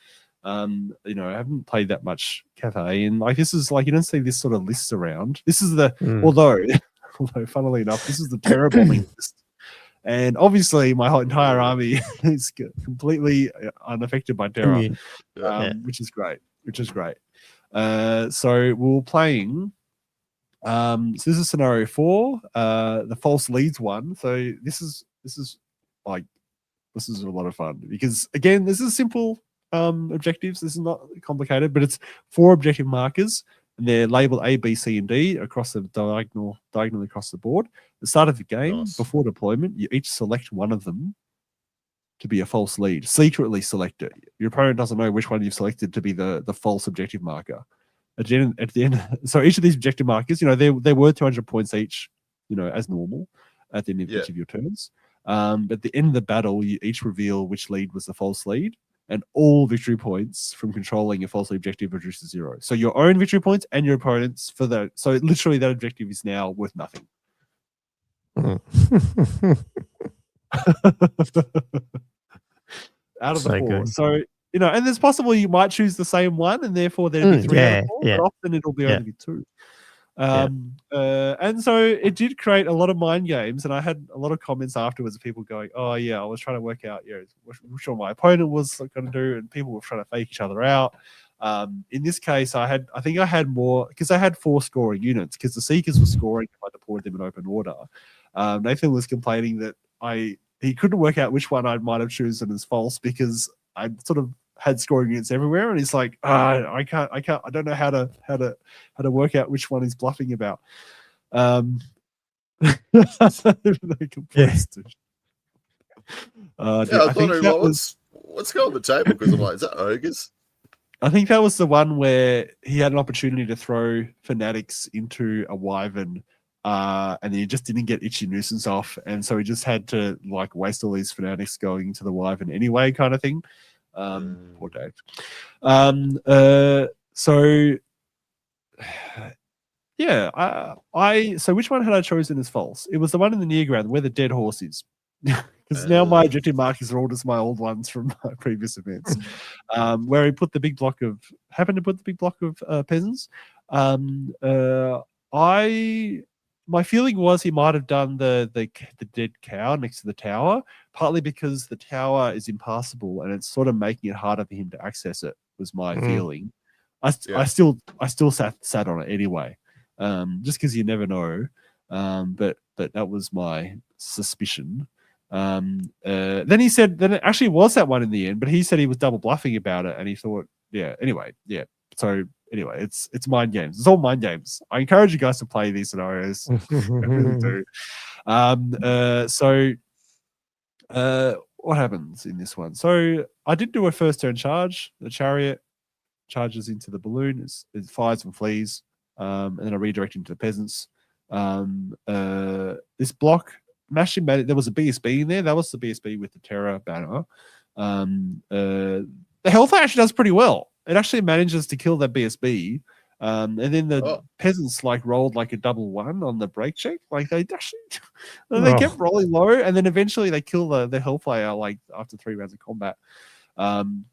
I haven't played that much Cathay, and like this is like you don't see this sort of lists around. This is although Although, funnily enough, this is the terror bombing list. And obviously, my whole entire army is completely unaffected by terror, which is great. So we were playing. So this is scenario 4, the false leads one. So this is a lot of fun because again, this is simple objectives. This is not complicated, but it's 4 objective markers. And they're labeled A, B, C, and D across the diagonally across the board. At the start of the game, before deployment, you each select one of them to be a false lead. Secretly select it. Your opponent doesn't know which one you've selected to be the false objective marker. At the end, so each of these objective markers, they're worth 200 points each, as normal at the end of each of your turns. But at the end of the battle, you each reveal which lead was the false lead. And all victory points from controlling a false objective reduced to 0. So your own victory points and your opponent's for that. So literally that objective is now worth nothing. Out of the 4. Good. So, and it's possible you might choose the same one and therefore there'd be 3 out of 4, but often it'll be only 2. And so it did create a lot of mind games, and I had a lot of comments afterwards of people going, "Oh yeah, I was trying to work out, which one my opponent was going to do," and people were trying to fake each other out. In this case, I think I had more because I had 4 scoring units because the Seekers were scoring if I deployed them in open order. Nathan was complaining that he couldn't work out which one I might have chosen as false because I sort of had scoring units everywhere, and he's like, I don't know how to work out which one he's bluffing about. I was wondering what's going on the table because I'm like, is that ogres? I think that was the one where he had an opportunity to throw Fanatics into a Wyvern, and then he just didn't get Itchy Nuisance off, and so he just had to waste all these Fanatics going into the Wyvern anyway, kind of thing. Poor Dave. So which one had I chosen as false? It was the one in the near ground where the dead horse is. Because now my objective markers are all just my old ones from my previous events. Where he put the big block of peasants. My feeling was he might have done the dead cow next to the tower, partly because the tower is impassable and it's sort of making it harder for him to access it, was my feeling. I still sat on it anyway, just because you never know. But that was my suspicion. Then he said that it actually was that one in the end, but he said he was double bluffing about it, and he thought, So anyway, it's mind games. It's all mind games. I encourage you guys to play these scenarios. I really do. What happens in this one? So I did do a first turn charge. The chariot charges into the balloon. It fires and flees, and then I redirect into the peasants. This block, mashing, there was a BSB in there. That was the BSB with the terror banner. The Hellfire actually does pretty well. It actually manages to kill that BSB, and then the peasants rolled a double 1 on the break check. They actually they kept rolling low, and then eventually they kill the Hellfire after 3 rounds of combat,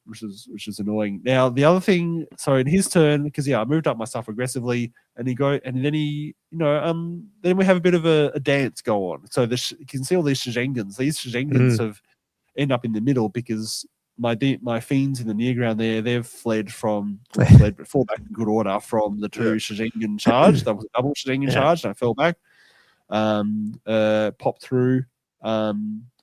which is annoying. Now the other thing, so in his turn, because I moved up my stuff aggressively, and then we have a bit of a dance go on. So you can see all these Shizengans. These Shizengans have end up in the middle because my fiends in the near ground there, they've fall back in good order from the 2 Shizengan charge. That was a double Shizengan charge, and I fell back, popped through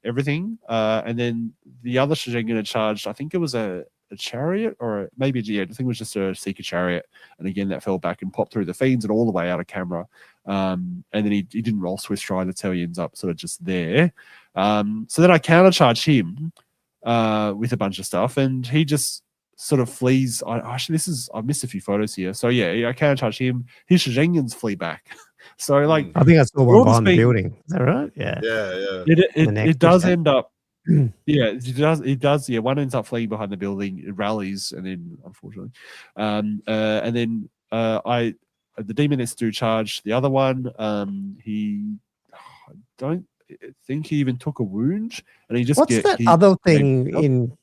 everything, and then the other Shizengan had charged. I think it was a chariot, or maybe I think it was just a Seeker chariot, and again that fell back and popped through the fiends and all the way out of camera. And then he didn't roll Swiss Stride. That's how he ends up sort of just there. So then I countercharge him with a bunch of stuff, and he just sort of flees. I've missed a few photos here. So I countercharge him. His Shizengans flee back. So I think I saw one behind the building. Is that right? Yeah. It does end up. It does. Yeah, one ends up fleeing behind the building. It rallies, and then unfortunately, and then the demonettes do charge the other one. I don't think he even took a wound, and he just. What's that other thing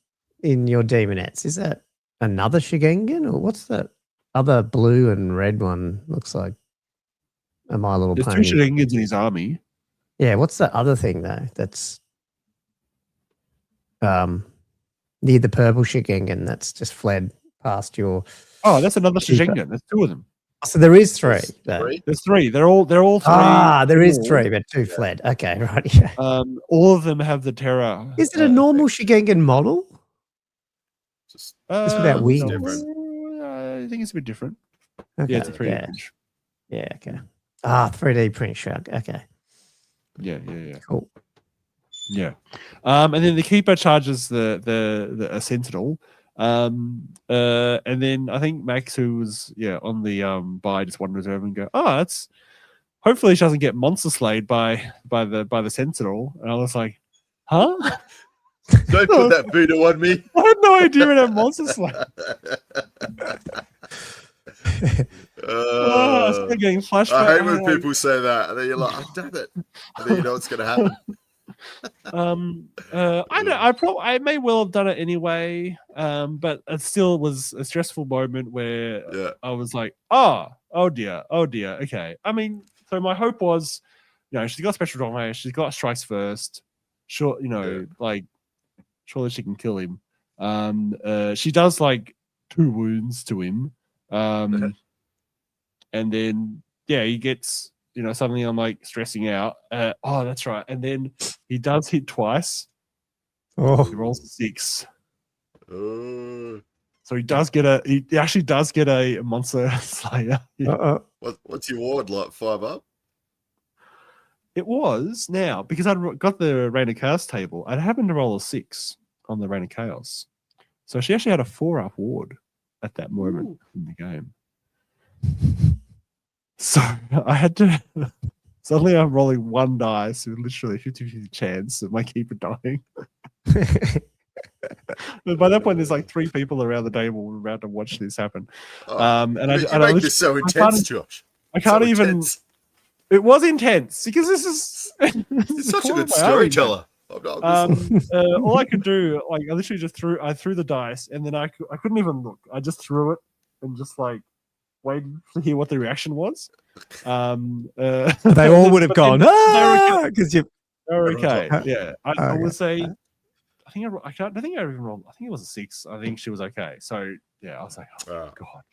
in your demonettes? Is that another Shigengan, or what's that other blue and red one looks like? a My Little There's Pony. 2 Shingans in his army. Yeah, what's that other thing though? That's near the purple Shigengan that's just fled past your. Oh, that's another Keeper. Shigengan. There's 2 of them. So there is 3. though. Three? There's 3. They're all 3. There is small. 3, but 2 fled. Okay, right. Yeah. All of them have the terror. Is it a normal Shigengan model? Just Just without wings? different. I think it's a bit different. Okay. Yeah, it's a 3D yeah. print. Yeah, okay. 3D print shark. Okay, Yeah. cool. Yeah. And then the keeper charges the a sentinel. And then I think Max, who was on the buy, just wanders over and go, that's hopefully she doesn't get monster slayed by the sentinel. And I was like, huh? Don't put that voodoo on me. I had no idea it had monster slay. I started getting flashbacks. I hate when people say that, and then you're like, oh, damn it. And then you know what's going to happen. I know. I may well have done it anyway. But it still was a stressful moment where I was like, oh dear. Okay. I mean, so my hope was, she's got special domination, she's got strikes first. Sure, like surely she can kill him. She does like 2 wounds to him. And then he gets. Suddenly I'm like stressing out. That's right. And then he does hit twice. Oh, He rolls a 6. Oh. So he actually does get a monster slayer. Yeah. What's your ward like? 5 up? It was now because I'd got the Rain of Chaos table. I'd happened to roll a 6 on the Rain of Chaos. So she actually had a 4-up ward at that moment in the game. So I had to. Suddenly, I'm rolling 1 dice with literally 50-50 chance of my keeper dying. But by that point, there's like 3 people around the table about to watch this happen. You make this so intense, Josh. I can't so even. Intense. It was intense because this is. It's such a good storyteller. All I could do, like, I literally just threw the dice, and then I couldn't even look. I just threw it and just like waited to hear what the reaction was. They all would have gone, because you. Okay, yeah. I would say. I don't think I even rolled. I think it was a 6. I think she was okay. So yeah, I was like, oh god,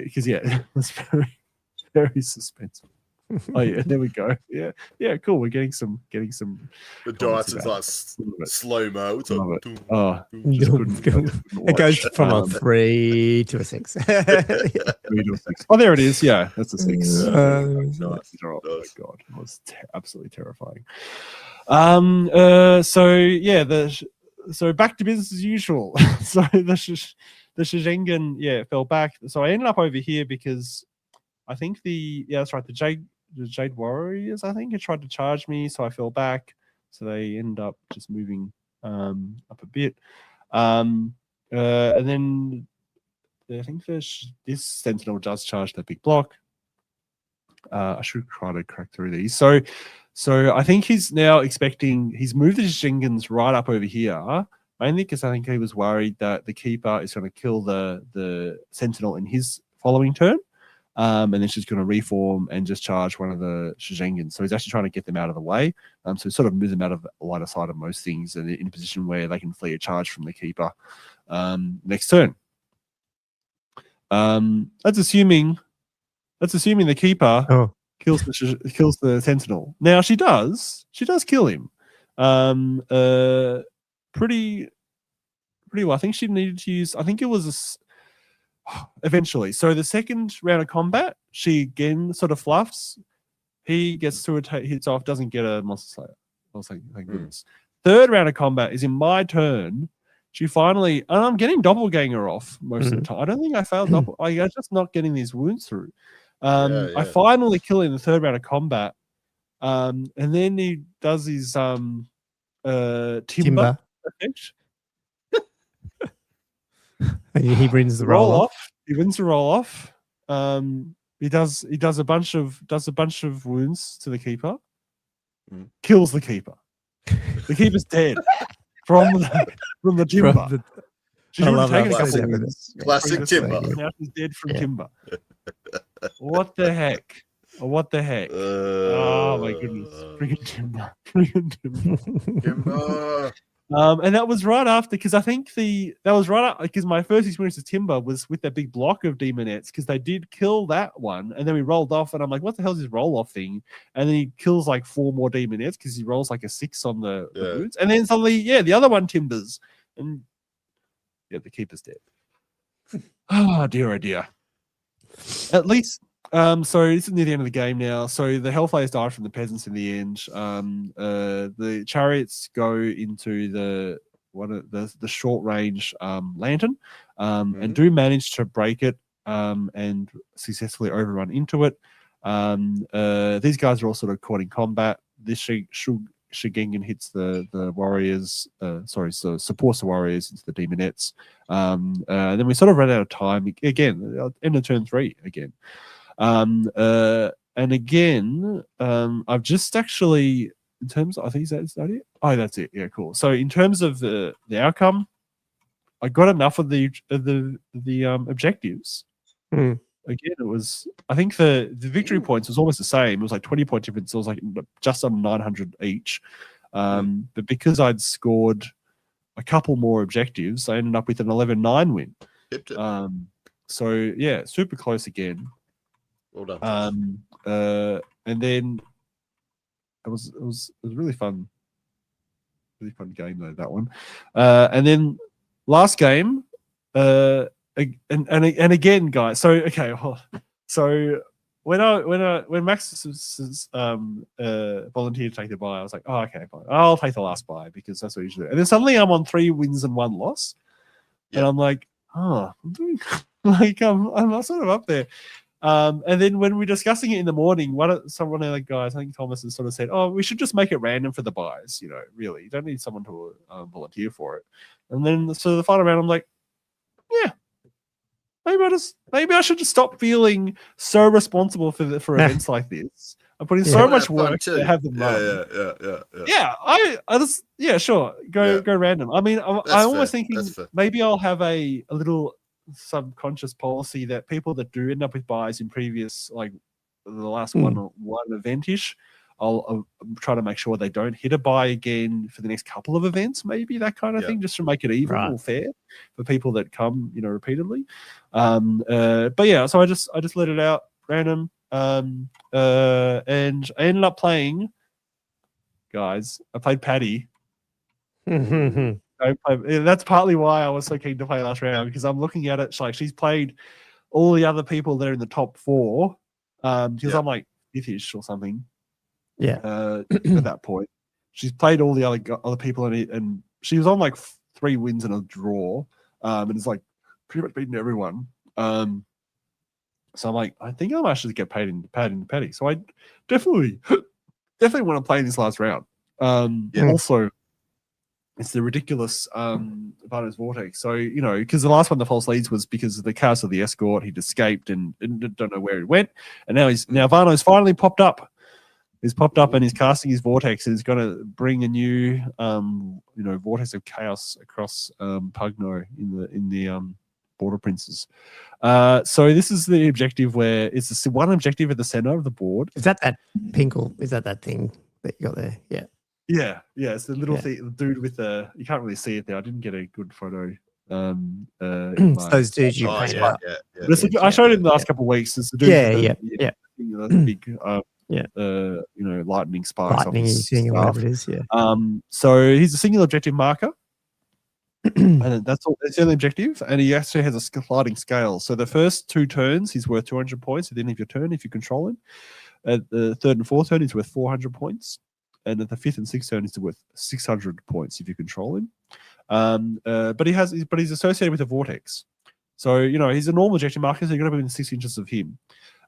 because it was very, very suspenseful. Oh yeah, there we go. Yeah, cool. We're getting some. The dice is like slow mo. It's like, it goes from a 3 to a 6. 3 to a 6. Oh, there it is. Yeah, that's a 6. Oh my god, it was absolutely terrifying. So back to business as usual. So the Shigengan fell back. So I ended up over here because I think that's right. The Jade Warriors, I think, had tried to charge me, so I fell back. So they end up just moving up a bit. And then I think this Sentinel does charge the big block. I should try to crack through these. So I think he's now he's moved the Shingans right up over here, mainly because I think he was worried that the Keeper is going to kill the Sentinel in his following turn. And then she's going to reform and just charge one of the Shingans. So he's actually trying to get them out of the way. So sort of moves them out of the line of sight of most things and in a position where they can flee a charge from the Keeper next turn. That's assuming the Keeper kills the Sentinel. Now she does kill him. Pretty well. I think she needed to use. I think it was eventually. So the second round of combat, she again sort of fluffs. He gets through hits off, doesn't get a monster slayer. I was like, thank goodness. Third round of combat is in my turn. She finally, and I'm getting doppelganger off most of the time. I don't think I failed doppel. I'm just not getting these wounds through. I finally kill him in the third round of combat. And then he does his timber effect. He wins the roll off. He wins the roll off. He does a bunch of wounds to the Keeper. Kills the Keeper. The Keeper's dead from the timber. She would have taken a couple of wounds. Classic timber. Now she's dead from timber. What the heck? What the heck? Oh my goodness. Freaking timber. Freaking timber. Timber. And that was right after, because I think that was right after, because my first experience with timber was with that big block of demonettes, because they did kill that one, and then we rolled off, and I'm like, what the hell is this roll off thing? And then he kills like 4 more demonettes because he rolls like a 6 on the boots, and then suddenly, the other one timbers, and the keeper's dead. Oh dear. At least. So this is near the end of the game now. So the Hellflayers died from the peasants in the end. The chariots go into the short range lantern, and do manage to break it and successfully overrun into it. These guys are all sort of caught in combat. This Shigengan hits the warriors. So supports the warriors into the demonettes. Then we sort of ran out of time again. End of turn 3 again. And again, I've just actually, in terms of, I think is that it? Oh, that's it. Yeah, cool. So in terms of the outcome, I got enough of the objectives. Again, it was, I think the victory points was almost the same. It was like 20-point difference. It was like just under 900 each. But because I'd scored a couple more objectives, I ended up with an 11-9 win. So yeah, super close again. Well done. And then it was really fun game though, that one. And then last game, and again, guys. So okay, so when Max volunteered to take the bye, I was like, oh, okay, fine. I'll take the last bye because that's what I usually do. And then suddenly I'm on 3 wins and 1 loss, and I'm like, I'm doing like I'm sort of up there. And then when we're discussing it in the morning, one of the guys, I think Thomas, has sort of said, "Oh, we should just make it random for the buys. Really, you don't need someone to volunteer for it." And then so the final round, I'm like, "Yeah, maybe I should just stop feeling so responsible for events like this. I'm putting so much work to have them run." Yeah, I just sure go random. I mean, I'm almost thinking maybe I'll have a little subconscious policy that people that do end up with buys in previous, like the last one event-ish, I'll try to make sure they don't hit a buy again for the next couple of events, maybe that kind of thing, just to make it even or fair for people that come, repeatedly. But yeah, so I just let it out random, and I ended up playing, guys. I played Patty. That's partly why I was so keen to play last round, because I'm looking at it like she's played all the other people that are in the top 4, because I'm like 5th-ish or something. At that point, she's played all the other people in it, and she was on like 3 wins and a draw, and it's like pretty much beating everyone. So I'm like, I think I might just get paid in Patty. So I definitely want to play in this last round. Also, it's the ridiculous Vano's Vortex. So, because the last one, the false leads, was because of the chaos of the escort. He'd escaped and don't know where he went. And now Vano's finally popped up. He's popped up and he's casting his Vortex, and he's going to bring a new, Vortex of Chaos across Pugno in the Border Princes. So this is the objective where it's the one objective at the center of the board. Is that Pinkle? Is that thing that you got there? Yeah. Yeah, it's the little dude with the. You can't really see it there. I didn't get a good photo. It's those dudes you paint out. I showed it in the last couple of weeks. It's the dude. The big, lightning sparks. Lightning thing or whatever it is. Yeah. So he's a single objective marker, and that's all. That's the only objective, and he actually has a sliding scale. So the first 2 turns, he's worth 200 points at the end of your turn if you control him. At the 3rd and 4th turn, he's worth 400 points. And at the 5th and 6th turn, he's worth 600 points if you control him. But he's associated with a vortex. So, he's a normal objective marker, so you're going to be within 6 inches of him.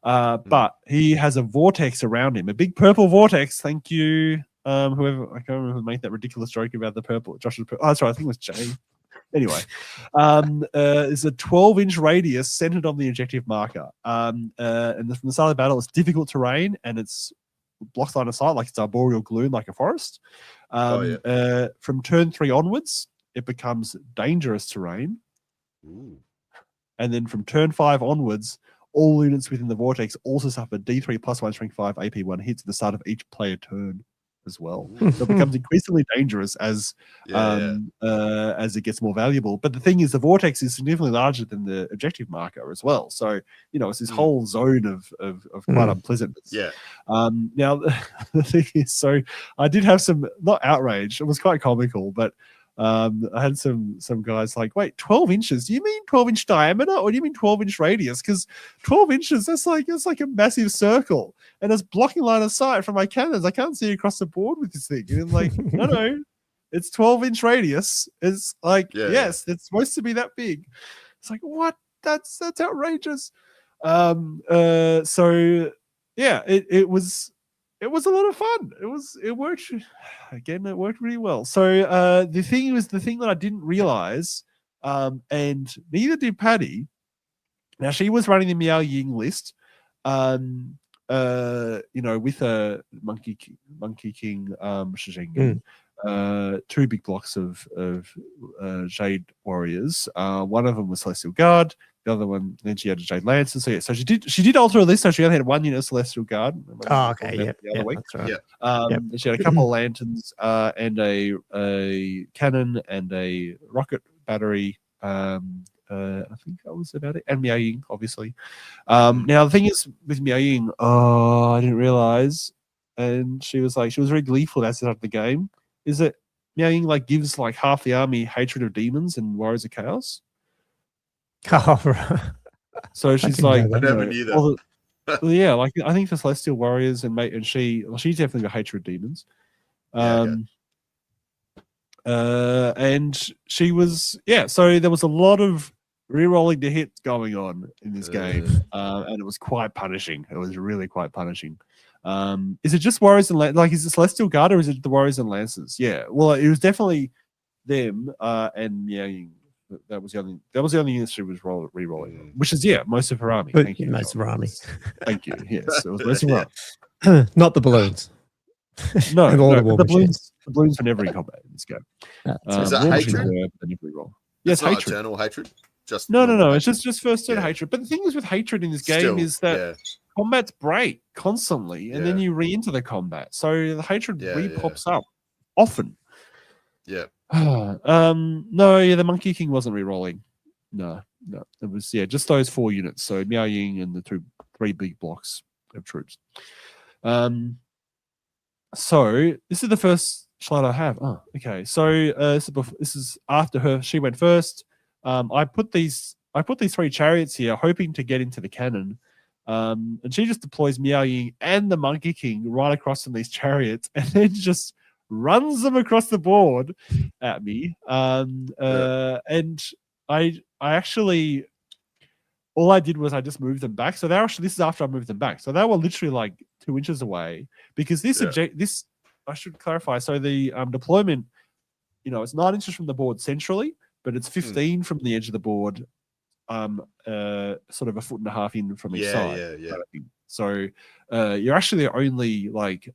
But he has a vortex around him, a big purple vortex. Thank you, whoever. I can't remember who made that ridiculous joke about the purple. Josh's purple. Oh, that's right. I think it was Jay. Anyway, it's a 12-inch radius centered on the objective marker. And from the start of the battle, it's difficult terrain, and it's blocks line of sight, like it's arboreal gloom, like a forest. From turn 3 onwards, it becomes dangerous terrain. And then from turn 5 onwards, All units within the vortex also suffer D3 +1 strength 5 AP1 hits at the start of each player turn as well. So it becomes increasingly dangerous as it gets more valuable. But the thing is, the vortex is significantly larger than the objective marker as well. So it's this whole zone of quite unpleasantness. Yeah. Now the thing is, so I did have some not outrage. It was quite comical, but I had some guys like, wait, 12 inches? Do you mean 12-inch diameter, or do you mean 12-inch radius? Because 12 inches, it's like a massive circle, and it's blocking line of sight from my cannons. I can't see across the board with this thing. And I'm like, no, it's 12-inch radius. It's like, yes, it's supposed to be that big. It's like, what? That's outrageous. So yeah, it was a lot of fun. It worked again. It worked really well. So the thing that I didn't realize, and neither did Patty. Now she was running the Miao Ying list, with a Monkey King, Shizhengen, 2 big blocks of Jade Warriors. One of them was Celestial Guard. The other one, then she had a Jade Lancer. So yeah, so she did alter a list. So she only had 1 unit of Celestial Guard. Oh, okay, yeah, that's right. She had a couple of lanterns, and a cannon and a rocket battery. I think that was about it. And Miao Ying, obviously. Now the thing is with Miao Ying, I didn't realize, and she was very gleeful at the game, is that Miao Ying gives half the army hatred of demons and warriors of chaos. Oh, right. So she's I never knew that. I think the Celestial Warriors and she's definitely got hatred of demons. And she was so there was a lot of re-rolling to hit going on in this game, and it was quite punishing. It was really quite punishing. Is it just Warriors and is it Celestial Guard, or is it the Warriors and Lancers? Yeah, well, it was definitely them and Miao Ying. That was the only unit she was re-rolling, which is most of her army. Thank you. Most of her army. Thank you. Yes, it was most of her army. Not the balloons. No, the balloons are never in combat in this game. Is that hatred? Yes, hatred. hatred. Eternal hatred. Just no. It's just first turn hatred. But the thing is with hatred in this game is that combats break constantly, and then you re-enter the combat, so the hatred pops up often. Yeah. The Monkey King wasn't re-rolling. No. It was just those 4 units. So Miao Ying and the 3 big blocks of troops. So this is the first slide I have. Oh, okay. So this is after her. She went first. I put these 3 chariots here, hoping to get into the cannon. And she just deploys Miao Ying and the Monkey King right across from these chariots, and then just runs them across the board at me. And I actually, all I did was I just moved them back. So this is after I moved them back. So they were literally 2 inches away, because this I should clarify. So the deployment, it's 9 inches from the board centrally, but it's 15 from the edge of the board, sort of a 1.5 feet in from each side. So you're actually only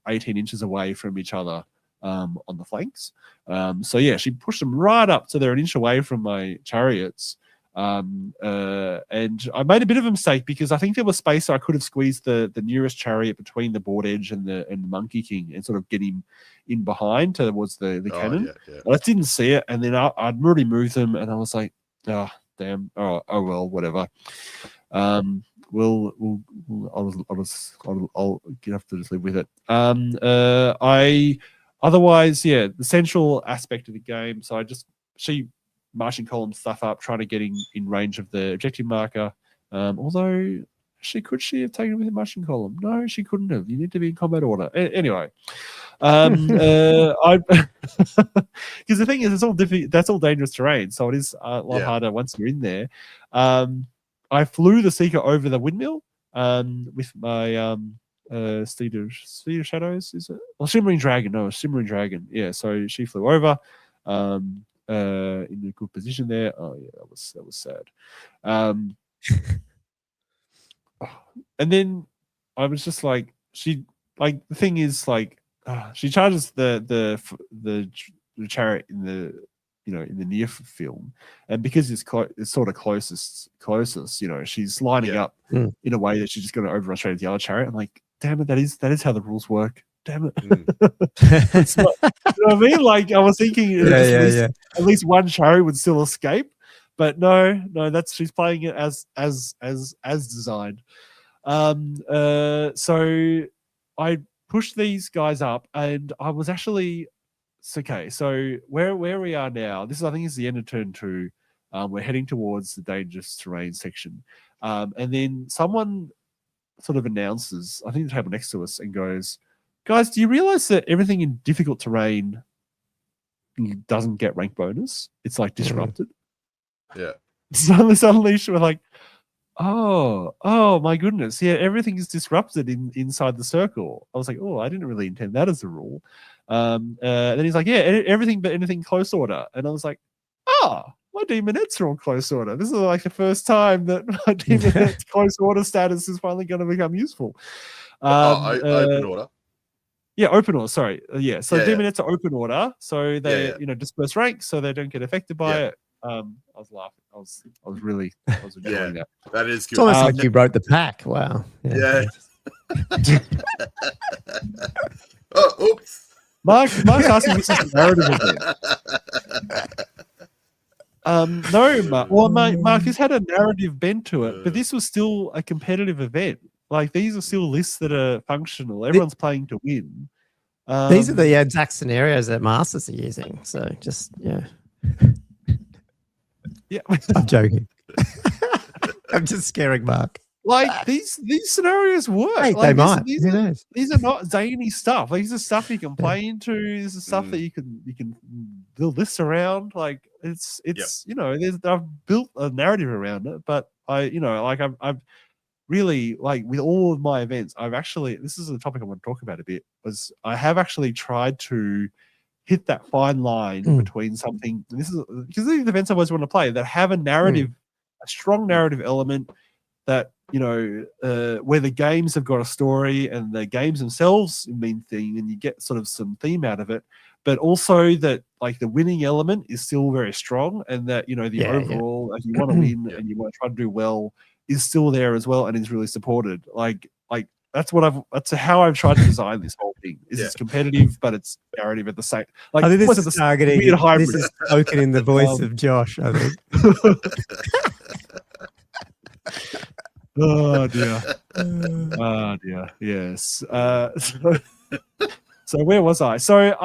18 inches away from each other on the flanks. So she pushed them right up, so they're 1 inch away from my chariots. And I made a bit of a mistake, because I think there was space, so I could have squeezed the nearest chariot between the board edge and the Monkey King, and sort of get him in behind towards the cannon. I just didn't see it, and then I'd already moved them, and I was like, oh damn, oh well, whatever. I'll have to just live with it. Otherwise, the central aspect of the game. So she marching column stuff up, trying to get in range of the objective marker. Although, could she have taken it with a marching column? No, she couldn't have. You need to be in combat order. Anyway, because the thing is, it's all that's all dangerous terrain, so it is a lot harder once you're in there. I flew the Seeker over the windmill with my Steed of Shadows, is it? Well, Shimmering Dragon. Yeah, so she flew over in a good position there. Oh yeah, that was sad. And then I was just the thing is she charges the chariot in in the near film, and because it's sort of closest, she's lining up in a way that she's just going to overrun straight into the other chariot. I'm like, damn it, that is how the rules work. Damn it. It's not, you know what I mean? Like, I was thinking at least one chariot would still escape, but no, she's playing it as designed. So I pushed these guys up, and I was actually okay. So where we are now, I think is the end of turn 2. We're heading towards the dangerous terrain section, and then someone sort of announces, I think the table next to us, and goes, "Guys, do you realize that everything in difficult terrain doesn't get rank bonus? It's like disrupted." Yeah. Suddenly we're like, oh my goodness. Yeah, everything is disrupted inside the circle. I was like, oh, I didn't really intend that as a rule. Then he's like, yeah, everything but anything close order. And I was like, my demonettes are on close order. This is like the first time that my demonette's close order status is finally going to become useful. Open order. Yeah, open order. Sorry. So demonettes are open order, so they disperse ranks, so they don't get affected by it. I was laughing. I was enjoying that. That is good. It's almost like you wrote the pack. Wow. Yeah. Oh, oops. Mark's asking this is a narrative event. No, Mark. Well, Mark, this had a narrative bent to it, but this was still a competitive event. Like, these are still lists that are functional. Everyone's playing to win. These are the exact scenarios that Masters are using. So just, yeah. I'm joking. I'm just scaring Mark. Like, these scenarios work. Hey, like, they might. Who knows? These are not zany stuff. Like, these are stuff you can play into. This is stuff that you can build lists around. Like, it's I've built a narrative around it, but I've really, like, with all of my events, this is a topic I want to talk about a bit, was I have actually tried to hit that fine line between something, this is because these events I always want to play that have a narrative, a strong narrative element that, where the games have got a story and the games themselves mean thing, and you get sort of some theme out of it, but also that, like, the winning element is still very strong, and that, the overall, like, you want to win and you want to try to do well, is still there as well, and is really supported. Like that's how I've tried to design this whole thing. It's competitive, but it's narrative at the same. Like, I think this is targeting. This is spoken in the voice of Josh, I think. Oh dear. Yes. So where was I? So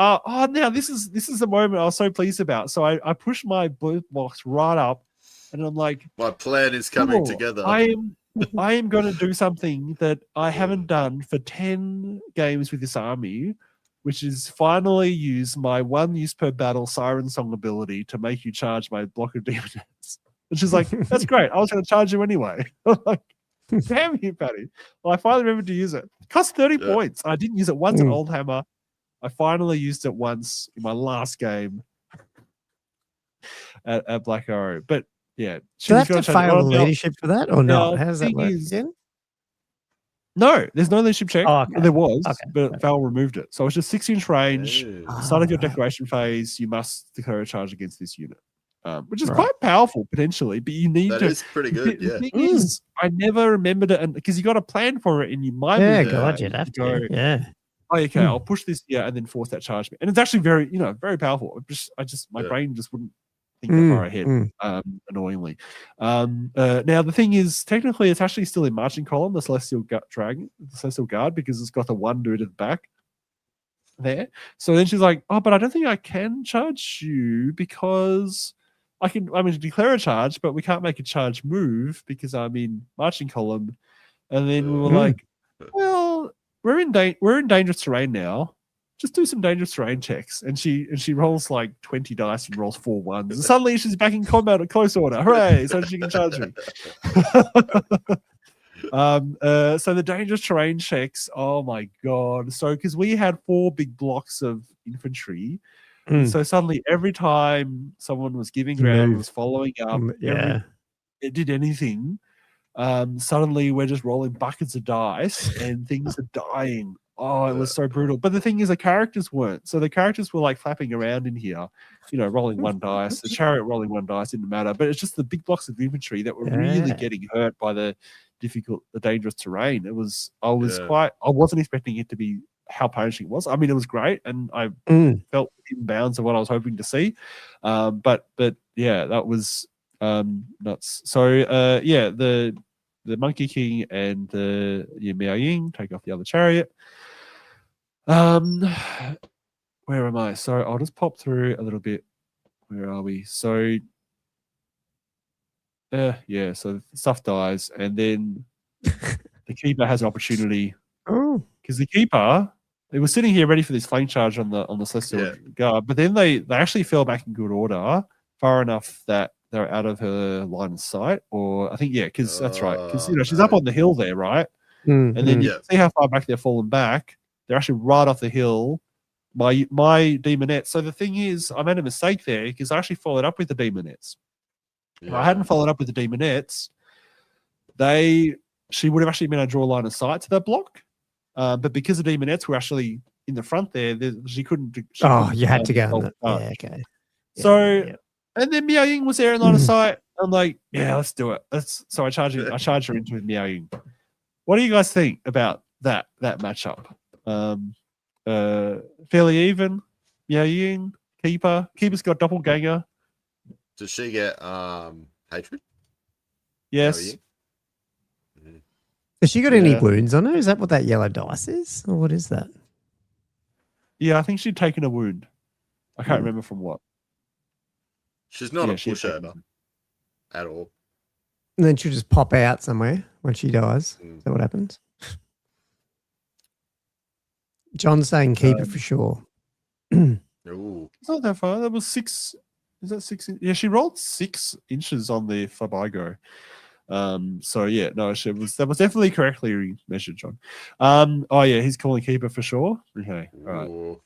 now this is the moment I was so pleased about. So I pushed my blue box right up, and I'm like, my plan is coming together. I am going to do something that I haven't done for 10 games with this army, which is finally use my 1 use per battle siren song ability to make you charge my block of demonettes. And she's like, that's great. I was going to charge you anyway. I'm like, damn you, Patty. Well, I finally remembered to use it. It cost 30 points. I didn't use it once at Old Hammer. I finally used it once in my last game at Black Arrow. But yeah. Do you have to fail the leadership for that or not? How does that work again? No, there's no leadership check. Oh, okay. There was, but Val removed it. So it's just 6-inch range. Start of your decoration phase, you must declare a charge against this unit. Which is quite powerful potentially, but you need to. That is pretty good. The thing is, I never remembered it, because you got to plan for it in your mind. Yeah, God, you'd have to. Yeah. Oh, okay, I'll push this here and then force that charge. And it's actually very, very powerful. My brain just wouldn't think that far ahead. Annoyingly. Now the thing is, technically, it's actually still in marching column, the Celestial Guard, because it's got the 1 dude at the back there. So then she's like, oh, but I don't think I can charge you because I mean, declare a charge, but we can't make a charge move because I'm in marching column. And then we were like, well, we're in dangerous terrain now. Just do some dangerous terrain checks. And she rolls like 20 dice and rolls 4 1s. And suddenly she's back in combat at close order. Hooray! So she can charge me. So the dangerous terrain checks, oh my god. So because we had 4 big blocks of infantry. So suddenly every time someone was giving ground, was following up, it did anything, suddenly we're just rolling buckets of dice and things are dying Oh, it was so brutal. But the thing is, the characters weren't. So the characters were like flapping around in here, rolling one dice. The chariot rolling one dice didn't matter. But it's just the big blocks of infantry that were really getting hurt by the dangerous terrain. I wasn't expecting it to be how punishing it was. I mean, it was great, and I felt in bounds of what I was hoping to see. But yeah, that was nuts. So the Monkey King and the Miao Ying take off the other chariot. Where am I? So I'll just pop through a little bit. Where are we? So so stuff dies, and then the keeper has an opportunity. Because the keeper, they were sitting here ready for this flank charge on the Celestial Guard, but then they actually fell back in good order, far enough that they're out of her line of sight. Or I think because that's right. Because she's up on the hill there, right? And then you see how far back they're falling back. They're actually right off the hill. My demonettes. So the thing is, I made a mistake there because I actually followed up with the demonettes. If I hadn't followed up with the demonettes, she would have actually been able to draw a line of sight to that block. But because the demonettes were actually in the front there, she couldn't. You had to go. Okay. And then Miao Ying was there in line of sight. I'm like, let's do it. So I charged her into with Miao Ying. What do you guys think about that matchup? Fairly even. Miao Ying, keeper. Keeper's got doppelganger. Does she get hatred? Yes. Has she got any wounds on her? Is that what that yellow dice is? Or what is that? Yeah, I think she'd taken a wound. I can't remember from what. She's not a pushover at all. And then she'll just pop out somewhere when she dies. Is that what happens? John's saying keep it for sure. Ooh. It's not that far. That was 6. Is that 6? Yeah, she rolled 6 inches on the Fabigo. So yeah, no, that was definitely correctly measured, John. He's calling keeper for sure. Okay, all right.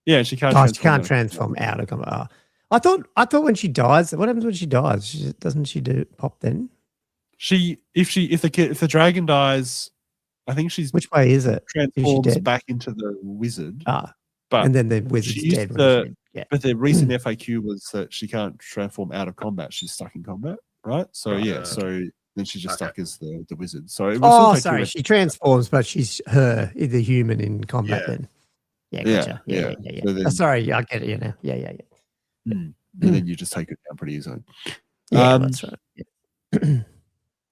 Yeah, she can't. She can't transform out of combat. I thought when she dies, what happens when she dies? Doesn't she do pop then? If the dragon dies, I think she's which way is it? Transforms back into the wizard. And then the wizard's dead. But the recent FAQ was that she can't transform out of combat; she's stuck in combat, right? So so then she's just stuck as the wizard. So it was sorry, she transforms, but she's the human in combat. Then, gotcha. Yeah. So then, sorry, I get it. Yeah. And then you just take it down pretty easily. That's right. Yeah.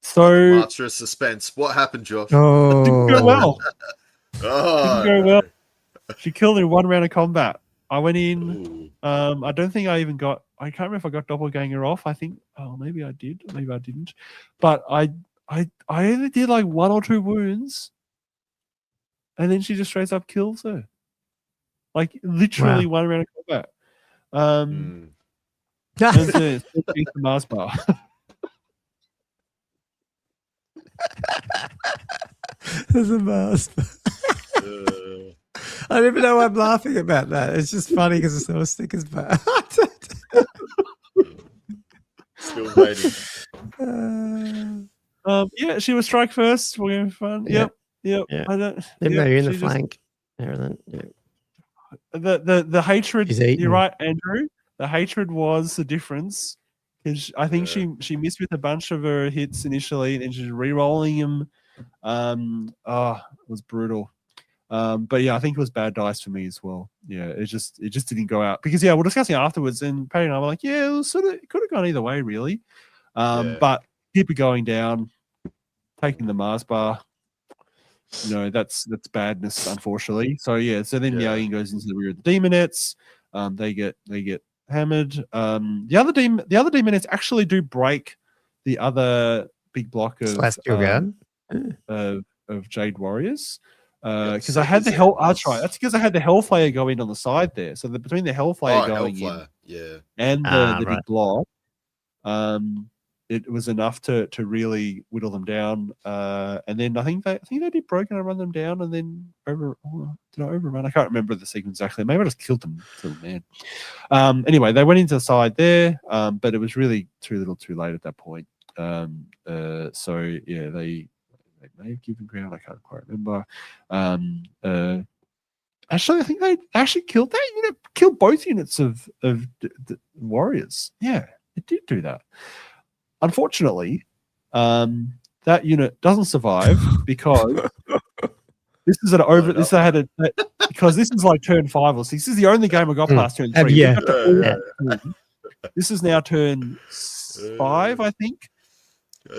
So Master of suspense. What happened, Josh? Oh, didn't go well. Didn't go well. She killed her in one round of combat. I went in. I don't think I even got. I can't remember if I got doppelganger off. I think. Oh, maybe I did. Maybe I didn't. But I only did like 1 or 2 wounds, and then she just straight up kills her. Like literally one round of combat. There's the Mars bar. There's a Mars bar. I don't even know why I'm laughing about that. It's just funny because it's no stickers, but still waiting. She was strike first. We're having fun. Yep. I don't. Even though you're in the flank, everything. Yeah. The hatred. You're right, Andrew. The hatred was the difference because I think she missed with a bunch of her hits initially, and then she's re-rolling them. It was brutal. But yeah, I think it was bad dice for me as well. Yeah, it just didn't go out because we're discussing afterwards, and Patty and I were like, it was it could have gone either way, really. But keep it going down, taking the Mars bar. That's badness, unfortunately. So then Miao Ying goes into the rear of the demonettes. They get hammered. The other demonettes actually do break the other big block of Jade Warriors. Because I had the hell. That's right. That's because I had the Hellflayer go in on the side there. So between the Hellflayer going in, and the big block, it was enough to really whittle them down. And then I think they did broken and run them down, and then did I overrun? I can't remember the sequence exactly. Maybe I just killed them, man. Anyway, they went into the side there, but it was really too little, too late at that point. They They may have given ground. I can't quite remember. Actually, I think they actually killed that unit, killed both units of warriors. Yeah, it did do that. Unfortunately, that unit doesn't survive because this is an over. This I had a because this is like turn 5 or 6. This is the only game I got past turn 3. Yeah. This is now turn 5, I think.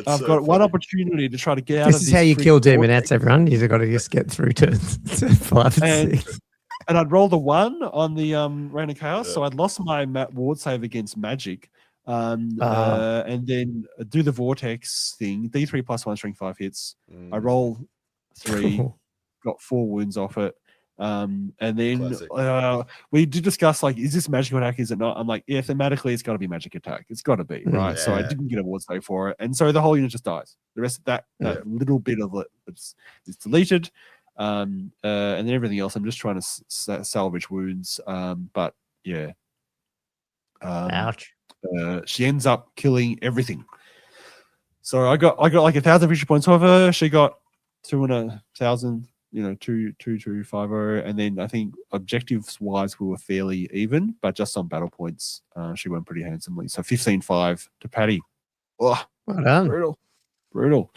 I've got one opportunity to try to get out of this. This is how you kill Demonettes, everyone. You've got to just get through turns 5 and 6. And I'd rolled a 1 on the Reign of Chaos, so I'd lost my ward save against magic. And then do the Vortex thing. D3 plus 1, strength 5 hits. I roll 3, got 4 wounds off it. And then we did discuss, like, is this magic attack? Is it not? I'm like, yeah, thematically, it's got to be magic attack. It's got to be, right? Yeah. So I didn't get a ward save for it. And so the whole unit just dies. The rest of that little bit of it is deleted. And then everything else, I'm just trying to salvage wounds. But yeah. Ouch. She ends up killing everything. So I got like 1,000 victory points off her. She got 2,000, 2,250, and then I think objectives wise we were fairly even, but just on battle points, she went pretty handsomely. So 15-5 to Patty. Oh, well done. Brutal.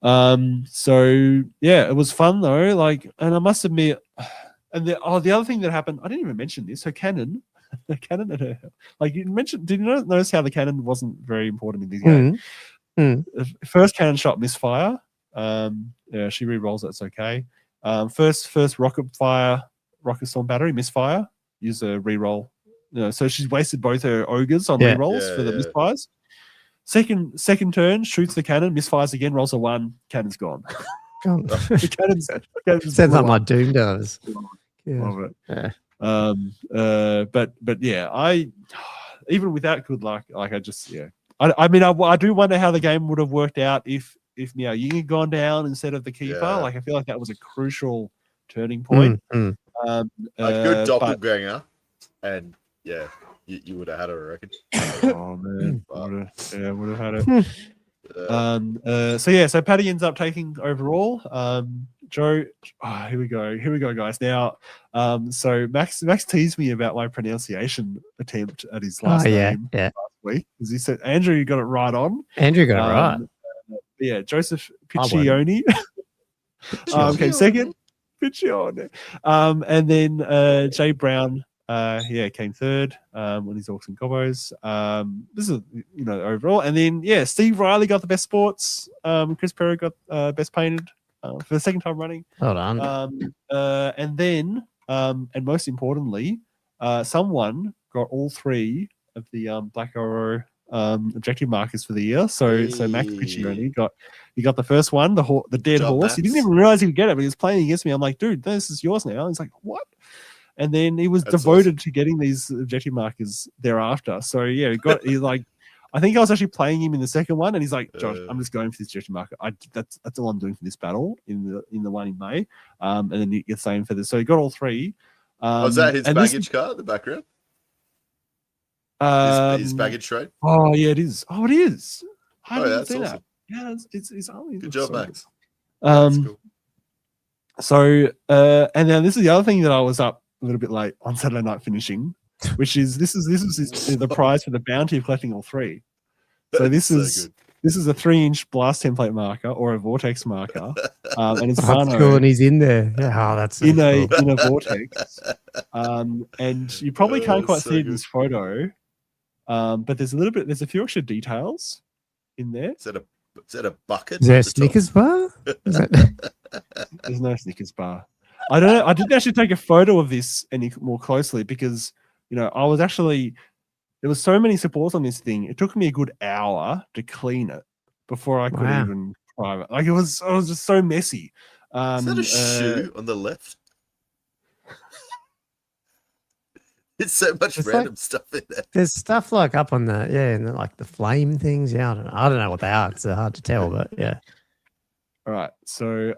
So yeah, it was fun though. Like, and I must admit, and the other thing that happened, I didn't even mention this. Her cannon. The cannon at her, like you mentioned, did you notice how the cannon wasn't very important in this game? The first cannon shot misfire. She re-rolls it, it's okay. First rocket storm battery misfire. Use a re-roll. So she's wasted both her ogres on re-rolls for the misfires. Second turn, shoots the cannon, misfires again, rolls a 1, cannon's gone. The cannon's sounds like my Doom does. Love it. Yeah. But yeah, I even without good luck, like I do wonder how the game would have worked out if Miao Ying had gone down instead of the keeper. Like I feel like that was a crucial turning point. A good doppelganger, and yeah, you would have had it, I reckon. Oh man, would have had it. So Patty ends up taking overall. Joe, here we go, guys. Now, so Max teased me about my pronunciation attempt at his last name last week, because he said, Andrew, you got it right on. Andrew got it right. Yeah, Joseph Piccioni came second. Piccioni. And then Jay Brown, came third on his Orcs and Gobos. This is overall, and then Steve Riley got the best sports. Chris Perry got best painted. For the second time running. Hold on. And then, and most importantly, someone got all 3 of the Black Arrow objective markers for the year. So Max Piccioni got the first one, the dead horse. Max. He didn't even realize he would get it, but he was playing against me. I'm like, dude, this is yours now. He's like, what? And then he was devoted to getting these objective markers thereafter. So yeah, he's like, I think I was actually playing him in the second one, and he's like, "Josh, I'm just going for this objective marker. That's all I'm doing for this battle in the one in May." And then he gets same for this. So he got all 3. Was that his baggage car in the background? His baggage trade? Oh yeah, it is. Oh, it is. I didn't see awesome. that. Yeah, it's only good job, Max. Cool. So and then this is the other thing that I was up a little bit late on Saturday night finishing. Which is this is the prize for the bounty of collecting all 3. So this is a 3-inch blast template marker or a vortex marker, and it's that's cool, and he's in there. Yeah, that's so in a vortex. And you probably can't quite see it in this photo, but there's a few extra details in there. Is that a bucket? Is there a Snickers bar? There's no Snickers bar. I don't know. I didn't actually take a photo of this any more closely because. I was actually, there was so many supports on this thing. It took me a good hour to clean it before I could even private. Like it was just so messy. Is that a shoe on the left? It's so much random stuff in there. There's stuff like up on the like the flame things. Yeah, I don't know what they are. It's hard to tell, but yeah. All right, so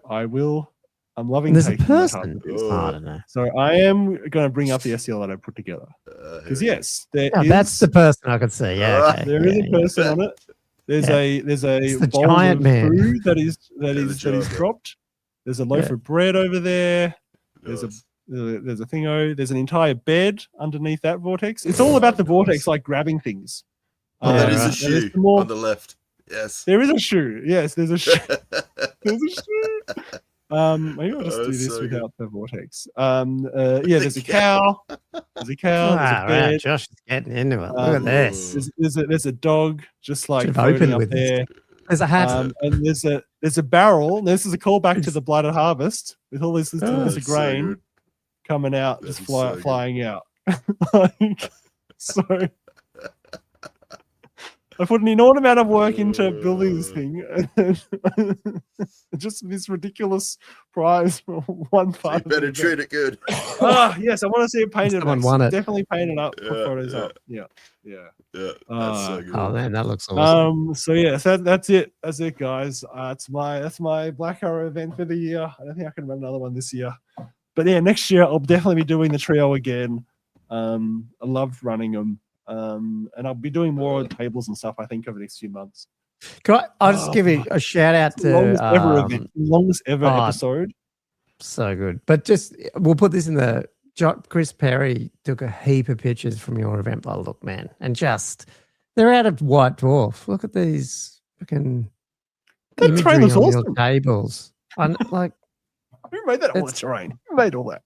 I'm loving. There's a person. I don't know. So I am going to bring up the SEL that I put together because yes, that's the person I could see. Yeah, okay. There is a person on it. There's It's a the bowl giant of man. food that is giant. dropped. There's a loaf Yeah. of bread over there. There's Nice. there's a thingo. There's an entire bed underneath that vortex. It's all about the vortex, like grabbing things. Oh, that Yeah, is a right. shoe There's more- on the left. Yes. There is a shoe. Yes, there's a shoe. There's a shoe. Maybe I'll just Oh, do this so good. without the vortex. There's a cow. There's a cow. There's a Wow, bed. right. Josh is getting into it. Look at this. There's a dog just like Should have opened floating up with this. there. There's a hat. And there's a barrel. And this is a callback to the Blighted Harvest with all this bits Oh, of That's so grain good. coming out, That just is so good. flying out. Like, so I put an enormous amount of work into building this thing, and just this ridiculous prize for one So you part. better treat it good. Yes, I want to see it painted. Someone Max. won it. Definitely painted up. Put Yeah, photos yeah. up. Yeah. Yeah, that's so good. Oh man, that looks awesome. So yeah, so that's it. That's it, guys. That's my Black Arrow event for the year. I don't think I can run another one this year, but yeah, next year I'll definitely be doing the trio again. I loved running them, and I'll be doing more tables and stuff. I think over the next few months. I'll just give you a shout out It's the longest ever to event, longest ever oh, episode. so good. But just we'll put this in the Chris Perry took a heap of pictures from your event by the look, man, and just they're out of White Dwarf. Look at these freaking That terrain imagery was on awesome. your tables. Like Who made that all the It's- terrain? Who made all that?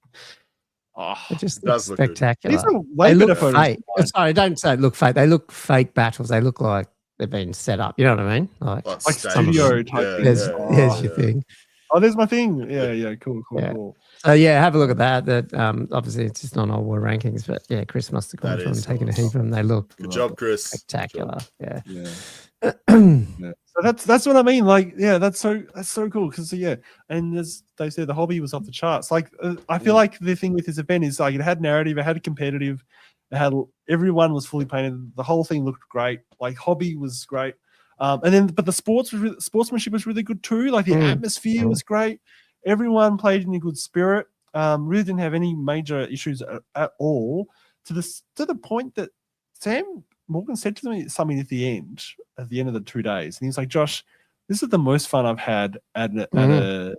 Oh, it just It does looks look good. spectacular. these are way They better look photos. fake. Sorry, don't say look fake. They look fake battles. They look like they've been set up. You know what I mean? Like Like some of studio them. type Yeah, thing. There's, yeah, there's your yeah. thing. Oh, there's my thing. Yeah, cool. Yeah. Cool. So yeah, have a look at that. That obviously it's just not all war rankings, but yeah, Chris must have gone That through and is taken a awesome. heap of them. They look Good job, Chris. spectacular. Yeah. Yeah. So that's what I mean. Like, yeah, that's so cool. Because yeah, and as they said, the hobby was off the charts. Like, I feel like the thing with this event is like it had narrative, it had competitive, it had everyone was fully painted. The whole thing looked great. Like, hobby was great. And then, but the sportsmanship was really good too. Like the atmosphere was great. Everyone played in a good spirit. Really didn't have any major issues at all. To the point that Sam Morgan said to me something at the end of the 2 days, and he was like, "Josh, this is the most fun I've had at a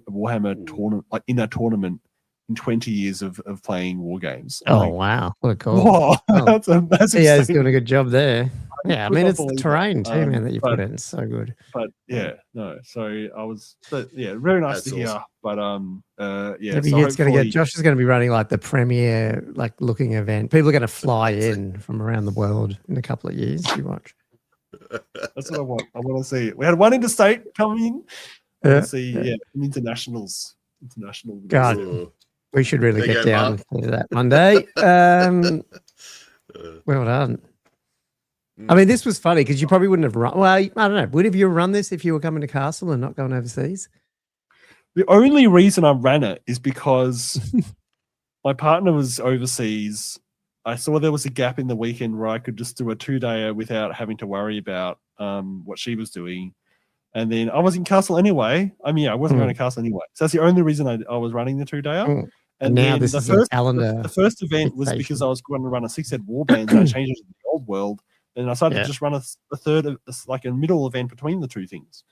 Warhammer tournament, like in a tournament in 20 years of playing war games." Oh Like, wow, what a cool. whoa, Oh. that's Yeah, he's insane. doing a good job there. Yeah, I could mean not it's the believe terrain that. too, man, that you but- put in. It's so good. But yeah, no. So I was, but yeah, very nice That's to hear. awesome. But yeah, Every so year it's going to hopefully- get. Josh is going to be running like the premier, like looking event. People are going to fly in from around the world in a couple of years. You watch. That's what I want. I want to see. We had one interstate coming in. I Yeah, want to see, yeah. internationals. International. God. Ooh. We should really Big get game, down to that one day. Well done. I mean, this was funny because you probably wouldn't have run. Well, I don't know. Would have you run this if you were coming to Castle and not going overseas? The only reason I ran it is because my partner was overseas. I saw there was a gap in the weekend where I could just do a 2-dayer without having to worry about what she was doing. And then I was in Castle anyway. I mean, I wasn't going to Castle anyway. So that's the only reason I was running the 2-dayer. Mm. And Now then this the is a first, calendar the first event was fixation. because I was going to run a 6-head warband and I changed it to the old world. And I decided Yeah. to just run a third of like a middle event between the two things.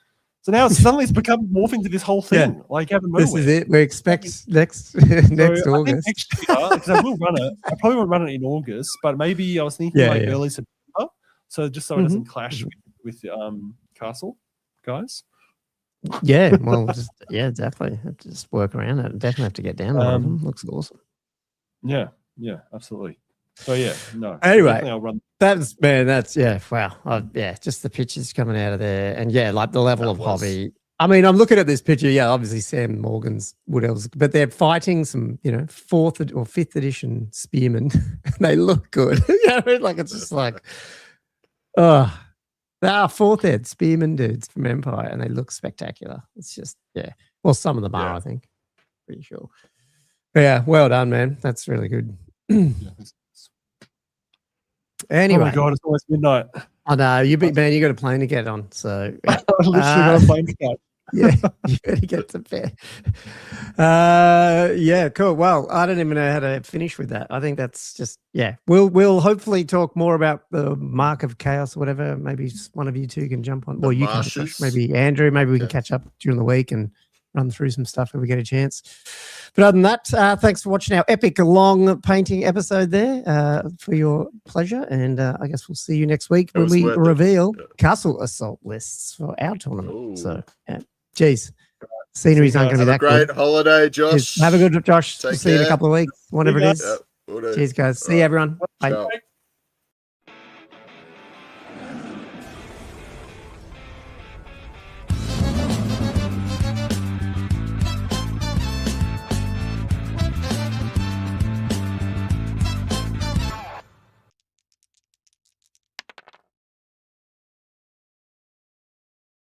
So now suddenly it's become morphed into this whole thing. Like out of nowhere. This is it. We expect next So next I think August. next year, because I will run it. I probably won't run it in August, but maybe I was thinking Yeah, like yeah. early September. So just so it doesn't clash with Castle guys. Yeah, well, just definitely just work around it. Definitely have to get down to one of them. Looks awesome. Yeah, absolutely. So yeah, no. Anyway. definitely I'll run. That's wow. Yeah, just the pictures coming out of there, and yeah, like the level That of was- hobby. I mean, I'm looking at this picture. Yeah, obviously Sam Morgan's Wood Elves, but they're fighting some, 4th or 5th edition spearmen. They look good. Like it's just like, they are 4th ed spearmen dudes from Empire, and they look spectacular. It's just Well, some of them are, Yeah. I think. Pretty sure. But yeah, well done, man. That's really good. Anyway, Oh my god, it's almost midnight. I know you got a plane to get on. So yeah. I literally got a plane to catch. Yeah, you better get to bed. Yeah, cool. Well, I don't even know how to finish with that. I think that's just We'll hopefully talk more about the Mark of Chaos or whatever. Maybe one of you two can jump on. Well, you can. Maybe Andrew. Maybe we can catch up during the week and run through some stuff if we get a chance. But other than that, thanks for watching our epic long painting episode there for your pleasure. And I guess we'll see you next week when we reveal Castle Assault lists for our tournament. Ooh. So, geez, sceneries aren't going to be that good. Have a great holiday, Josh. Have a good, Josh. Take See you in a care. couple of weeks, whatever it is. Yep, Cheers, guys. See you, everyone. Bye. Ciao.